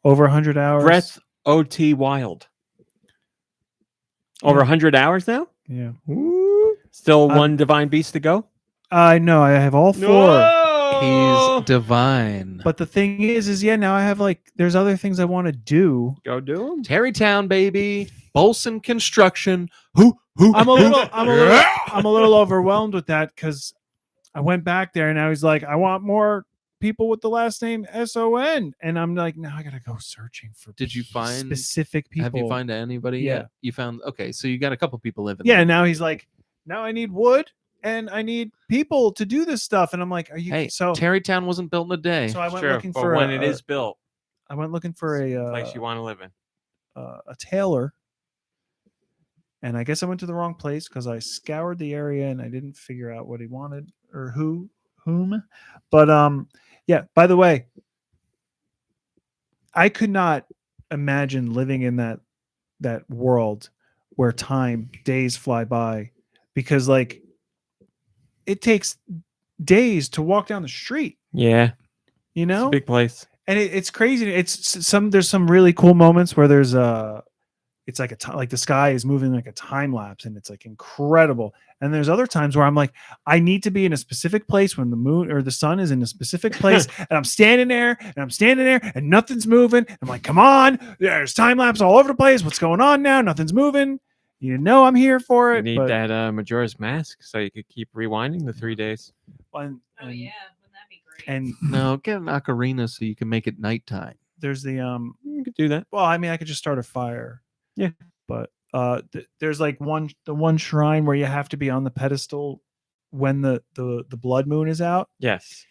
over 100 hours. Breath OT Wild. Over Yeah. 100 hours now? Yeah, Still one Divine Beast to go? I know. I have all four. He's divine. But the thing is yeah, now I have like there's other things I want to do. Go do them. Terrytown, baby. Bolson Construction. I'm a little overwhelmed with that because I went back there and now he's like, I want more people with the last name SON, and I'm like, now I gotta go searching for. Did you find specific people? Have you found anybody Yeah. yet? You found okay, so you got a couple people living Yeah, there. and now he's like, now I need wood and I need people to do this stuff, and I'm like, are you? Hey, so Terrytown wasn't built in a day. so I went Sure, looking but for when it is built, I went looking for place you want to live in. a tailor, and I guess I went to the wrong place because I scoured the area and I didn't figure out what he wanted or whom. But yeah. By the way, I could not imagine living in that world where days fly by, because like it takes days to walk down the street. Yeah, You it's a know, big place. and it's crazy. There's some really cool moments where there's it's like like the sky is moving like a time lapse, and it's like incredible. And there's other times where I'm like, I need to be in a specific place when the moon or the sun is in a specific place, and I'm standing there and nothing's moving. I'm like, come on, there's time lapse all over the place. What's going on now? Nothing's moving. You know I'm here for You it. need but, that Majora's Mask so you could keep rewinding the 3 days. and, Oh yeah, wouldn't that be great? and No, get an ocarina so you can make it nighttime. there's the You could do that. well, I mean, I could just start a fire. Yeah. But there's like the one shrine where you have to be on the pedestal when the blood moon is out. Yes.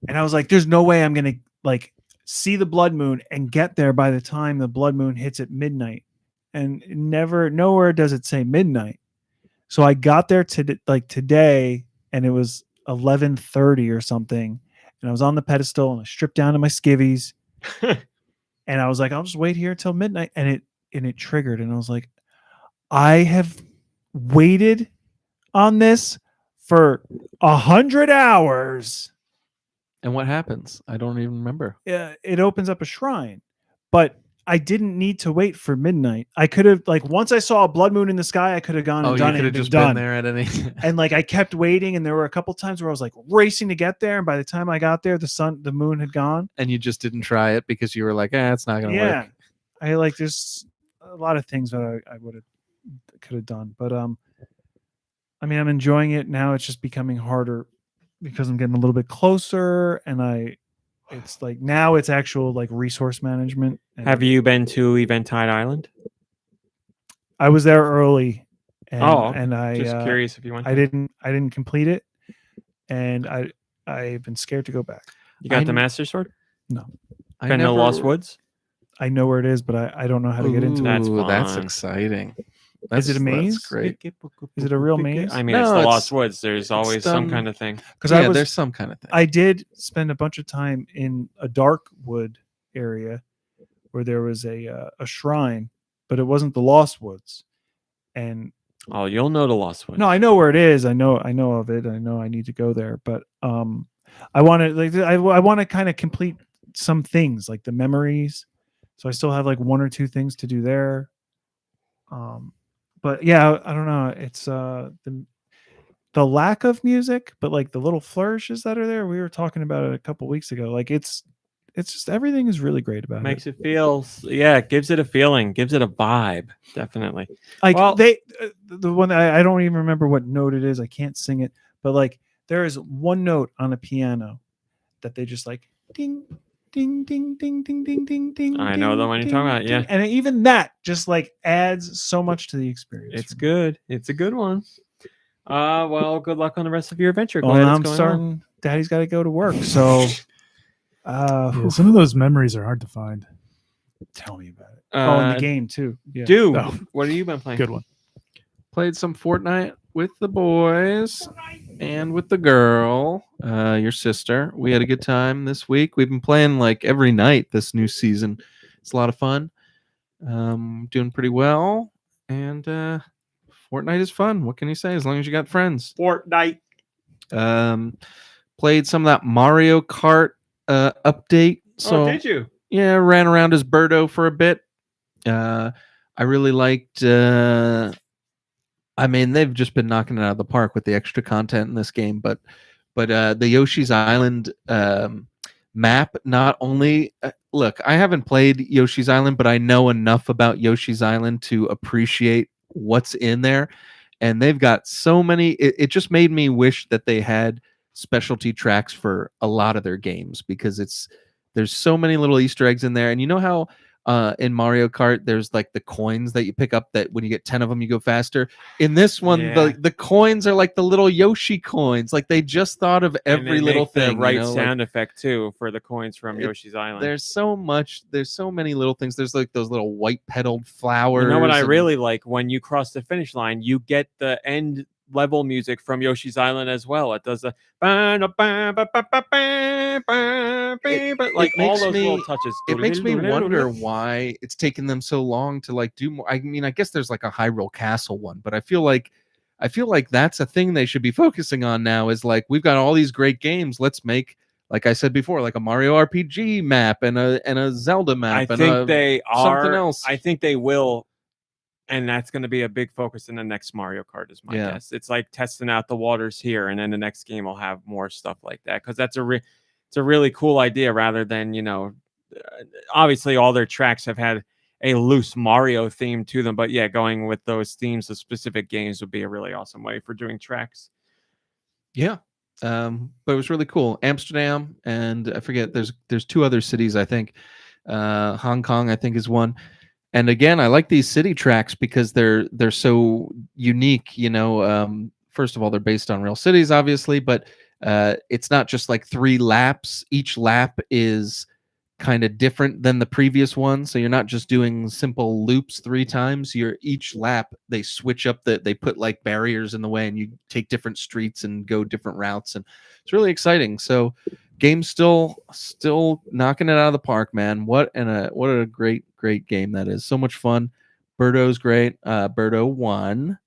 And I was like, there's no way I'm going to like see the blood moon and get there by the time the blood moon hits at midnight. And nowhere does it say midnight. So I got there today, and it was 11:30 or something. And I was on the pedestal and I stripped down to my skivvies. And I was like, I'll just wait here till midnight. And it triggered. And I was like, I have waited on this for 100 hours. And what happens? I don't even remember. It opens up a shrine, but I didn't need to wait for midnight. I could have, like, once I saw a blood moon in the sky, I could have gone and Oh, you done it. could have and been just done. been there at any. And like I kept waiting, and there were a couple times where I was like racing to get there, and by the time I got there, the moon had gone. And you just didn't try it because you were like, it's not gonna Yeah, work. I like there's a lot of things that I could have done, but I mean, I'm enjoying it now. It's just becoming harder because I'm getting a little bit closer, and it's like now it's actual like resource management. And Have you been to Eventide Island? I was there early, and, Okay. and I Just curious if you went. I didn't complete it, and I've been scared to go back. You got I the kn- Master Sword? I Been to Lost Woods? I know where it is, but I don't know how to get into it. That's That's fun. exciting. Is it a maze? That's great. Is it a real maze? I mean, No, it's the it's- Lost Woods. There's always some done- kind of thing. Because Yeah, there's some kind of thing. I did spend a bunch of time in a dark wood area where there was a shrine, but it wasn't the Lost Woods. And Oh, you'll know the Lost Woods. no, I know where it is. I know of it. I know I need to go there, but I want to I want to kind of complete some things like the memories. So I still have like one or two things to do there. But yeah, I don't know. It's the lack of music, but like the little flourishes that are there. We were talking about it a couple weeks ago. Like it's it's just everything is really great about Makes it. it feel, yeah, it gives it a feeling, gives it a vibe, definitely. Like Well- the one I don't even remember what note it is. I can't sing it, but like there is one note on a piano that they just like ding, ding, ding, ding, ding, ding, ding, ding. I know the ding, one you're ding, talking about, ding. yeah. And even that just like adds so much to the experience. It's good. It's a good one. Well, good luck on the rest of your adventure. Well, Glad now it's I'm going starting. Daddy's got to go to work, so Yeah, some of those memories are hard to find. tell me about it. on. In the game too. Yeah. Dude, Oh. what have you been playing? Good one. Played some Fortnite with the boys and with the girl, your sister. We had a good time this week. We've been playing like every night this new season. It's a lot of fun. Doing pretty well. And Fortnite is fun. What can you say? As long as you got friends. Fortnite. Played some of that Mario Kart update. So Did you? yeah, ran around as Birdo for a bit. I really liked. I mean, they've just been knocking it out of the park with the extra content in this game. But the Yoshi's Island map. Not only look, I haven't played Yoshi's Island, but I know enough about Yoshi's Island to appreciate what's in there. And they've got so many. It just made me wish that they had specialty tracks for a lot of their games, because there's so many little Easter eggs in there. And you know how in Mario Kart there's like the coins that you pick up that when you get 10 of them you go faster. In this one, Yeah. the coins are like the little Yoshi coins. Like they just thought of And every they little make the thing. right you know? sound effect too for the coins from It- Yoshi's Island. There's so many little things. There's like those little white petaled flowers. You know what I and- really like? When you cross the finish line, you get the end level music from Yoshi's Island as well. It does a like all makes those me- little touches. It makes me wonder why it's taken them so long to like do more. I mean, I guess there's like a Hyrule Castle one, but I feel like that's a thing they should be focusing on now. Is like, we've got all these great games. Let's make, like I said before, like a Mario RPG map and a Zelda map. I and think they are. something else. I think they will, and that's going to be a big focus in the next Mario Kart. Is my Yeah. guess. It's like testing out the waters here, and then the next game will have more stuff like that, because that's it's a really cool idea. Rather than obviously all their tracks have had a loose Mario theme to them, but yeah, going with those themes of specific games would be a really awesome way for doing tracks. Yeah. But it was really cool. Amsterdam, and I forget, there's two other cities, I think. Hong Kong, I think, is one. And again, I like these city tracks because they're so unique. First of all, they're based on real cities, obviously, but it's not just like 3 laps. Each lap is kind of different than the previous one, so you're not just doing simple loops 3 times. Each lap they switch up, they put like barriers in the way, and you take different streets and go different routes, and it's really exciting. So game's still knocking it out of the park, man. What a great game that is. So much fun. Birdo's great. Birdo won,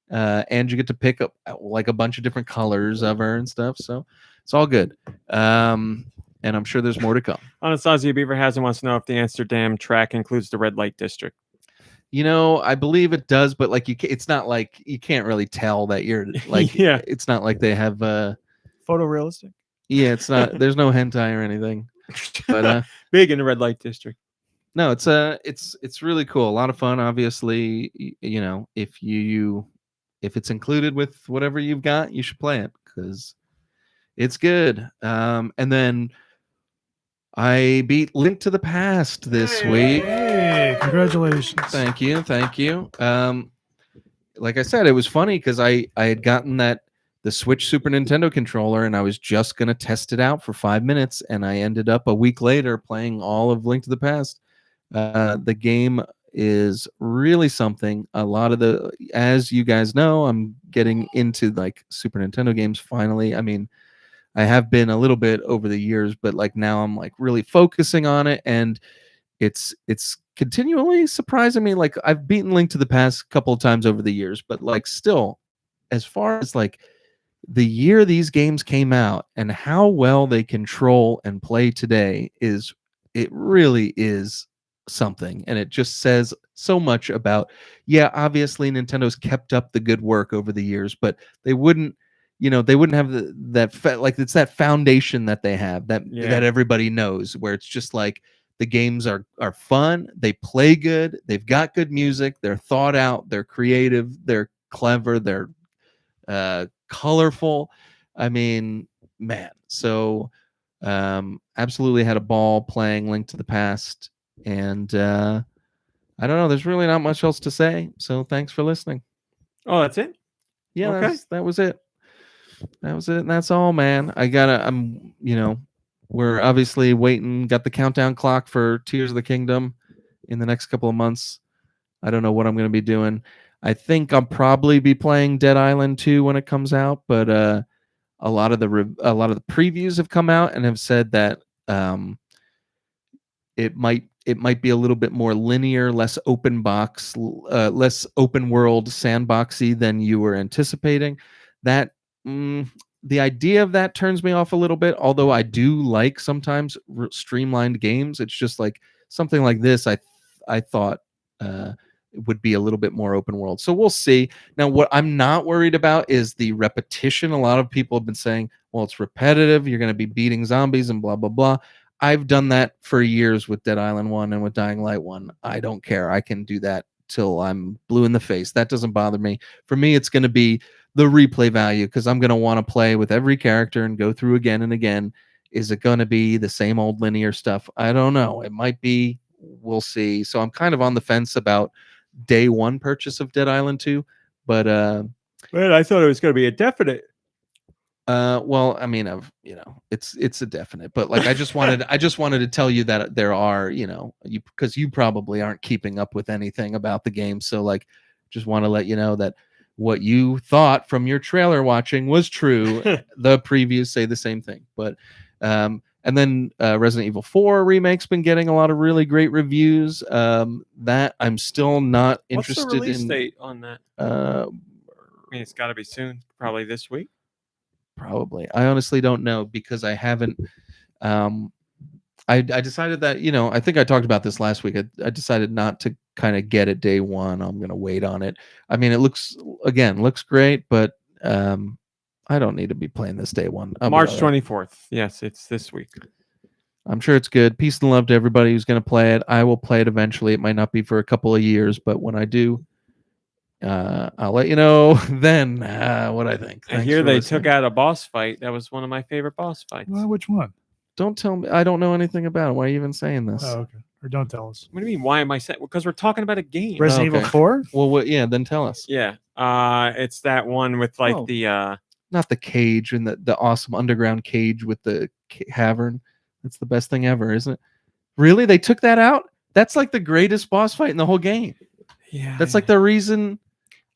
and you get to pick up like a bunch of different colors of her and stuff, so it's all good. And I'm sure there's more to come. Anastasia Beaver has wants to know if the Amsterdam track includes the red light district. I believe it does, but like it's not like you can't really tell that you're like, Yeah. It's not like they have Photorealistic. yeah, it's not, there's no hentai or anything, but Big in the red light district. no, it's really cool. A lot of fun, obviously. If it's included with whatever you've got, you should play it because it's good. And then I beat Link to the Past this week. Hey, congratulations. Thank you. Like I said, it was funny because I had gotten the Switch Super Nintendo controller, and I was just gonna test it out for 5 minutes, and I ended up a week later playing all of Link to the Past. The game is really something. A lot of as you guys know, I'm getting into like Super Nintendo games finally. I mean, I have been a little bit over the years, but like now I'm like really focusing on it, and it's continually surprising me. Like I've beaten Link to the Past a couple of times over the years, but like still, as far as like the year these games came out and how well they control and play today it really is something. And it just says so much about, yeah, obviously Nintendo's kept up the good work over the years, but they wouldn't they wouldn't have like it's that foundation that they have that everybody knows, where it's just like the games are fun, they play good, they've got good music, they're thought out, they're creative, they're clever, they're colorful. I mean, man, so absolutely had a ball playing Link to the Past, and I don't know, there's really not much else to say, so thanks for listening. Oh, that's it? Yeah, Okay. that was it. That was it, and that's all, man. We're obviously waiting, got the countdown clock for Tears of the Kingdom in the next couple of months. I don't know what I'm going to be doing. I think I'll probably be playing Dead Island 2 when it comes out, but a lot of the previews have come out and have said that it might be a little bit more linear, less open world sandboxy than you were anticipating. That the idea of that turns me off a little bit, although I do like sometimes streamlined games. It's just like something like this I thought would be a little bit more open world. So we'll see. Now, what I'm not worried about is the repetition. A lot of people have been saying, well, it's repetitive, you're going to be beating zombies and blah, blah, blah. I've done that for years with Dead Island 1 and with Dying Light 1. I don't care. I can do that till I'm blue in the face. That doesn't bother me. For me, it's going to be the replay value, because I'm going to want to play with every character and go through again and again. Is it going to be the same old linear stuff? I don't know. It might be. We'll see. So I'm kind of on the fence about day one purchase of Dead Island 2. But man, I thought it was going to be a definite. Well, I mean, it's a definite, but like I just wanted to tell you that there are, because you probably aren't keeping up with anything about the game, so like just want to let you know that what you thought from your trailer watching was true. The previews say the same thing, but and then Resident Evil 4 remake's been getting a lot of really great reviews. That I'm still not interested in. What's the release date on that? I mean, it's got to be soon, probably this week. Probably. I honestly don't know, because I haven't. I decided that, I think I talked about this last week. I decided not to kind of get it day one. I'm going to wait on it. I mean, it looks great, but I don't need to be playing this day one. March 24th. Yes, it's this week. I'm sure it's good. Peace and love to everybody who's going to play it. I will play it eventually. It might not be for a couple of years, but when I do, I'll let you know then what I think. I hear they took out a boss fight. That was one of my favorite boss fights. Well, which one? Don't tell me. I don't know anything about it. Why are you even saying this? Oh, okay. Or don't tell us. What do you mean? Why am I saying? Because we're talking about a game. Resident Evil 4? Well, yeah, then tell us. Yeah. It's that one with like not the cage and the awesome underground cage with the cavern. That's the best thing ever, isn't it? Really? They took that out? That's like the greatest boss fight in the whole game. Yeah. That's like the reason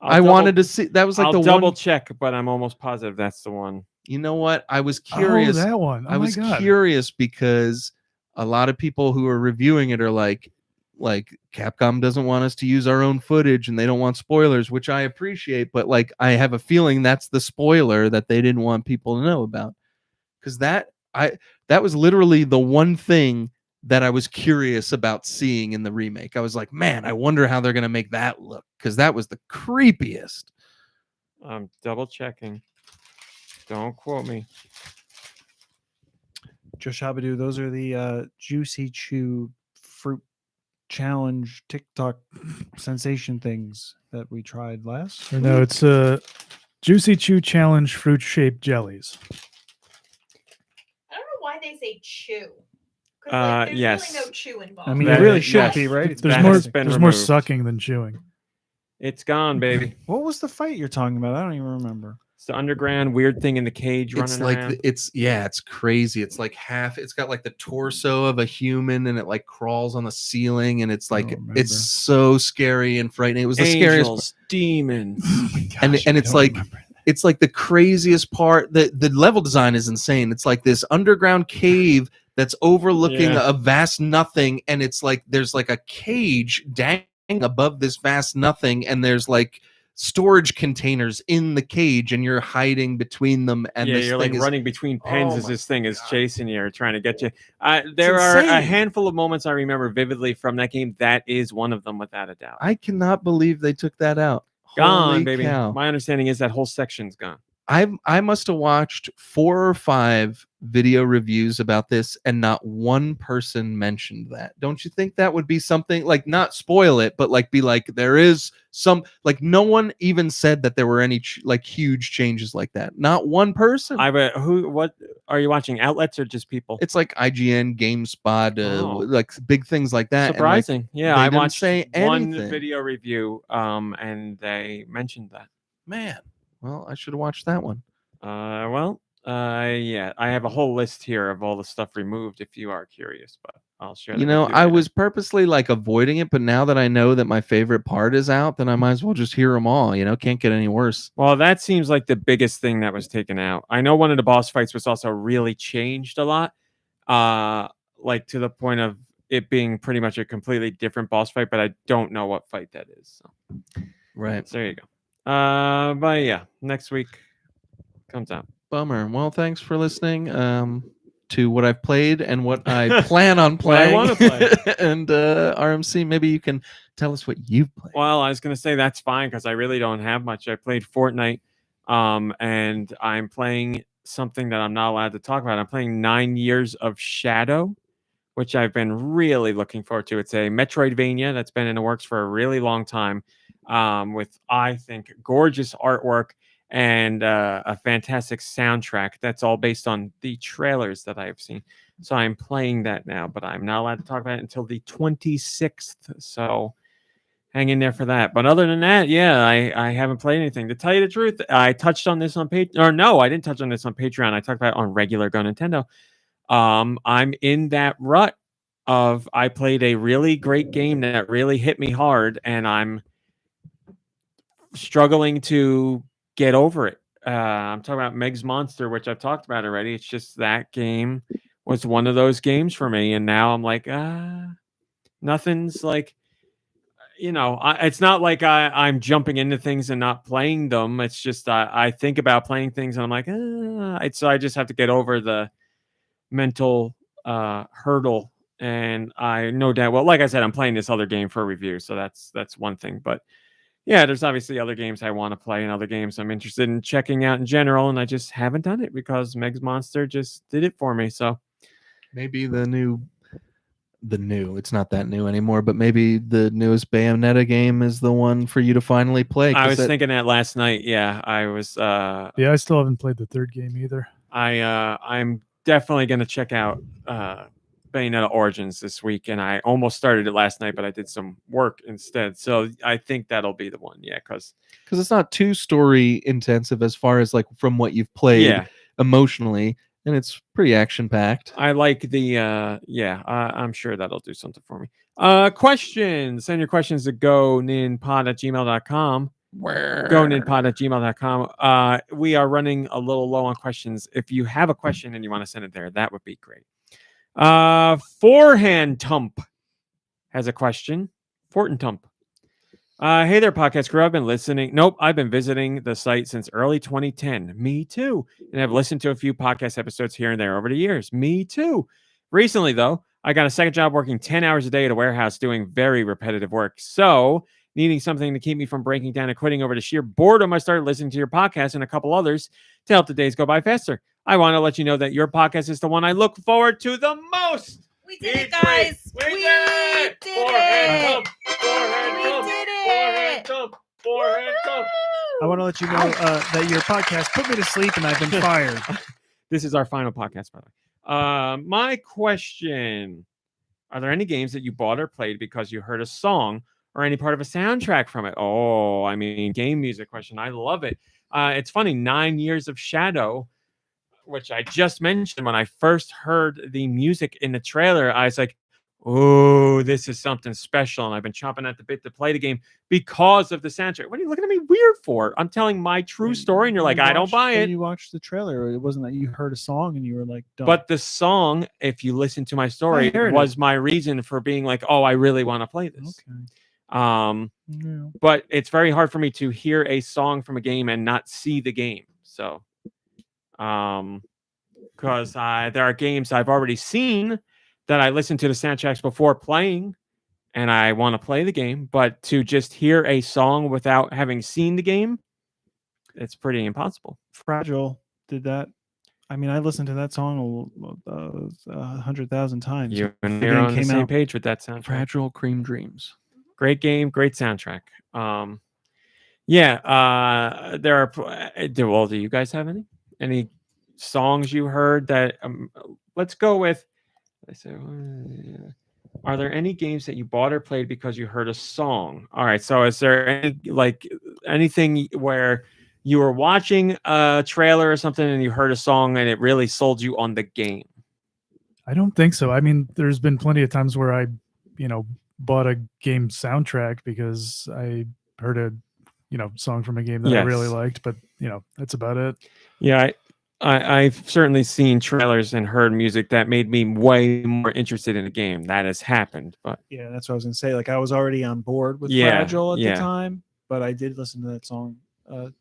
I wanted to see. That was like I'll the double one. Check, but I'm almost positive that's the one. You know what? I was curious. Oh, that one. Oh, I was curious because a lot of people who are reviewing it are like Capcom doesn't want us to use our own footage and they don't want spoilers, which I appreciate, but like I have a feeling that's the spoiler that they didn't want people to know about. Because that was literally the one thing that I was curious about seeing in the remake. I was like, man, I wonder how they're gonna make that look, because that was the creepiest. I'm double checking. Don't quote me. Josh Habadoo, those are the Juicy Chew fruit challenge TikTok sensation things that we tried last. Or no, it's Juicy Chew Challenge fruit shaped jellies. I don't know why they say chew. There's really no chew involved. I mean, That it really is- should yes. be, right? There's been more removed. sucking than chewing. It's gone, baby. What was the fight you're talking about? I don't even remember. It's the underground weird thing in the cage It's running like around. it's crazy. It's like it's got like the torso of a human and it like crawls on the ceiling, and it's like remember. it's so scary and frightening. It was the scariest. Angels, demons. Oh my gosh, And I it's don't like- remember that. It's like the craziest part. The level design is insane. It's like this underground cave that's overlooking Yeah. a vast nothing, and it's like there's like a cage dangling above this vast nothing, and there's like storage containers in the cage, and you're hiding between them. And yeah, this you're thing like is running between pens Oh as my this thing is God. chasing you or trying to get you. There are a insane. handful of moments I remember vividly from that game. That is one of them, without a doubt. I cannot believe they took that out. Gone, Holy baby. cow. My understanding is that whole section's gone. I must have watched 4 or 5 video reviews about this, and not one person mentioned that. Don't you think that would be something like, not spoil it, but like be like, there is some, like, no one even said that there were any like huge changes like that. Not one person. What are you watching? Outlets or just people? It's like IGN, GameSpot, Oh. like big things like that. Surprising. And like, Yeah, they I didn't watched say one anything. video review, and they mentioned that. Man, well, I should have watched that one. Yeah, I have a whole list here of all the stuff removed if you are curious, but I'll share that You know, with you I later. was purposely like avoiding it, but now that I know that my favorite part is out, then I might as well just hear them all. You know, can't get any worse. Well, that seems like the biggest thing that was taken out. I know one of the boss fights was also really changed a lot, like to the point of it being pretty much a completely different boss fight, but I don't know what fight that is. So. Right. So there you go. But yeah, next week comes out. Bummer. Well, thanks for listening to what I've played and what I plan on playing. What I wanna play. And RMC, maybe you can tell us what you've played. Well, I was gonna say that's fine because I really don't have much. I played Fortnite, and I'm playing something that I'm not allowed to talk about. I'm playing 9 Years of Shadow, which I've been really looking forward to. It's a Metroidvania that's been in the works for a really long time, with, I think, gorgeous artwork and a fantastic soundtrack. That's all based on the trailers that I have seen. So I'm playing that now, but I'm not allowed to talk about it until the 26th. So hang in there for that. But other than that, yeah, I haven't played anything. To tell you the truth, I touched on this on Patreon. Or no, I didn't touch on this on Patreon. I talked about it on regular GoNintendo. I'm in that rut of I played a really great game that really hit me hard, and I'm struggling to get over it. I'm talking about Meg's Monster, which I've talked about already. It's just that game was one of those games for me, and now I'm like, nothing's like, it's not like I'm jumping into things and not playing them. It's just I think about playing things, and I'm like, so I just have to get over the mental hurdle. And I no doubt, well, like I said, I'm playing this other game for review, so that's one thing. But yeah, there's obviously other games I want to play and other games I'm interested in checking out in general, and I just haven't done it because Meg's Monster just did it for me. So maybe the new, it's not that new anymore, but maybe the newest Bayonetta game is the one for you to finally play. I was thinking that last night. Yeah, I was. Yeah, I still haven't played the third game either. I'm definitely going to check out Bayonetta Origins this week, and I almost started it last night, but I did some work instead. So I think that'll be the one. Yeah, because it's not too story intensive as far as like from what you've played emotionally, and it's pretty action packed. I like the I'm sure that'll do something for me. Questions. Send your questions to goninpod@gmail.com. goninpod@gmail.com. We are running a little low on questions. If you have a question and you want to send it there, that would be great. Forehandtump has a question. Forehandtump. Hey there, podcast crew. I've been listening. Nope, I've been visiting the site since early 2010. Me too. And I've listened to a few podcast episodes here and there over the years. Me too. Recently, though, I got a second job working 10 hours a day at a warehouse doing very repetitive work. So, needing something to keep me from breaking down and quitting over the sheer boredom, I started listening to your podcast and a couple others to help the days go by faster. I want to let you know that your podcast is the one I look forward to the most. We did it, guys. We did it. Forehandtump. I want to let you know that your podcast put me to sleep and I've been fired. This is our final podcast, by the way. My question: are there any games that you bought or played because you heard a song or any part of a soundtrack from it? Oh, I mean, game music question. I love it. It's funny. 9 Years of Shadow, which I just mentioned when I first heard the music in the trailer, I was like, oh, this is something special. And I've been chomping at the bit to play the game because of the soundtrack. What are you looking at me weird for? I'm telling my true story, and you're like, I don't buy it. You watched the trailer. It wasn't that you heard a song and you were like, dumb. But the song, if you listen to my story, was my reason for being like, oh, I really want to play this. Okay. But it's very hard for me to hear a song from a game and not see the game. So, because there are games I've already seen that I listen to the soundtracks before playing, and I want to play the game. But to just hear a song without having seen the game, it's pretty impossible. Fragile did that. I mean, I listened to that song 100,000 times. You and The you're game on the came same out. page with that soundtrack. Fragile Cream Dreams. Great game, great soundtrack. Yeah, there are. Do you guys have any songs you heard that? Let's go with. I say, are there any games that you bought or played because you heard a song? All right, so is there anything where you were watching a trailer or something and you heard a song and it really sold you on the game? I don't think so. I mean, there's been plenty of times where I, bought a game soundtrack because I heard a, song from a game that I really Yes. liked, but that's about it. Yeah, I've certainly seen trailers and heard music that made me way more interested in a game. That has happened, but Yeah, that's what I was gonna say. Like I was already on board with Yeah, Fragile at yeah. the time, but I did listen to that song. What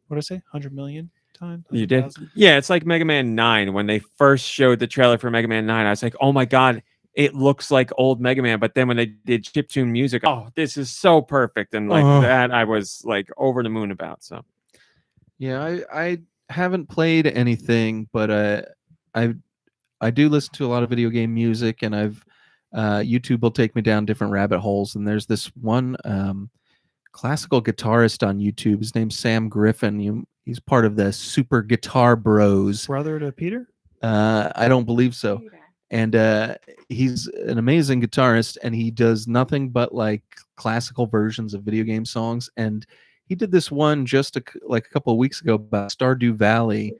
did I say? 100 million times. you did. 100,000? Yeah, it's like Mega Man 9 when they first showed the trailer for Mega Man 9. I was like, oh my god, it looks like old Mega Man. But then when they did chiptune music, oh, this is so perfect, and like that, I was like over the moon about. So Yeah, I haven't played anything, but I do listen to a lot of video game music, and I've YouTube will take me down different rabbit holes. And there's this one classical guitarist on YouTube. His name's Sam Griffin. He's part of the Super Guitar Bros. Brother to Peter? I don't believe so. And he's an amazing guitarist, and he does nothing but like classical versions of video game songs. And he did this one just a couple of weeks ago about Stardew Valley,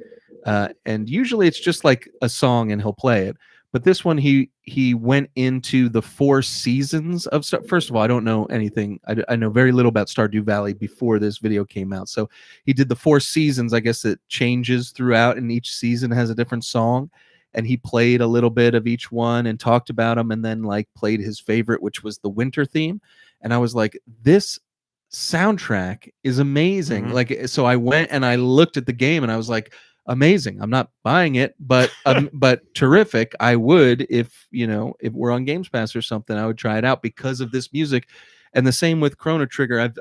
and usually it's just like a song and he'll play it. But this one, he went into the 4 seasons of. First of all, I don't know anything. I know very little about Stardew Valley before this video came out. So he did the 4 seasons. I guess it changes throughout, and each season has a different song. And he played a little bit of each one and talked about them, and then like played his favorite, which was the winter theme. And I was like, this soundtrack is amazing. Mhm. Like, so I went and I looked at the game, and I was like, amazing. I'm not buying it, but terrific. I would if we're on Games Pass or something, I would try it out because of this music. And the same with Chrono Trigger.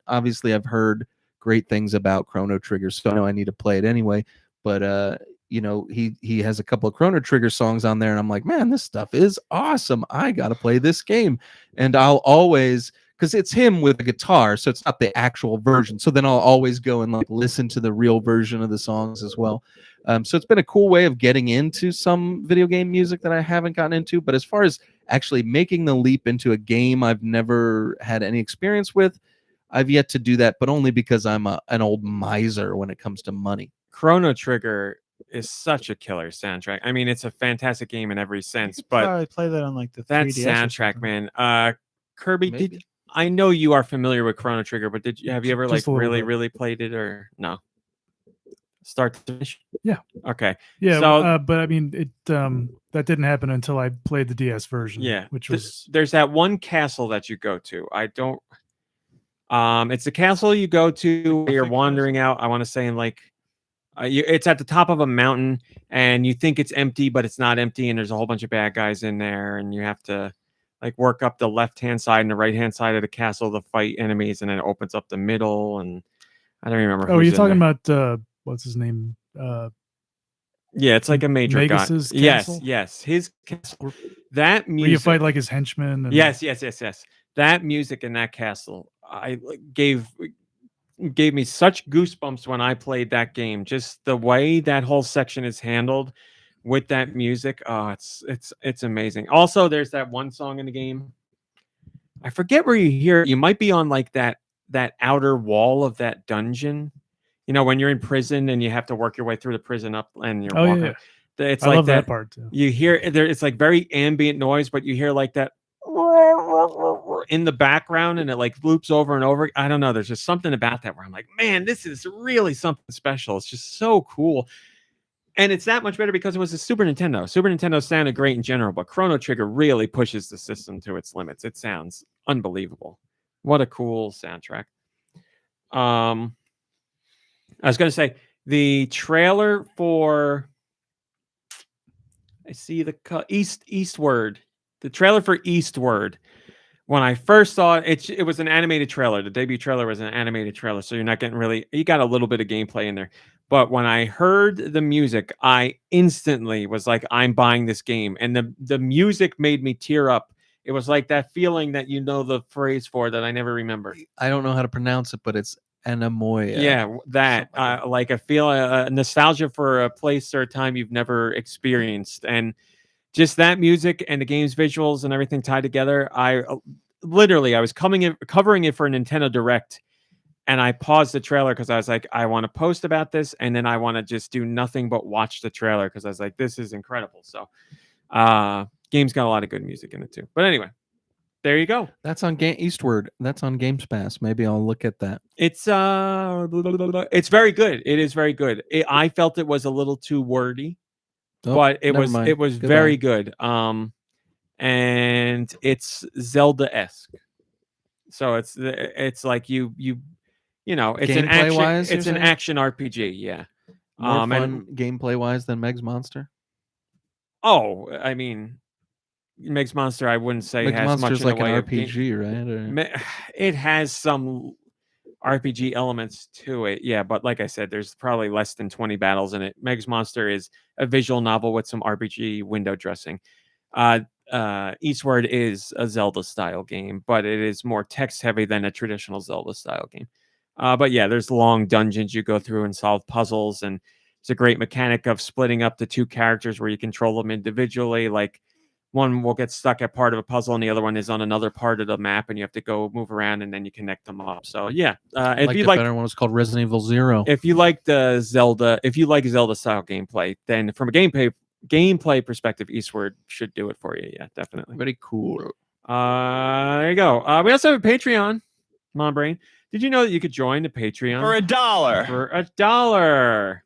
Obviously I've heard great things about Chrono Trigger, so I know I need to play it anyway. But he has a couple of Chrono Trigger songs on there, and I'm like, man, this stuff is awesome. I gotta play this game. And I'll always, because it's him with a guitar, so it's not the actual version. So then I'll always go and like listen to the real version of the songs as well. So it's been a cool way of getting into some video game music that I haven't gotten into. But as far as actually making the leap into a game I've never had any experience with, I've yet to do that, but only because I'm an old miser when it comes to money. Chrono Trigger is such a killer soundtrack. I mean, it's a fantastic game in every sense, but I play that on like the that 3DS or soundtrack, something. man. Kirby, Maybe. I know you are familiar with Chrono Trigger, but have you ever like Just a little bit. really played it, or no? Start to finish? Yeah. Okay. Yeah, So but I mean, it that didn't happen until I played the DS version. yeah, which was there's that one castle that you go to. I don't. It's a castle you go to where you're wandering out. I want to say in like. It's at the top of a mountain, and you think it's empty, but it's not empty, and there's a whole bunch of bad guys in there, and you have to like work up the left-hand side and the right-hand side of the castle to fight enemies, and then it opens up the middle, and I don't remember. Oh, who's you're in talking there. about what's his name? Yeah, it's like a major guy. Magus's Yes, castle? His castle. That Where music. you fight like his henchmen. And... Yes. That music in that castle, gave me such goosebumps when I played that game. Just the way that whole section is handled with that music. Oh, it's amazing. Also, there's that one song in the game. I forget where you hear it. You might be on like that outer wall of that dungeon. You know, when you're in prison and you have to work your way through the prison up and you're walking. yeah. It's I like love that part too. You hear there, it's like very ambient noise, but you hear like that in the background, and it like loops over and over. I don't know. There's just something about that where I'm like, man, this is really something special. It's just so cool. And it's that much better because it was a Super Nintendo. Super Nintendo sounded great in general, but Chrono Trigger really pushes the system to its limits. It sounds unbelievable. What a cool soundtrack. I was going to say the trailer for I see the Eastward. The trailer for Eastward when I first saw it, it was an animated trailer. The debut trailer was an animated trailer, so you're not getting really. You got a little bit of gameplay in there, but when I heard the music, I instantly was like, "I'm buying this game," and the music made me tear up. It was like that feeling that you know the phrase for that I never remember. I don't know how to pronounce it, but it's Anamoya. Yeah, that like I feel a nostalgia for a place or a time you've never experienced, and just that music and the game's visuals and everything tied together. I was covering it for a Nintendo Direct, and I paused the trailer because I was like, I want to post about this, and then I want to just do nothing but watch the trailer because I was like, this is incredible. So, game's got a lot of good music in it too. But anyway, there you go. That's on Eastward. That's on Games Pass. Maybe I'll look at that. It's very good. It is very good. I felt it was a little too wordy. Oh, but it never was mind. very Goodbye. good. And it's Zelda-esque. So it's like you know, it's an action Gameplay-wise, it's you're an saying? action RPG, yeah. More And fun gameplay wise than Meg's Monster. I mean, Meg's Monster I wouldn't say Meg's has Monster's much in the like an way of RPG, right? Or... It has some RPG elements to it, yeah, but like I said, there's probably less than 20 battles in it. Meg's Monster is a visual novel with some RPG window dressing. Eastward is a Zelda style game, but it is more text heavy than a traditional Zelda style game. But yeah, there's long dungeons you go through and solve puzzles, and it's a great mechanic of splitting up the two characters where you control them individually. Like one will get stuck at part of a puzzle and the other one is on another part of the map, and you have to go move around and then you connect them up. So yeah, if you like better when it was called Resident Evil 0. if you like Zelda style gameplay, then from a gameplay perspective, Eastward should do it for you. Yeah, definitely. Very cool. There you go. We also have a Patreon, MomBrain. Did you know that you could join the Patreon For $1. For $1.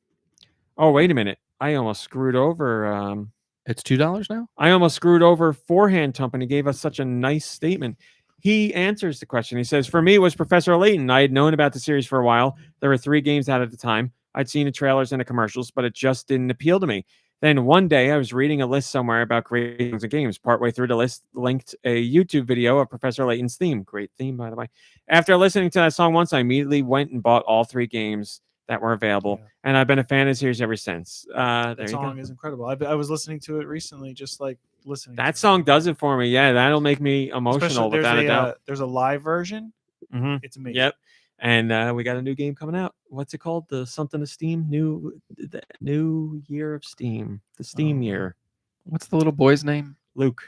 Oh, wait a minute. I almost screwed over. It's $2 now? I almost screwed over Forehandtump, and he gave us such a nice statement. He answers the question. He says, for me, it was Professor Layton. I had known about the series for a while. There were 3 games out at the time. I'd seen the trailers and the commercials, but it just didn't appeal to me. Then one day, I was reading a list somewhere about great things and games. Partway through the list, linked a YouTube video of Professor Layton's theme. Great theme, by the way. After listening to that song once, I immediately went and bought all 3 games that were available, and I've been a fan of the series ever since. That song is incredible. I was listening to it recently, just like listening. That song does it for me. Yeah, that'll make me emotional without a doubt. There's a live version. Mm-hmm. It's amazing. Yep. And we got a new game coming out. What's it called? The something of Steam? The new year of Steam. The Steam year. What's the little boy's name? Luke.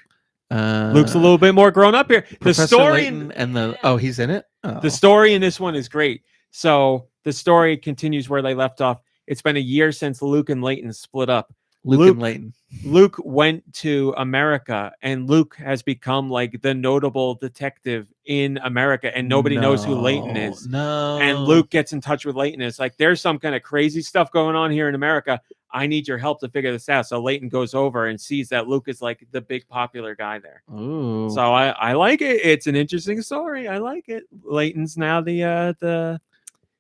Luke's a little bit more grown up here. Professor The story Layton he's in it. Oh. The story in this one is great. So the story continues where they left off. It's been a year since Luke and Layton split up. Luke and Layton. Luke went to America, and Luke has become like the notable detective in America, and nobody knows who Layton is. No. And Luke gets in touch with Layton. It's like, there's some kind of crazy stuff going on here in America. I need your help to figure this out. So Layton goes over and sees that Luke is like the big popular guy there. Ooh. So I like it. It's an interesting story. I like it. Layton's now the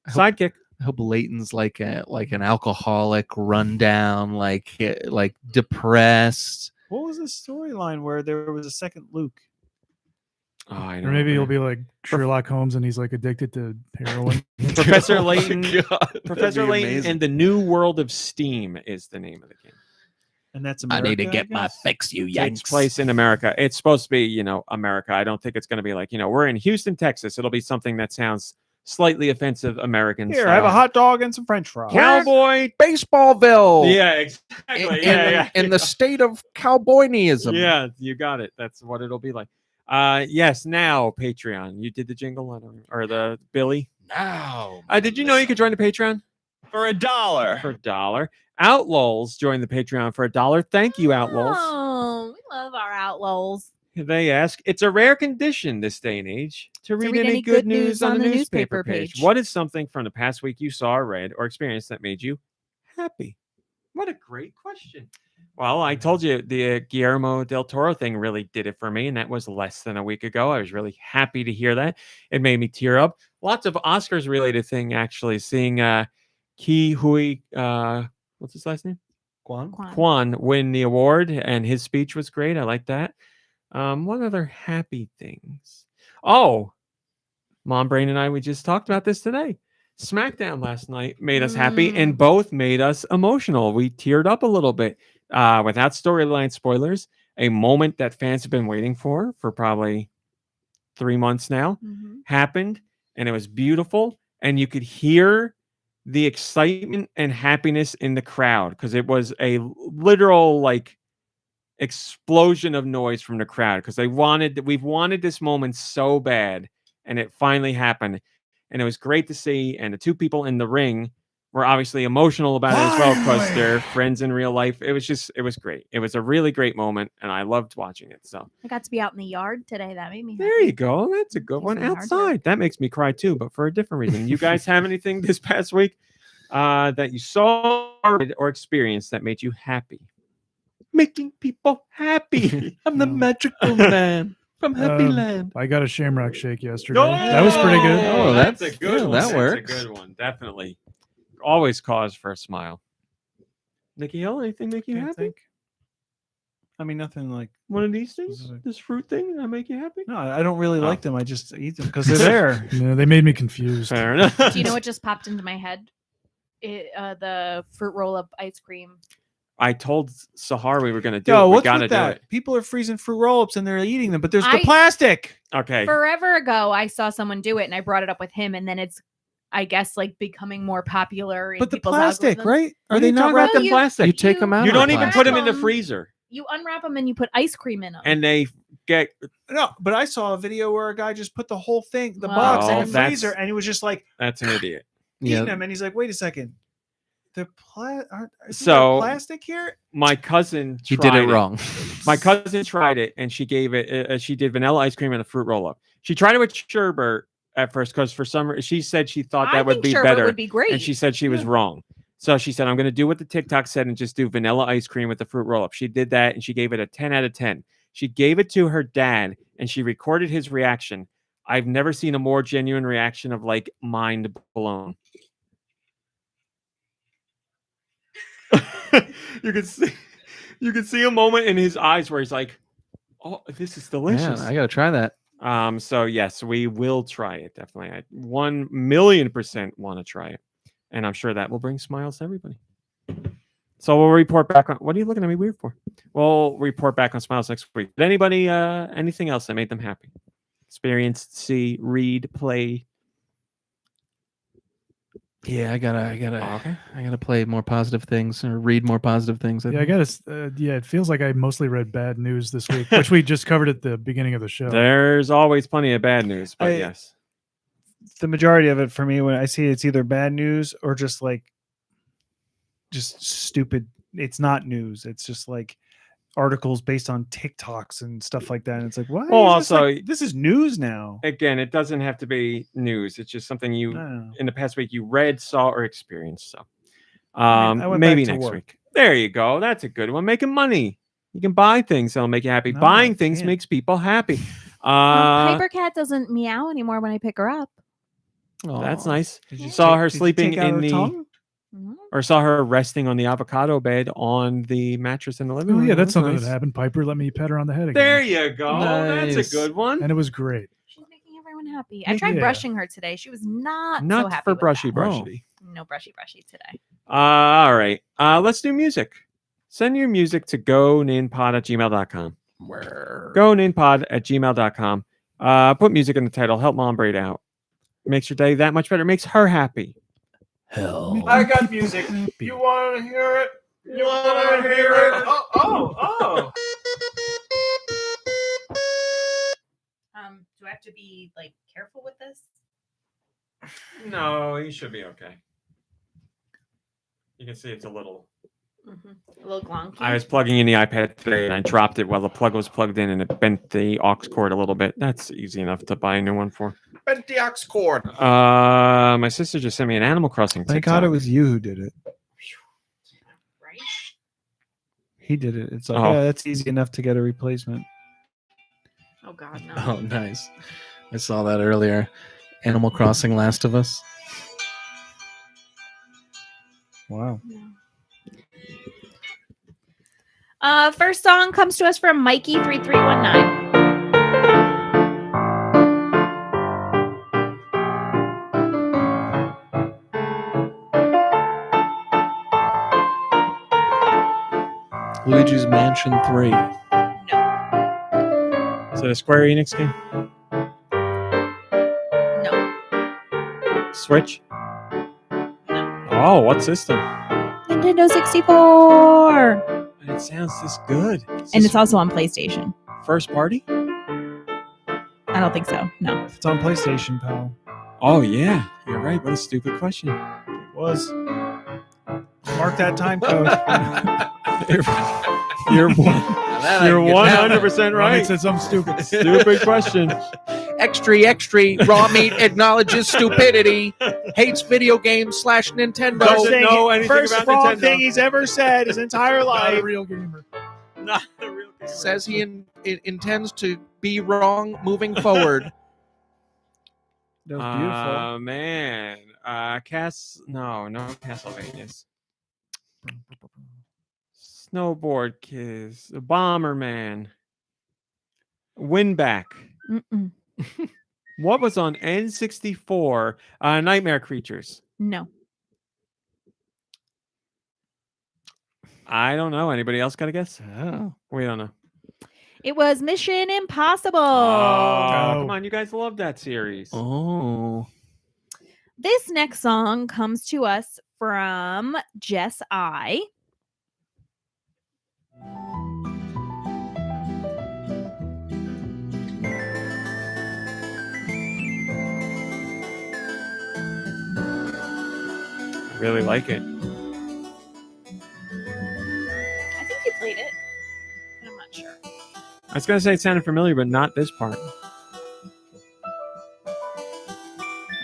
sidekick. I hope Layton's like an alcoholic, rundown, like depressed. What was the storyline where there was a second Luke? Oh, I Or maybe he'll be like Sherlock Holmes and he's like addicted to heroin. Professor Oh my Layton. God, Professor that'd be Layton amazing. and the New World of Steam is the name of the game. And that's America. I need to get my fix, you Takes yanks. place in America. It's supposed to be, America. I don't think it's going to be like, we're in Houston, Texas. It'll be something that sounds slightly offensive American Here, style. I have a hot dog and some French fries. Cowboy. Baseballville. Yeah, exactly. In the state of cowboyism. Yeah, you got it. That's what it'll be like. Yes, now Patreon. You did the jingle or the Billy. Now. Did you know you could join the Patreon For $1. for $1? Outlulz joined the Patreon for $1. Thank you, Outlulz. Oh, we love our Outlulz. They ask, it's a rare condition this day and age to read any good news on the newspaper page. What is something from the past week you saw or read or experienced that made you happy? What a great question. Well, I told you the Guillermo del Toro thing really did it for me, and that was less than a week ago. I was really happy to hear that. It made me tear up. Lots of Oscars-related thing, actually. Seeing Ki Hui, what's his last name? Kwan win the award, and his speech was great. I like that. What other happy things? Oh, MomBrain and I, we just talked about this today. SmackDown last night made us happy and both made us emotional. We teared up a little bit. Without storyline spoilers, a moment that fans have been waiting for probably 3 months now happened, and it was beautiful. And you could hear the excitement and happiness in the crowd because it was a literal like explosion of noise from the crowd because we've wanted this moment so bad, and it finally happened. And it was great to see. And the two people in the ring were obviously emotional about it as well because they're friends in real life. It was great. It was a really great moment, and I loved watching it. So I got to be out in the yard today. That made me happy. there you go. That's a good one. Some hard work. Outside. That makes me cry too, but for a different reason. You guys have anything this past week that you saw or experienced that made you happy? Making people happy. I'm the magical man from Happy Land. I got a Shamrock Shake yesterday. That was pretty good. Oh, that's a good one. That works. That's a good one. Definitely. Always cause for a smile. Nicky Hill, anything make you Can't happy? think. I mean, nothing like One of these things? This fruit thing that make you happy? no. I don't really like them. I just eat them because they're there. No, they made me confused. Fair enough. Do you know what just popped into my head? The fruit roll-up ice cream. I told Sahar we were going to do Yo, it. We what's got to with do that? it. People are freezing fruit roll-ups and they're eating them, but there's the I- plastic. Okay. Forever ago, I saw someone do it, and I brought it up with him, and then it's, I guess, like becoming more popular. In But the people's plastic, algorithms. right? What Are they not talking about wrapped? the you- plastic? You take them out. You of don't the even plastic. put them in the them. freezer. You unwrap them and you put ice cream in them. And they get No, but I saw a video where a guy just put the whole thing, the Wow. box, Oh, in the that's- freezer, and he was just like that's an idiot. eating Yeah. them, and he's like, "Wait a second, the So- plastic here." My cousin You tried did it wrong. My cousin tried it, and she gave it. She did vanilla ice cream and a fruit roll up. She tried it with sherbet at first because for some reason she said she thought I that would think be sherbet better, would be great. and she said she was wrong. So she said, "I'm going to do what the TikTok said and just do vanilla ice cream with the fruit roll up." She did that, and she gave it a 10 out of 10. She gave it to her dad, and she recorded his reaction. I've never seen a more genuine reaction of like mind blown. you could see a moment in his eyes where he's like, "Oh, this is delicious." Man, I gotta try that. So yes, we will try it. Definitely. I 1,000,000% want to try it. And I'm sure that will bring smiles to everybody. So we'll report back on what are you looking at me weird for? We'll report back on smiles next week. Did anybody anything else that made them happy? Experience, see, read, play. Yeah, I gotta Okay. I gotta play more positive things or read more positive things. Yeah, I gotta. Yeah, it feels like I mostly read bad news this week, which we just covered at the beginning of the show. There's always plenty of bad news, but yes. The majority of it for me, when I see it's either bad news or just stupid. It's not news. It's just like articles based on TikToks and stuff like that. And it's like, what? Well, Is this also- like- this is news now. Again, it doesn't have to be news. It's just something you No. in the past week you read, saw, or experienced. So I went maybe back to next work. week. There you go. That's a good one. Making money. You can buy things that'll make you happy. No, Buying I things can't. makes people happy. Piper Cat doesn't meow anymore when I pick her up. That's Aw. nice. Did you Saw take- her did you sleeping take out in her the tongue? or saw her resting on the avocado bed on the mattress in the living Oh room. yeah, that's something nice. that happened. Piper let me pet her on the head again. There you go. Nice. That's a good one. And it was great. She's making everyone happy. I tried Yeah. brushing her today. She was not so Not happy for with brushy that. brushy. No brushy today. All right. Let's do music. Send your music to goninpod@gmail.com. Goninpod@gmail.com. Put music in the title. Help MomBrain out. Makes your day that much better. Makes her happy. Hell. I got music. You want to hear it? You want to hear it? Oh. Do I have to be like careful with this? No, you should be okay. You can see it's a little. A little glonky. I was plugging in the iPad today and I dropped it while the plug was plugged in and it bent the aux cord a little bit. That's easy enough to buy a new one for. Bent the ox cord. My sister just sent me an Animal Crossing Thank TikTok. God it was you who did it. Right? He did it. It's like, Oh. yeah, that's easy enough to get a replacement. Oh God, no. Oh, nice. I saw that earlier. Animal Crossing: Last of Us. Wow. First song comes to us from Mikey3319. Luigi's Mansion 3. No. Is it a Square Enix game? No. Switch? No. Oh, what system? Nintendo 64. And it sounds this good. And it's also on PlayStation. first party? I don't think so. No. It's on PlayStation, pal. Oh yeah, you're right. What a stupid question. It was. Mark that time code. You're 100% Right. right. Said something stupid. Stupid question. Extra, raw meat acknowledges stupidity, hates video games / Nintendo. Doesn't know anything First about wrong Nintendo. thing he's ever said his entire Not a life. real gamer. Not a real gamer. Says he intends to be wrong moving forward. That was beautiful. Man. No Castlevanias. Snowboard Kiss. Bomberman. Winback. Mm-mm. What was on N64? Nightmare Creatures. No. I don't know. Anybody else got a guess? Oh. We don't know. It was Mission Impossible. Oh, come on. You guys love that series. Oh. This next song comes to us from Jess I. I really like it. I think you played it, but I'm not sure. I was going to say it sounded familiar, but not this part.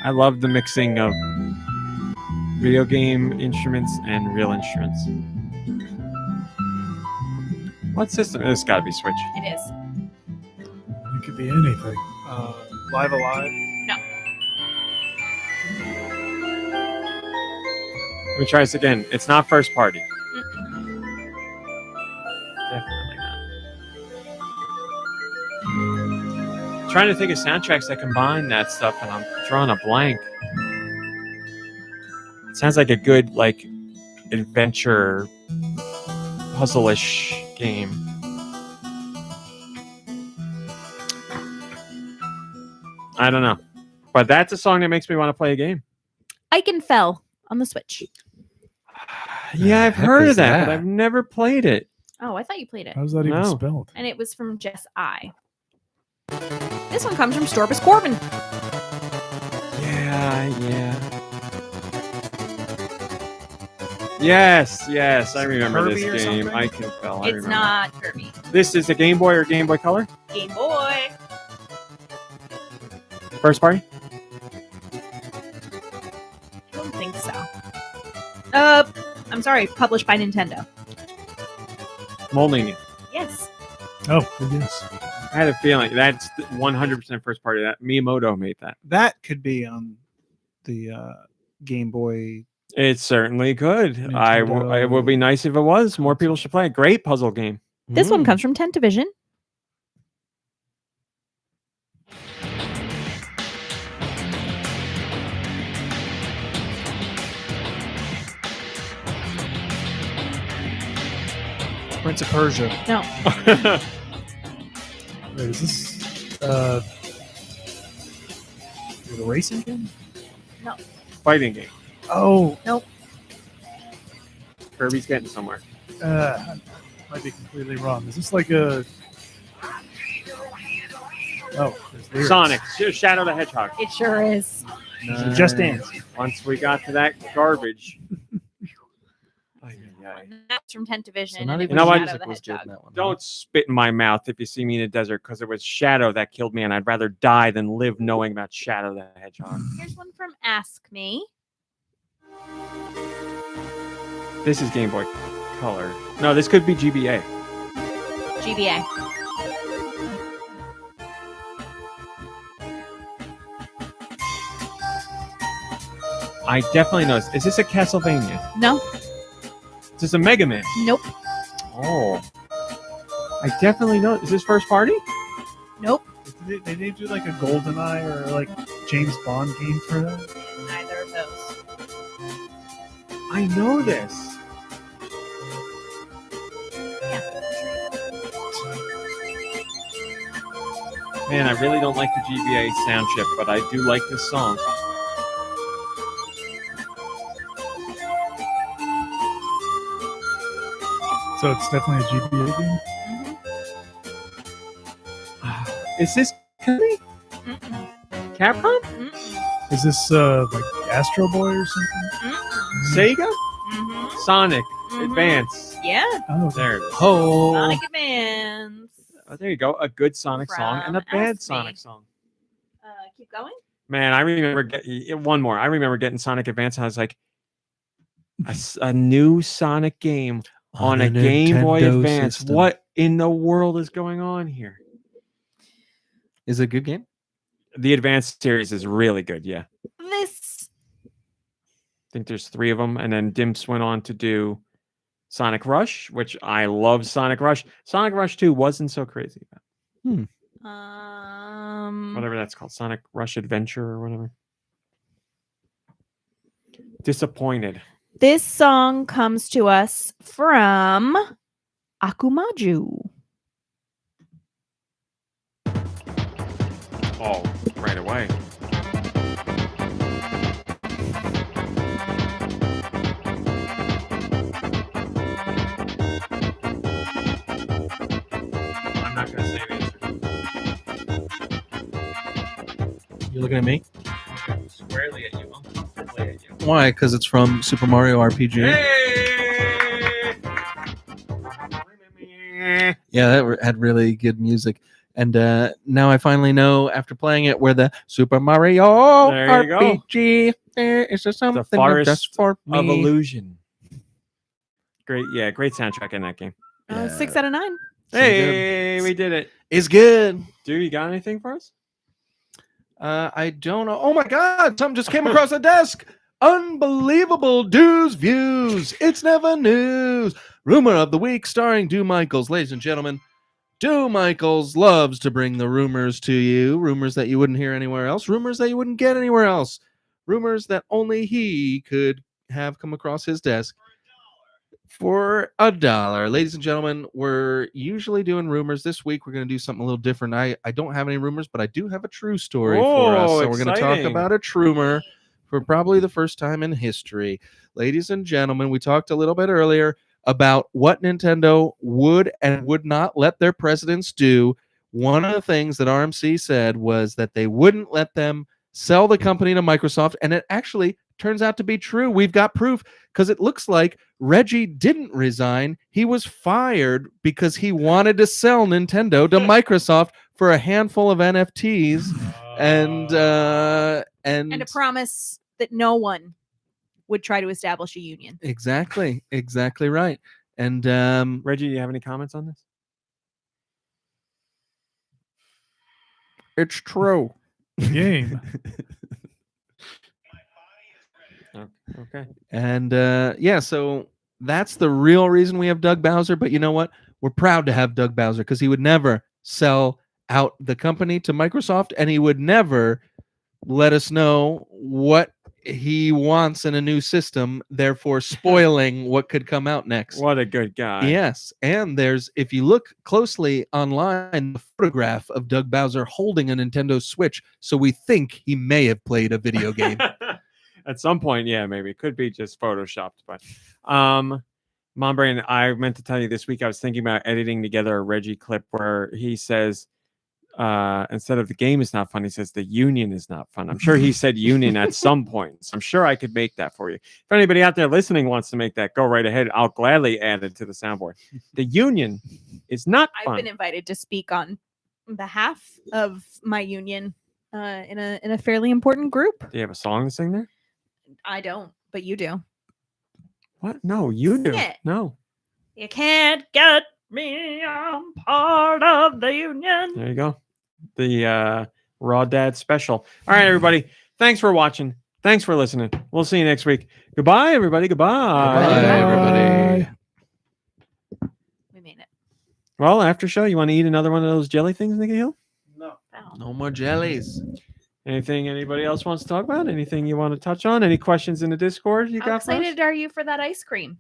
I love the mixing of video game instruments and real instruments. What system? It's got to be Switch. It is. It could be anything. Live Alive. No. Let me try this again. It's not first party. Mm-mm. Definitely not. Trying to think of soundtracks that combine that stuff, and I'm drawing a blank. It sounds like a good, adventure, puzzle-ish game. I don't know. But that's a song that makes me want to play a game. Icon Fell on the Switch. Yeah, I've heck heard is of that, but that? I've never played it. Oh, I thought you played it. How's that even No. spelled? And it was from Jess I. This one comes from Storpus Corbin. Yeah. Yes, I remember Kirby or this game. something? I can tell. I It's remember. not Kirby. This is a Game Boy or Game Boy Color? Game Boy. First party? I don't think so. I'm sorry. Published by Nintendo. Molini. Yes. Oh, yes. I had a feeling that's 100% first party. That Miyamoto made that. That could be on the Game Boy. It certainly could. Nintendo. It would be nice if it was. More people should play it. Great puzzle game. This one comes from Tentavision. Prince of Persia. No. Wait, is this Is it a racing game? Fighting game. Oh, Kirby's getting somewhere. might be completely wrong. Is this like a? Oh, there's lyrics. Sonic. Shadow the Hedgehog. It sure is. Just Dance. Once we got to that garbage. That's from Tentavision. So not and it even know was what? Shadow music the was good in Hedgehog. that one. Don't spit in my mouth if you see me in a desert, because it was Shadow that killed me, and I'd rather die than live knowing about Shadow the Hedgehog. Here's one from Ask Me. This is Game Boy Color. No, this could be GBA. GBA. I definitely know this. Is this a Castlevania? No. Is this a Mega Man? Nope. Oh. I definitely know. Is this first party? Nope. Did they do like a GoldenEye or like James Bond game for that? Neither of those. I know this. Yeah. Man, I really don't like the GBA sound chip, but I do like this song. So it's definitely a GBA game. Is this Kirby? Capcom? Is this like Astro Boy or something? Sega? Sonic Advance. Yeah. Oh, There it is. Oh, Sonic Advance. Oh, there you go. A good Sonic song and a From bad SNES. Sonic song. Keep going. Man, I remember one more. I remember getting Sonic Advance, and I was like, a new Sonic game on a Game Boy Nintendo Advance. system. What in the world is going on here? Is it a good game? The Advance series is really good. Yeah, This. I think there's 3 of them, and then Dimps went on to do Sonic Rush, which I love. Sonic Rush. Sonic Rush 2 wasn't so crazy. Whatever that's called, Sonic Rush Adventure or whatever. Disappointed. This song comes to us from Akumaju. Oh, right away. I'm not gonna say the answer. You're looking at me? Squarely at you, uncomfortably at you. Why? Because it's from Super Mario RPG. Hey! Yeah, that had really good music. And now I finally know, after playing it, where the Super Mario There you go. RPG there is just something forest just for me. of illusion. Great, yeah, great soundtrack in that game. 6 out of 9. Hey, we did it. It's good. Dude, you got anything for us? I don't know. Oh my God! Something just came across the desk. Unbelievable Deux views. It's never news. Rumor of the week, starring Deux Michaels, ladies and gentlemen. Deux Michaels loves to bring the rumors to you. Rumors that you wouldn't hear anywhere else. Rumors that you wouldn't get anywhere else. Rumors that only he could have come across his desk for $1. Ladies and gentlemen, we're usually doing rumors. This week, we're going to do something a little different. I don't have any rumors, but I do have a true story for us. Oh, So we're going to talk exciting. about a trumer for probably the first time in history. Ladies and gentlemen, we talked a little bit earlier about what Nintendo would and would not let their presidents do. One of the things that RMC said was that they wouldn't let them sell the company to Microsoft, and it actually turns out to be true. We've got proof, because it looks like Reggie didn't resign. He was fired because he wanted to sell Nintendo to Microsoft for a handful of NFTs and And a promise that no one would try to establish a union. exactly right. And Reggie, do you have any comments on this? it's true. game. Okay. And yeah, so that's the real reason we have Doug Bowser. But you know what? We're proud to have Doug Bowser, because he would never sell out the company to Microsoft, and he would never let us know what he wants in a new system, therefore spoiling what could come out next. What a good guy. Yes, and there's, if you look closely online, the photograph of Doug Bowser holding a Nintendo Switch, so we think he may have played a video game. At some point, yeah, maybe. It could be just photoshopped. But MomBrain, I meant to tell you this week, I was thinking about editing together a Reggie clip where he says, instead of the game is not fun, he says the union is not fun. I'm sure he said union at some point. So I'm sure I could make that for you. If anybody out there listening wants to make that, go right ahead. I'll gladly add it to the soundboard. The union is not fun. I've been invited to speak on behalf of my union in a fairly important group. Do you have a song to sing there? I don't, but you do. What? No, you do. Sing it. No. You can't get me. I'm part of the union. There you go. The Raw Dad special. All right, everybody. Thanks for watching. Thanks for listening. We'll see you next week. Goodbye, everybody. Goodbye. Bye, everybody. We made it. Well, after show, you want to eat another one of those jelly things, Nicky Hill? Oh. No more jellies. Anything anybody else wants to talk about? Anything you want to touch on? Any questions in the Discord you How got for us? excited are you for that ice cream?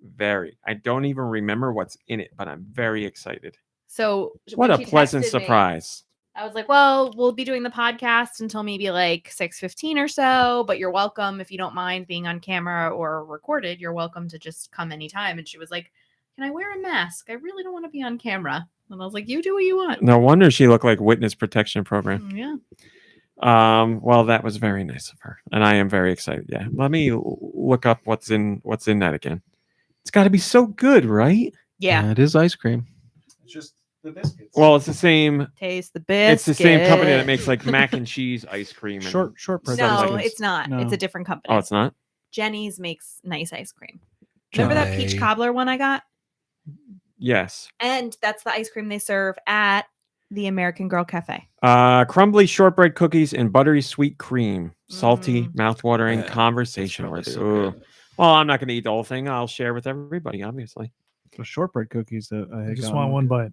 Very. I don't even remember what's in it, but I'm very excited. So What when a she pleasant texted me, surprise. I was like, well, we'll be doing the podcast until maybe like 6:15 or so, but you're welcome if you don't mind being on camera or recorded. You're welcome to just come anytime. And she was like, can I wear a mask? I really don't want to be on camera. And I was like, you do what you want. No wonder she looked like witness protection program. Yeah. Well, that was very nice of her, and I am very excited. Yeah, let me look up what's in that again. It's got to be so good, right? Yeah. It is ice cream. It's just the biscuits. Well, it's the same. Taste the biscuit. It's the same company that makes like mac and cheese ice cream. And shortbread. No, biscuits. it's not. No. It's a different company. Oh, it's not. Jenny's makes nice ice cream. Remember that peach cobbler one I got? Yes. And that's the ice cream they serve at the American Girl Cafe. Crumbly shortbread cookies and buttery sweet cream, salty, mouth-watering, Yeah, conversationalist. so Ooh. good. Well, I'm not going to eat the whole thing. I'll share with everybody, obviously. The shortbread cookies that I I had just gotten. want one bite.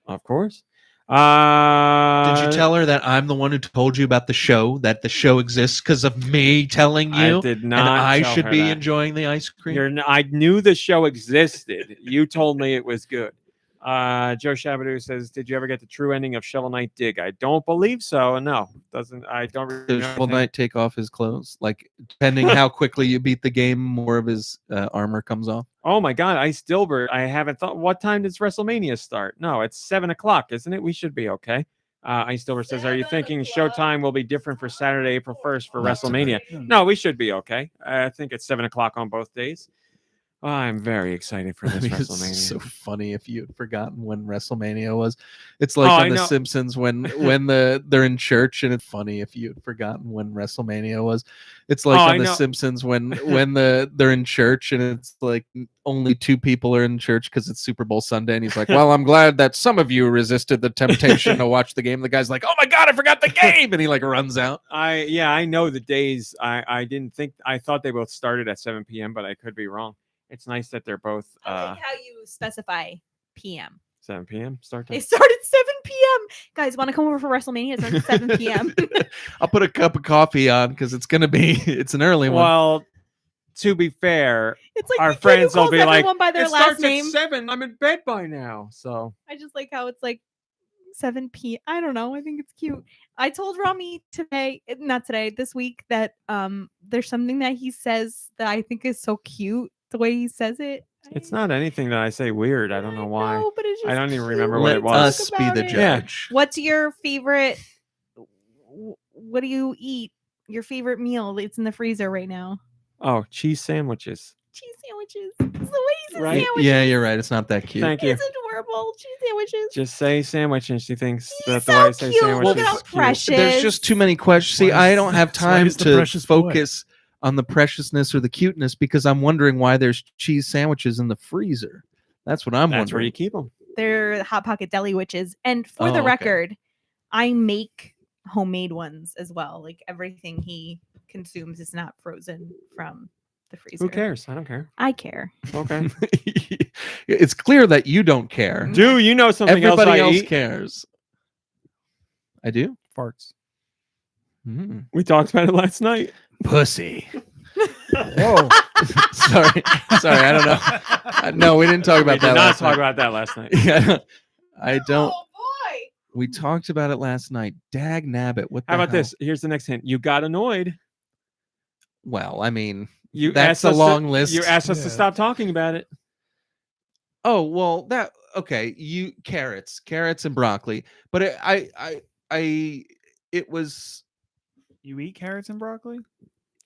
Of course. Did you tell her that I'm the one who told you about the show, that the show exists because of me telling you? I did not. And I tell should her be that. enjoying the ice cream? I knew the show existed. You told me it was good. Joe Shabadoo says, "Did you ever get the true ending of Shovel Knight Dig?" I don't believe so. No, doesn't. I don't. Does remember Shovel anything. Knight take off his clothes? Like, depending how quickly you beat the game, more of his armor comes off. Oh my God, Ice Dilbert. I haven't thought. What time does WrestleMania start? No, it's 7:00, isn't it? We should be okay. Ice Dilbert says, "Are you thinking Showtime will be different for Saturday, April 1st for WrestleMania?" No, we should be okay. I think it's 7:00 on both days. I'm very excited for this It's WrestleMania. so funny if you had forgotten when WrestleMania was. It's like I on The know. Simpsons when they're in church, and it's funny if you had forgotten when WrestleMania was. It's like I on The know. Simpsons when they're in church, and it's like only 2 people are in church because it's Super Bowl Sunday, and he's like, "Well, I'm glad that some of you resisted the temptation to watch the game." The guy's like, "Oh my God, I forgot the game," and he like runs out. I know the days. I didn't think. I thought they both started at 7 p.m., but I could be wrong. It's nice that they're both I like how you specify PM. 7 p.m. start They time. start at 7 p.m. Guys, want to come over for WrestleMania? It starts at 7 p.m. I'll put a cup of coffee on because it's an early one. Well, to be fair, It's like our the kid who friends will calls be like, everyone by their "It last starts name. at 7. I'm in bed by now." So I just like how it's like 7 p.m. I don't know. I think it's cute. I told Rami this week, that there's something that he says that I think is so cute, the way he says it. it's not anything that I say weird. I don't know why. No, but it's just I don't even cute remember when what Let it you was. talk us be about the it. judge. What's your favorite? What do you eat? Your favorite meal? It's in the freezer right now. Oh, cheese sandwiches. Cheese sandwiches. It's the way he says Right? sandwiches. Yeah, you're right. It's not that cute. Thank you. It's adorable. Cheese sandwiches. Just say sandwich, and she thinks He's that the so way I say cute. sandwich Look is at how cute. precious. There's just too many questions. See, Why I is- don't have that's why time he's the to precious boy. focus on the preciousness or the cuteness because I'm wondering why there's cheese sandwiches in the freezer. That's what I'm That's where wondering. you keep them. They're Hot Pocket Deli witches. And for Oh, the okay. record, I make homemade ones as well. Like everything he consumes is not frozen from the freezer. Who cares? I don't care. I care. Okay. It's clear that you don't care. Do you know something Everybody else I else eat? cares. I do. Farts. Mm. We talked about it last night. Pussy. Whoa. Sorry. I don't know. No, we didn't talk We about did that not last talk night. about that last night. Yeah, I don't. Oh boy. We talked about it last night. Dag nabbit. What the How about hell? this? Here's the next hint. You got annoyed. Well, I mean, You That's asked a us long to, list. You asked us to Yeah. stop talking about it. oh well, that okay. You carrots and broccoli, but it was. You eat carrots and broccoli?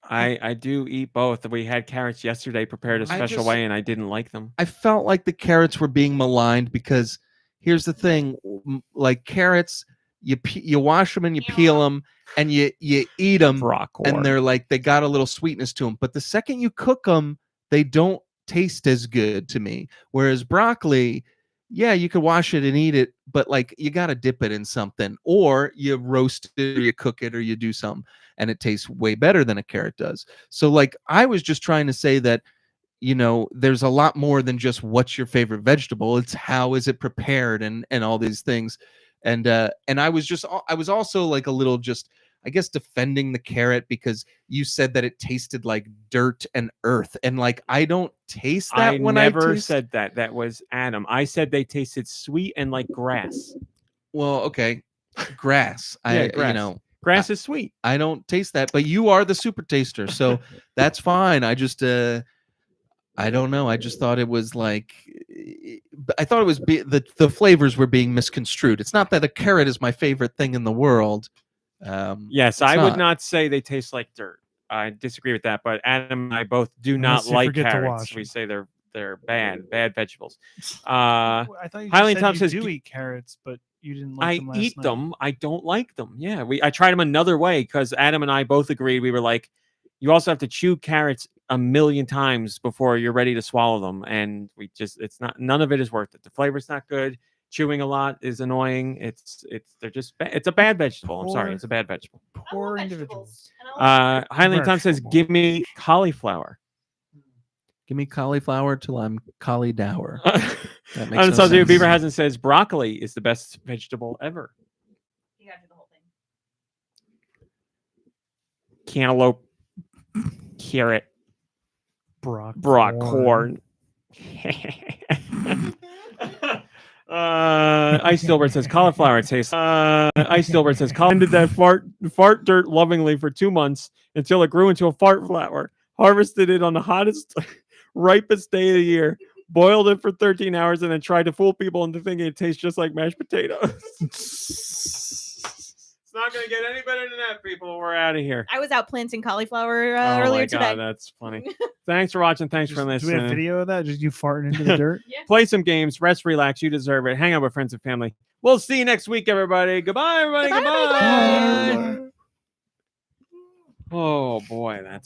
I do eat both. We had carrots yesterday prepared a I special just- way, and I didn't like them. I felt like the carrots were being maligned because here's the thing: like carrots, you wash them and you peel them and you eat them, Broccoli. and they're like they got a little sweetness to them. But the second you cook them, they don't taste as good to me. Whereas broccoli, yeah, you could wash it and eat it, but like you got to dip it in something, or you roast it, or you cook it, or you do something, and it tastes way better than a carrot does. So like I was just trying to say that, you know, there's a lot more than just what's your favorite vegetable. It's how is it prepared and all these things. And I was also like a little just I guess defending the carrot because you said that it tasted like dirt and earth, and like I don't taste that I when never I taste. said that. That was Adam. I said they tasted sweet and like grass. Well, okay, grass. Yeah, grass. Grass is sweet. I don't taste that, but you are the super taster, so that's fine. I just I don't know. I just thought it was like I thought it was the flavors were being misconstrued. It's not that a carrot is my favorite thing in the world. Yes, I would not say they taste like dirt. I disagree with that, but Adam and I both do not Unless you like forget to carrots. wash We them. say they're bad vegetables. I thought you Highly just Tom said says you do eat carrots, but you didn't like I them last eat night. them. I don't like them. Yeah, I tried them another way because Adam and I both agreed. We were like, you also have to chew carrots a million times before you're ready to swallow them, and it's not. None of it is worth it. The flavor's not good. Chewing a lot is annoying. They're just it's a bad vegetable. I'm sorry, it's a bad vegetable. Poor individuals. Highland Tom says, Vegetable. "Give me cauliflower." Give me cauliflower till I'm collie dour. That makes And no so sense. Beaver Hasn't says broccoli is the best vegetable ever. You gotta do the whole thing. Cantaloupe, carrot, Brock corn. Ice Dilbert says cauliflower tastes. Ice Dilbert says ended that fart dirt lovingly for 2 months until it grew into a fart flower. Harvested it on the hottest, ripest day of the year. Boiled it for 13 hours and then tried to fool people into thinking it tastes just like mashed potatoes. It's not going to get any better than that, people. We're out of here. I was out planting cauliflower Oh my earlier God, today. that's funny. Thanks for watching. Thanks for Do we listening. have video of that? Just you farting into the dirt? Play some games, rest, relax. You deserve it. Hang out with friends and family. We'll see you next week, everybody. Goodbye, everybody. Goodbye, Goodbye. Oh boy, that's